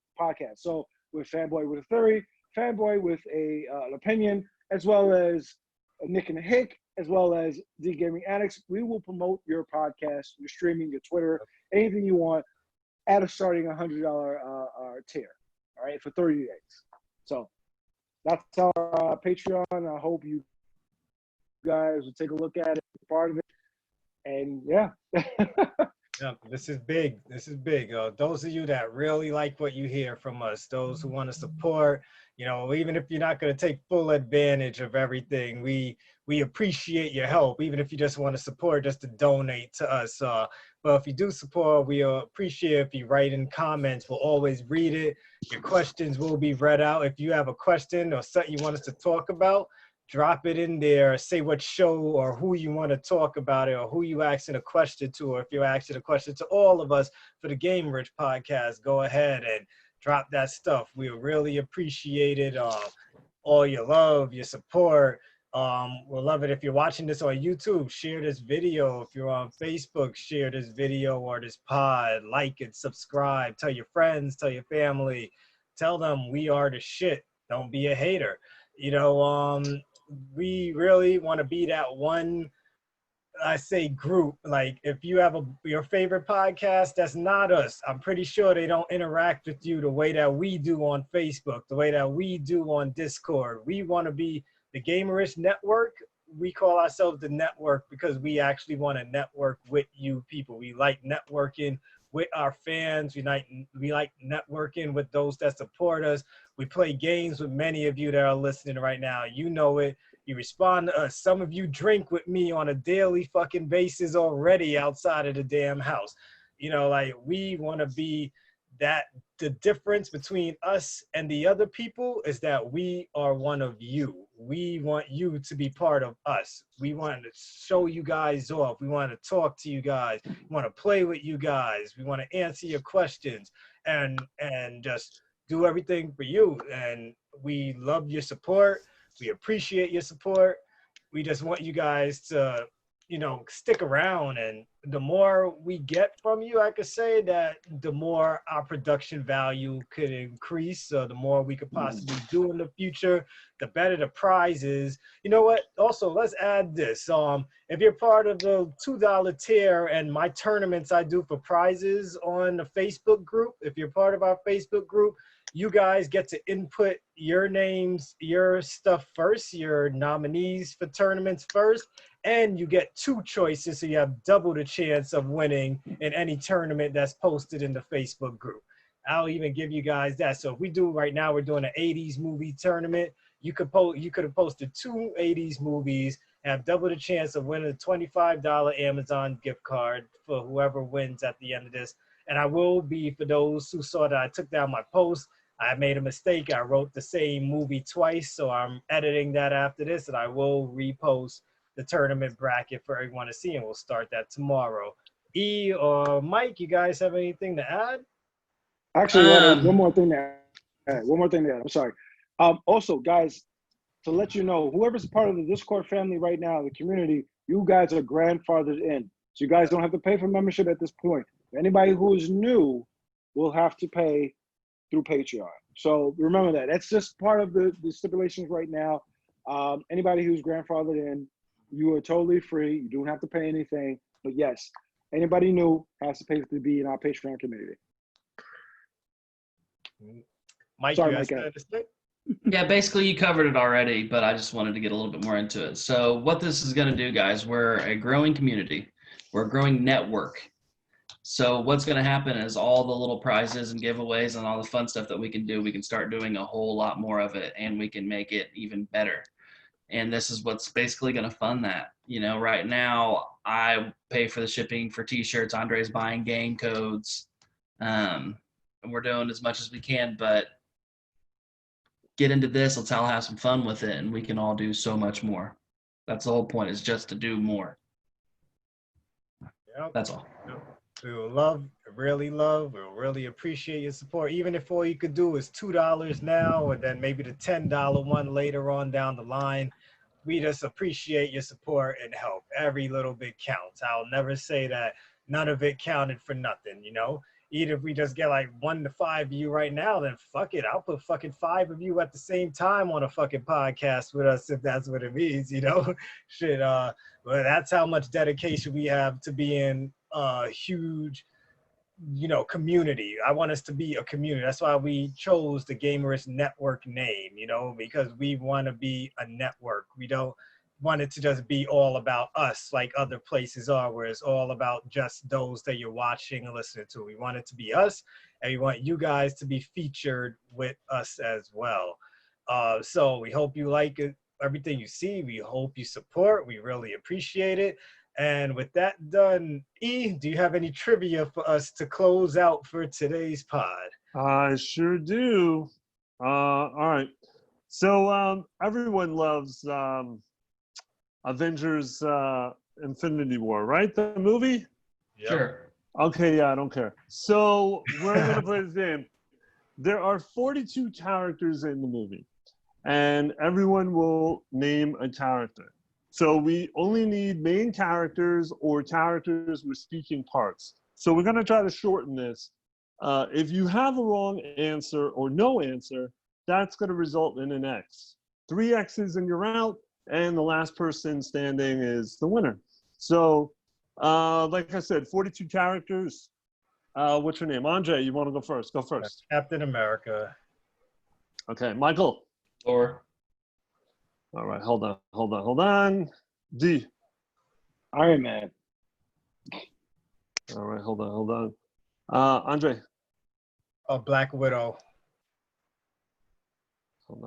So with Fanboy with a Theory, Fanboy with an opinion, as well as Nick and the Hick, as well as The Gaming Addicts, we will promote your podcast, your streaming, your Twitter, anything you want at a starting $100 tier, all right, for 30 days. So that's our Patreon. I hope you guys will take a look at it, part of it, and yeah. Yeah, this is big. This is big. Those of you that really like what you hear from us, those who want to support, even if you're not going to take full advantage of everything, we appreciate your help. Even if you just want to support, just to donate to us. But if you do support, we appreciate if you write in comments. We'll always read it. Your questions will be read out. If you have a question or something you want us to talk about, drop it in there, say what show or who you want to talk about it, or who you asking a question to, or if you're asking a question to all of us for the Gamerish podcast, go ahead and drop that stuff. We really appreciate it. All your love, your support. We'll love it if you're watching this on YouTube. Share this video. If you're on Facebook, share this video or this pod. Like it, subscribe. Tell your friends, tell your family. Tell them we are the shit. Don't be a hater. We really want to be that one, I say, group. Like if you have your favorite podcast, that's not us. I'm pretty sure they don't interact with you the way that we do on Facebook, the way that we do on Discord. We want to be the Gamerish Network. We call ourselves the network because we actually want to network with you people. We like networking with our fans. We like networking with those that support us. We play games with many of you that are listening right now. You know it. You respond to us. Some of you drink with me on a daily fucking basis already outside of the damn house. We want to be that. The difference between us and the other people is that we are one of you. We want you to be part of us. We want to show you guys off. We want to talk to you guys. We want to play with you guys. We want to answer your questions and just do everything for you. And we love your support. We appreciate your support. We just want you guys to, stick around. And the more we get from you, I could say that the more our production value could increase. The more we could possibly do in the future, the better the prizes. You know what? Also, let's add this. If you're part of the $2 tier and my tournaments I do for prizes on the Facebook group, if you're part of our Facebook group, you guys get to input your names, your stuff first, your nominees for tournaments first, and you get 2 choices, so you have double the chance of winning in any tournament that's posted in the Facebook group. I'll even give you guys that. So if we do right now, we're doing an 80s movie tournament. You could have posted 2 80s movies, have double the chance of winning a $25 Amazon gift card for whoever wins at the end of this. And I will be, for those who saw that I took down my post, I made a mistake. I wrote the same movie twice, so I'm editing that after this, and I will repost the tournament bracket for everyone to see, and we'll start that tomorrow. E or Mike, you guys have anything to add? Actually, one more thing to add. I'm sorry. Also, guys, to let you know, whoever's part of the Discord family right now, the community, you guys are grandfathered in. So you guys don't have to pay for membership at this point. Anybody who is new will have to pay through Patreon. So remember that. That's just part of the stipulations right now. Anybody who's grandfathered in, you are totally free. You don't have to pay anything. But yes, anybody new has to pay to be in our Patreon community. Mike, sorry, you Mike. guys understand? Yeah, basically you covered it already, but I just wanted to get a little bit more into it. So what this is going to do, guys, we're a growing community. We're a growing network. So what's going to happen is all the little prizes and giveaways and all the fun stuff that we can do, we can start doing a whole lot more of it, and we can make it even better. And this is what's basically going to fund that. You know, right now I pay for the shipping for T-shirts. Andre's buying game codes, and we're doing as much as we can. But get into this. Let's all have some fun with it, and we can all do so much more. That's the whole point, is just to do more. Yep. That's all. Yep. We will we'll really appreciate your support. Even if all you could do is $2 now, and then maybe the $10 one later on down the line. We just appreciate your support and help. Every little bit counts. I'll never say that none of it counted for nothing, you know? Even if we just get like 1 to 5 of you right now, then fuck it. I'll put fucking 5 of you at the same time on a fucking podcast with us, if that's what it means, you know? Shit, but that's how much dedication we have to being a huge, you know, community. I want us to be a community. That's why we chose the Gamerish Network name, you know, because we want to be a network. We don't want it to just be all about us like other places are, where it's all about just those that you're watching and listening to. We want it to be us, and we want you guys to be featured with us as well. So we hope you like it, everything you see. We hope you support. We really appreciate it. And with that done, E, do you have any trivia for us to close out for today's pod? I sure do. All right. So everyone loves Avengers Infinity War, right? The movie? Yep. Sure. Okay, yeah, I don't care. So we're going to play this game. There are 42 characters in the movie, and everyone will name a character. So we only need main characters or characters with speaking parts. So we're going to try to shorten this. If you have a wrong answer or no answer, that's going to result in an X. 3 X's and you're out, and the last person standing is the winner. So, like I said, 42 characters. What's your name? Andre, you want to go first? Go first. Captain America. Okay, Michael. Or All right, hold on. D. Iron Man. All right, hold on. Andre. Black Widow. Hold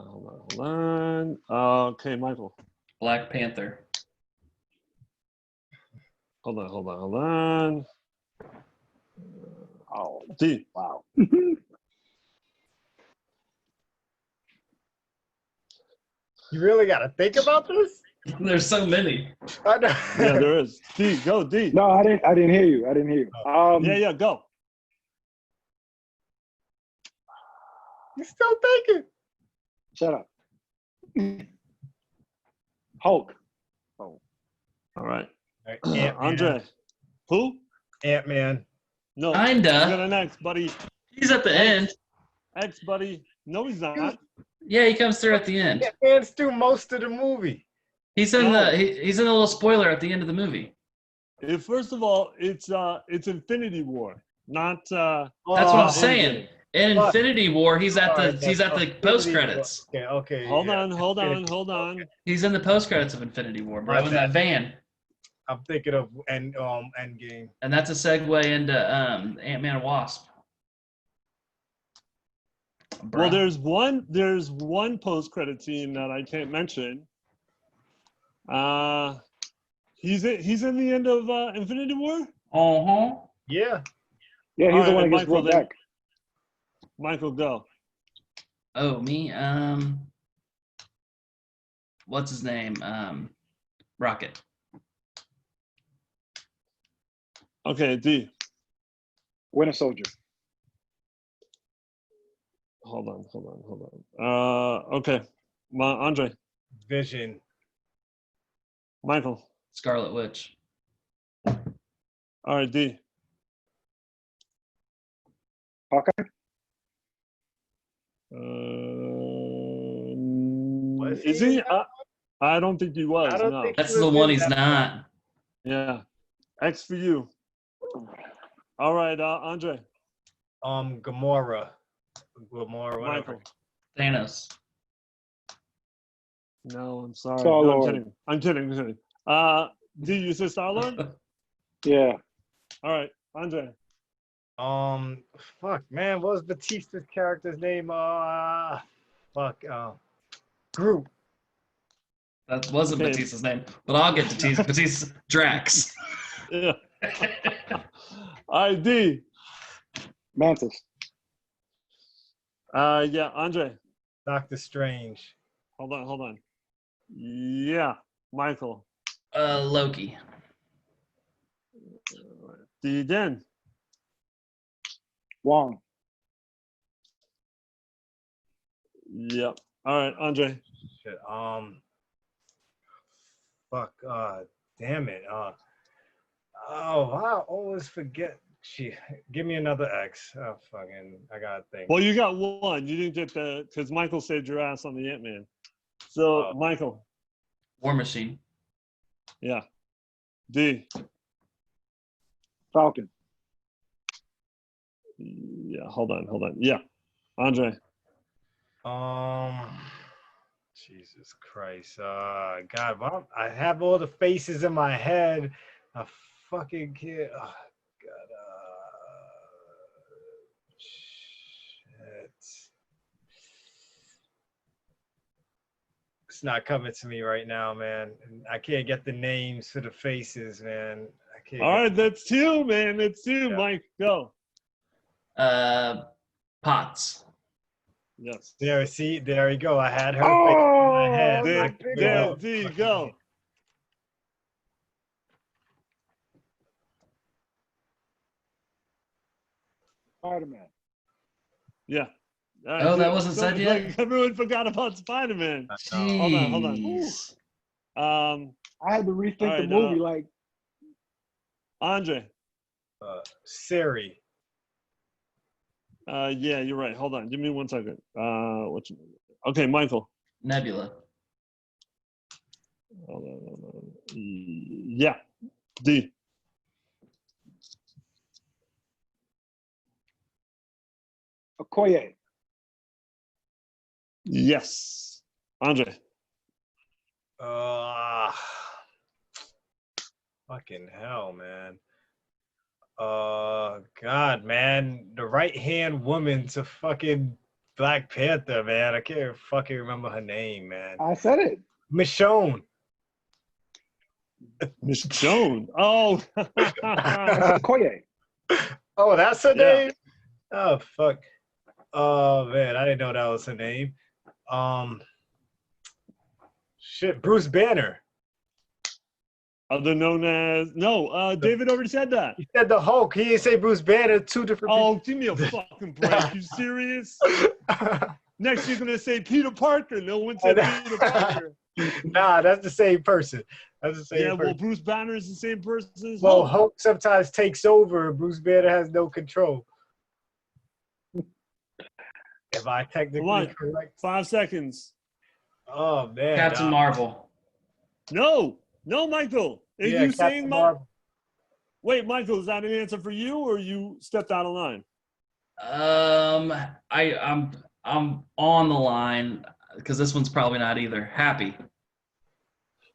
on. Okay, Michael. Black Panther. Hold on. Oh, D. wow. You really got to think about this? There's so many. I know. Yeah, there is. D. Go, D. No, I didn't hear you. Yeah, go. You're still thinking. Shut up. Hulk. All right. Ant-Man. Andre. Who? Ant-Man. No. Kinda. You got an X, buddy. He's at the end. X, buddy. No, he's not. Yeah, he comes through at the end. Ant-Man's through most of the movie. He's in he's in a little spoiler at the end of the movie. First of all, it's Infinity War, not. That's what I'm Oh, saying. In Infinity War, he's at the Infinity post credits. War. Okay. Hold yeah. on. He's in the post credits of Infinity War, bro, in that van. I'm thinking of Endgame. And that's a segue into Ant-Man and Wasp. Bro. Well, there's one post credit scene that I can't mention. He's in the end of Infinity War. Yeah. Yeah, he's All the one right, that gets brought back. Michael, go. Oh, me. What's his name? Rocket. Okay, D. Winter Soldier. Hold on. Okay, Andre. Vision. Michael. Scarlet Witch. All right, D. Hawkeye. Is he? I don't think he was. I don't No. think That's the one he's not. Yeah. X for you. All right, Andre. Gamora. Whatever. Michael. Thanos. No, I'm sorry. Star-Lord. No, I'm kidding. D, you said Star-Lord? Yeah. All right, Andre. Fuck, man, what was Batista's character's name? Fuck, Groot. That wasn't Okay. Batista's name, but I'll get to Batista. Drax. Yeah. All right, D. Mantis. Yeah, Andre. Doctor Strange. Hold on. Yeah, Michael. Loki. D. Den. Wong. Yep. All right, Andre. Shit. Fuck. Damn it. Oh, I always forget. Give me another X. Oh, fucking. I gotta think. Well, you got one. You didn't get the because Michael saved your ass on the Ant-Man. So Michael. War Machine. Yeah. D. Falcon. Yeah. Hold on. Yeah. Andre. Jesus Christ. God, why I have all the faces in my head. I fucking can't. Oh, God. Shit. It's not coming to me right now, man. I can't get the names for the faces, man. I can't. All right, that's two, man. That's two. Yeah. Mike, go. Potts. Yes. There you go. I had her face in my head. There, D, go. Spider-Man. Yeah. All right, Oh, that dude. wasn't So said it's yet? like everyone forgot about Spider-Man. Hold on. Jeez. I had to rethink All the right, movie. Like, Andre. Siri. Yeah, you're right. Hold on. Give me 1 second. Okay, Michael. Nebula. Hold on. Yeah. D. Okoye. Yes. Andre. Fucking hell, man. God, man, the right-hand woman to fucking Black Panther, man. I can't fucking remember her name, man. I said it. Michonne. Miss Joan. Oh. Okoye. Oh, that's her Yeah. name? Oh, fuck. Oh, man, I didn't know that was her name. Shit, Bruce Banner. Other known as David already said that. He said the Hulk. He didn't say Bruce Banner. Two different Oh, give me a fucking break. You serious? people. Next you're gonna say Peter Parker. No one said Peter Parker. Nah, that's the same person. That's the same Yeah, person. well, Bruce Banner is the same person as Well, Hulk. Hulk sometimes takes over. Bruce Banner has no control. Am I technically correct? 5 seconds. Oh, man. Captain Marvel. No, Michael. Are Yeah, you Captain saying Marvel. Wait, Michael, is that an answer for you, or you stepped out of line? I'm on the line because this one's probably not either. Happy.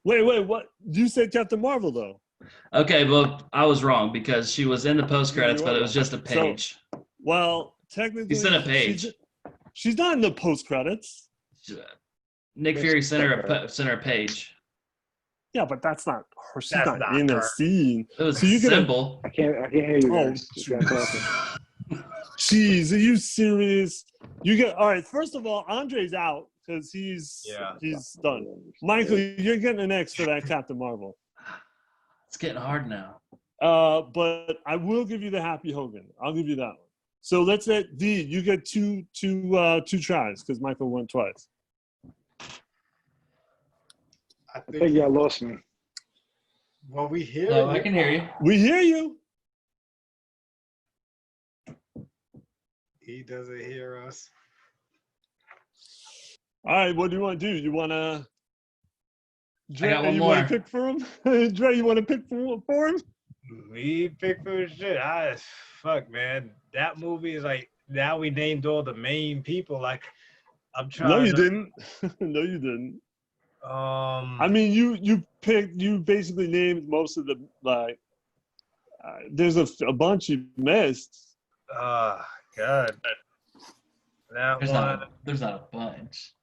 Wait, what? You said Captain Marvel, though. Okay, well, I was wrong because she was in the post credits, You but are it was just a page. Well, technically, He sent a page. She's not in the post credits. Nick Fury sent her a page. Yeah, but that's not her. She's That's not not in her. the scene. It was So you a could- symbol. I can't hear you Oh, guys. You guys talking. Jeez, are you serious? You get all right. First of all, Andre's out because he's done. Michael, you're getting an X for that Captain Marvel. It's getting hard now. But I will give you the Happy Hogan. I'll give you that one. So let's say D. You get two tries because Michael went twice. I think y'all lost me. Well, we hear No, you. I can hear you. We hear you. He doesn't hear us. All right, what do you want to do? You want to? I got one you more. want to pick for him? Dre, you want to pick for him? We pick for shit. Fuck, man. That movie is like, now we named all the main people. Like, I'm trying. No, you didn't. No, you didn't. I mean, you basically named most of the, like, there's a bunch you missed. God. That one. There's not a bunch.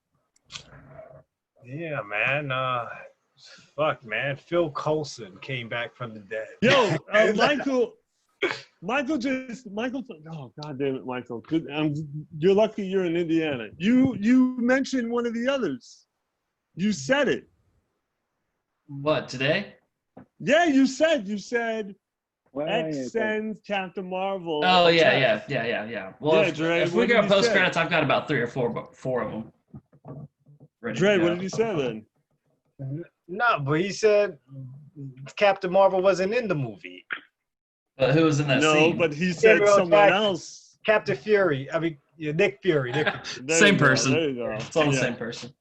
Yeah, man. Fuck, man. Phil Coulson came back from the dead. Yo, Michael. Oh, God damn it, Michael. Good. You're lucky you're in Indiana. You mentioned one of the others. You said it. What, today? Yeah, you said Well, X sends Captain Marvel. Oh, a yeah. check. Well, Yeah, if, Dre, if we what go did he post say? credits, I've got about four of them. Ready Dre, to go. what did he say then? No, but he said Captain Marvel wasn't in the movie. But who was in that No, scene? but he said Samuel someone Jackson. else. Captain Fury. I mean, Nick Fury. There Same you go, person. There you go. It's all the Yeah. same person.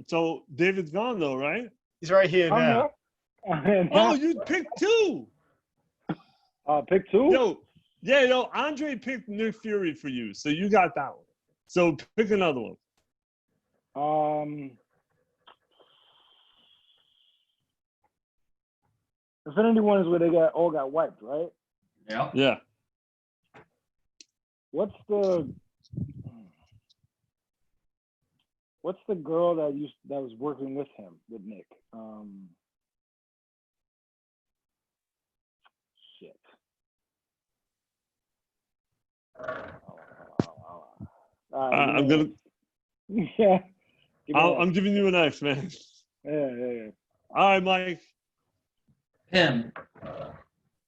So David's gone though, right? He's right here now. Oh, you picked two. Pick two? Yo, Andre picked Nick Fury for you, so you got that one. So pick another one. Infinity War is where they all got wiped, right? Yeah. Yeah. What's the girl that was working with him, with Nick? Shit. I'm gonna. Yeah. I'm giving you an X, man. Yeah. All right, Mike. Pym.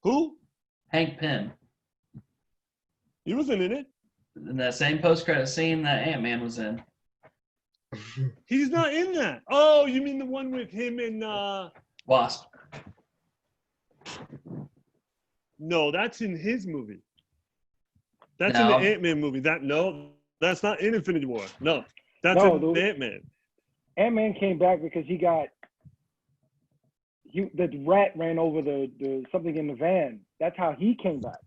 Who? Hank Pym. He wasn't in it. In that same post-credit scene that Ant-Man was in. He's not in that. Oh, you mean the one with him and Wasp. No, that's in his movie. That's No. in the Ant-Man movie. That's not in Infinity War. No, that's in Ant-Man. Ant-Man came back because the rat ran over the something in the van. That's how he came back.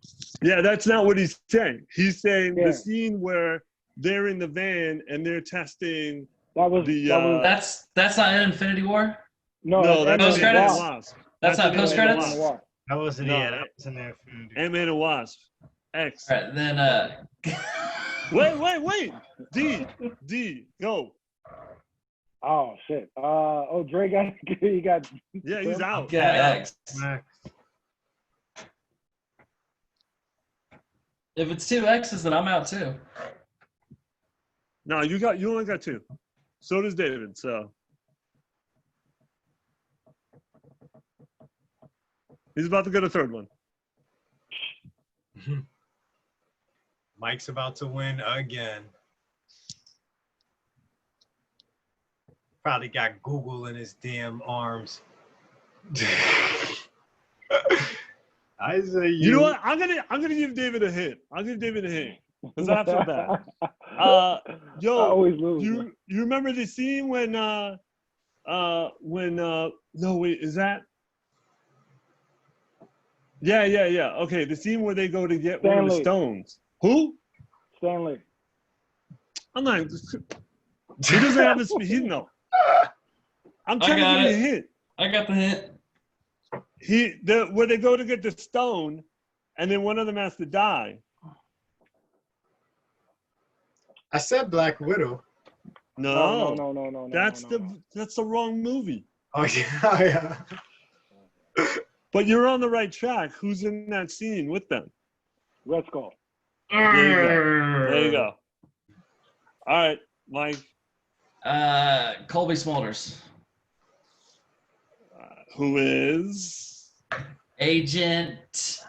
Yeah, that's not what he's saying. He's saying the scene where they're in the van and they're testing. That's not in Infinity War. No, that's post credits. Wasp. That's not post credits. That wasn't That was in there. Ant-Man and Wasp. X. All right, then. Wait. D, go. Oh shit. Dre got he got. Yeah, he's out. Yeah, X. If it's two X's, then I'm out too. No, you only got two. So does David. So he's about to get a third one. Mike's about to win again. Probably got Google in his damn arms. I say You know what? I'm gonna give David a hint. I'll give David a hint because I feel bad. Yo, I always lose. you remember the scene when no wait, is that? Yeah. Okay, the scene where they go to get one of the stones. Who? Stanley. I'm not. He doesn't have his. No. I'm trying to give you a hint. I got the hint. Where they go to get the stone, and then one of them has to die. I said Black Widow. No. That's the wrong movie. Oh yeah. But you're on the right track. Who's in that scene with them? Red Skull. There you go. All right, Mike. Colby Smulders. Who is? Agent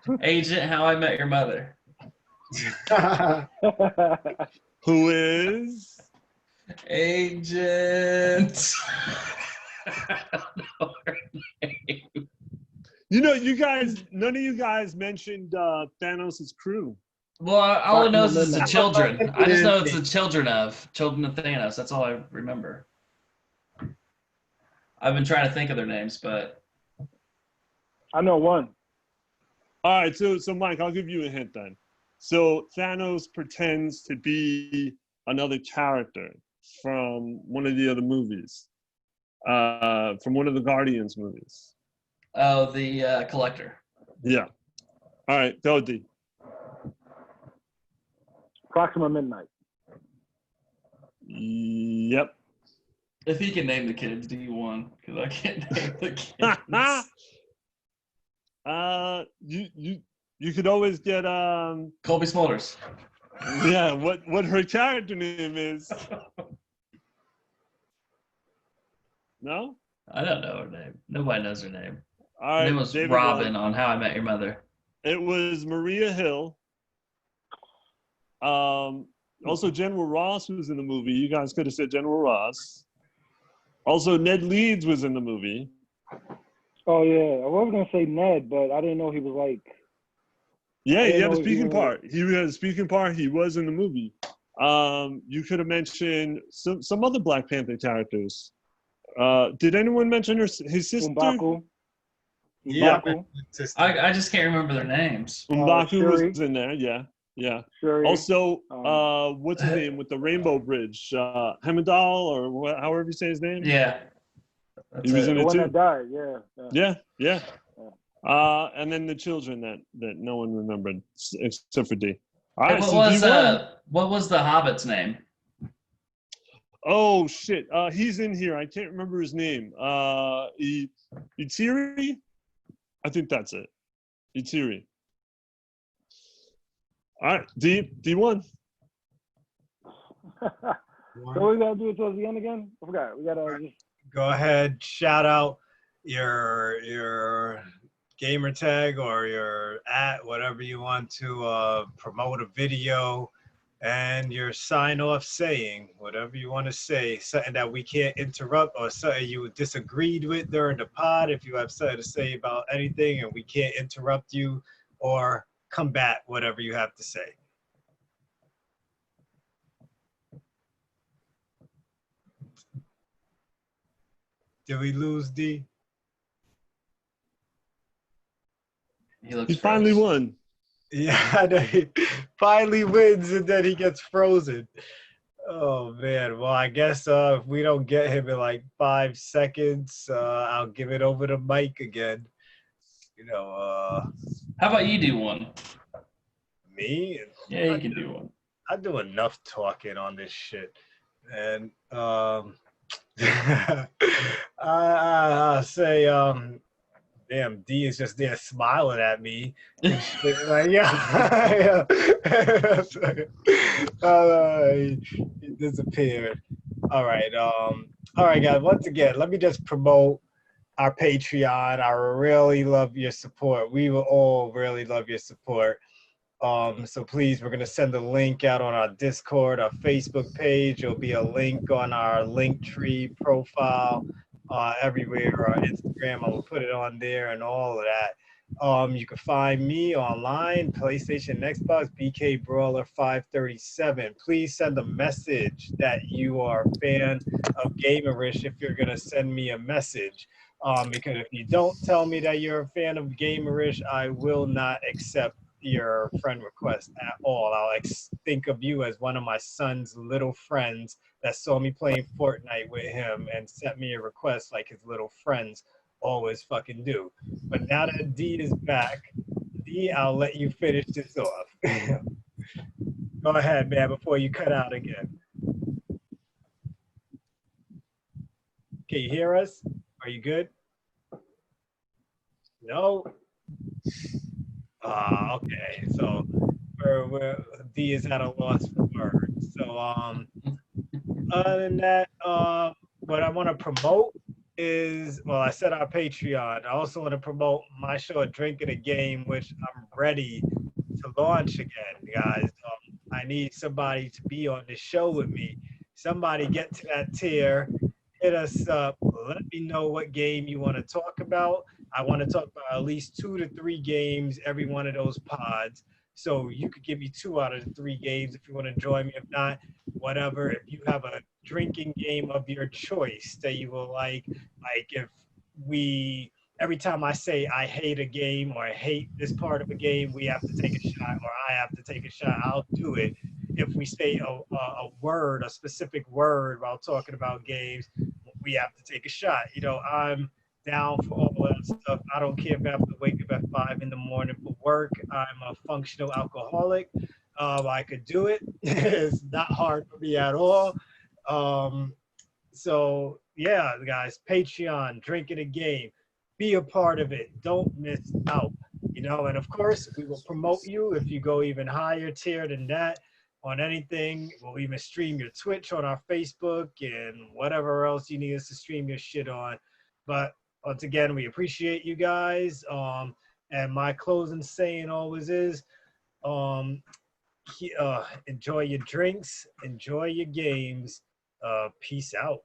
How I Met Your Mother. Who is? Agent. I don't know her name. You know, none of you guys mentioned Thanos' crew. Well, all I know is it's the children. I just know it's the children of Thanos. That's all I remember. I've been trying to think of their names, but I know one. All right, so Mike, I'll give you a hint then. So Thanos pretends to be another character from one of the other movies, from one of the Guardians movies. oh, the Collector. Yeah. All right, go D. Proxima Midnight. Yep. If he can name the kids, D1, because I can't name the kids. You could always get Colby Smulders. yeah, what her character name is. No? I don't know her name. Nobody knows her name. All Her name right, was David Robin won. on How I Met Your Mother. It was Maria Hill. Also General Ross was in the movie. You guys could have said General Ross. Also Ned Leeds was in the movie. Oh yeah, I was gonna say Ned, but I didn't know he was like. Yeah, he had a know speaking he part. He had a speaking part. He was in the movie. You could have mentioned some other Black Panther characters. Did anyone mention his sister? M'Baku. Yeah, M'Baku. I just can't remember their names. M'Baku Shuri. was in there. Yeah. Shuri. Also, what's his name with the Rainbow Bridge? Heimdall, or however you say his name. Yeah. He was in The it one too. that died. Yeah. Yeah. And then the children that no one remembered except for D. All right, What was the Hobbit's name? Oh shit, he's in here. I can't remember his name. Itiri? I think that's it. Itiri. All right, D1. So we gotta do it towards the end again? I forgot. We gotta just Go ahead, shout out your gamer tag or your whatever you want to promote a video, and your sign off saying whatever you want to say, something that we can't interrupt or something you disagreed with during the pod. If you have something to say about anything and we can't interrupt you or combat whatever you have to say. Did we lose D? He finally won. Yeah, he finally wins and then he gets frozen. Oh man, well I guess if we don't get him in like 5 seconds, I'll give it over to Mike again. How about you do one? Me? Yeah, you can do one. I do enough talking on this shit. And I'll say damn, D is just there smiling at me. Like, yeah. He disappeared. All right, guys. Once again, let me just promote our Patreon. I really love your support. We will all really love your support. So please, we're gonna send a link out on our Discord, our Facebook page. There'll be a link on our Linktree profile, everywhere, our Instagram. I will put it on there and all of that. You can find me online, PlayStation, Xbox, BK Brawler 537. Please send a message that you are a fan of Gamerish if you're gonna send me a message. Because if you don't tell me that you're a fan of Gamerish, I will not accept your friend request at all. I'll think of you as one of my son's little friends that saw me playing Fortnite with him and sent me a request like his little friends always fucking do. But now that D is back, D, I'll let you finish this off. Go ahead, man, before you cut out again. Can you hear us? Are you good? No? Okay, so D is at a loss for words. So other than that, what I want to promote is, well, I said our Patreon. I also want to promote my show, Drinking a Game, which I'm ready to launch again, guys. I need somebody to be on the show with me. Somebody get to that tier, hit us up, let me know what game you want to talk about. I want to talk about at least 2 to 3 games every one of those pods. So you could give me 2 out of the 3 games if you want to join me. If not, whatever. If you have a drinking game of your choice that you will like if every time I say I hate a game or I hate this part of a game, we have to take a shot or I have to take a shot, I'll do it. If we say a word, a specific word while talking about games, we have to take a shot. I'm down for all that stuff. I don't care if I have to wake up at 5 in the morning for work. I'm a functional alcoholic. I could do it. It's not hard for me at all. Um, so yeah, guys, Patreon, drinking a game, be a part of it. Don't miss out. And of course, we will promote you if you go even higher tier than that on anything. We'll even stream your Twitch on our Facebook and whatever else you need us to stream your shit on. But once again, we appreciate you guys. And my closing saying always is, um, enjoy your drinks, enjoy your games. Peace out.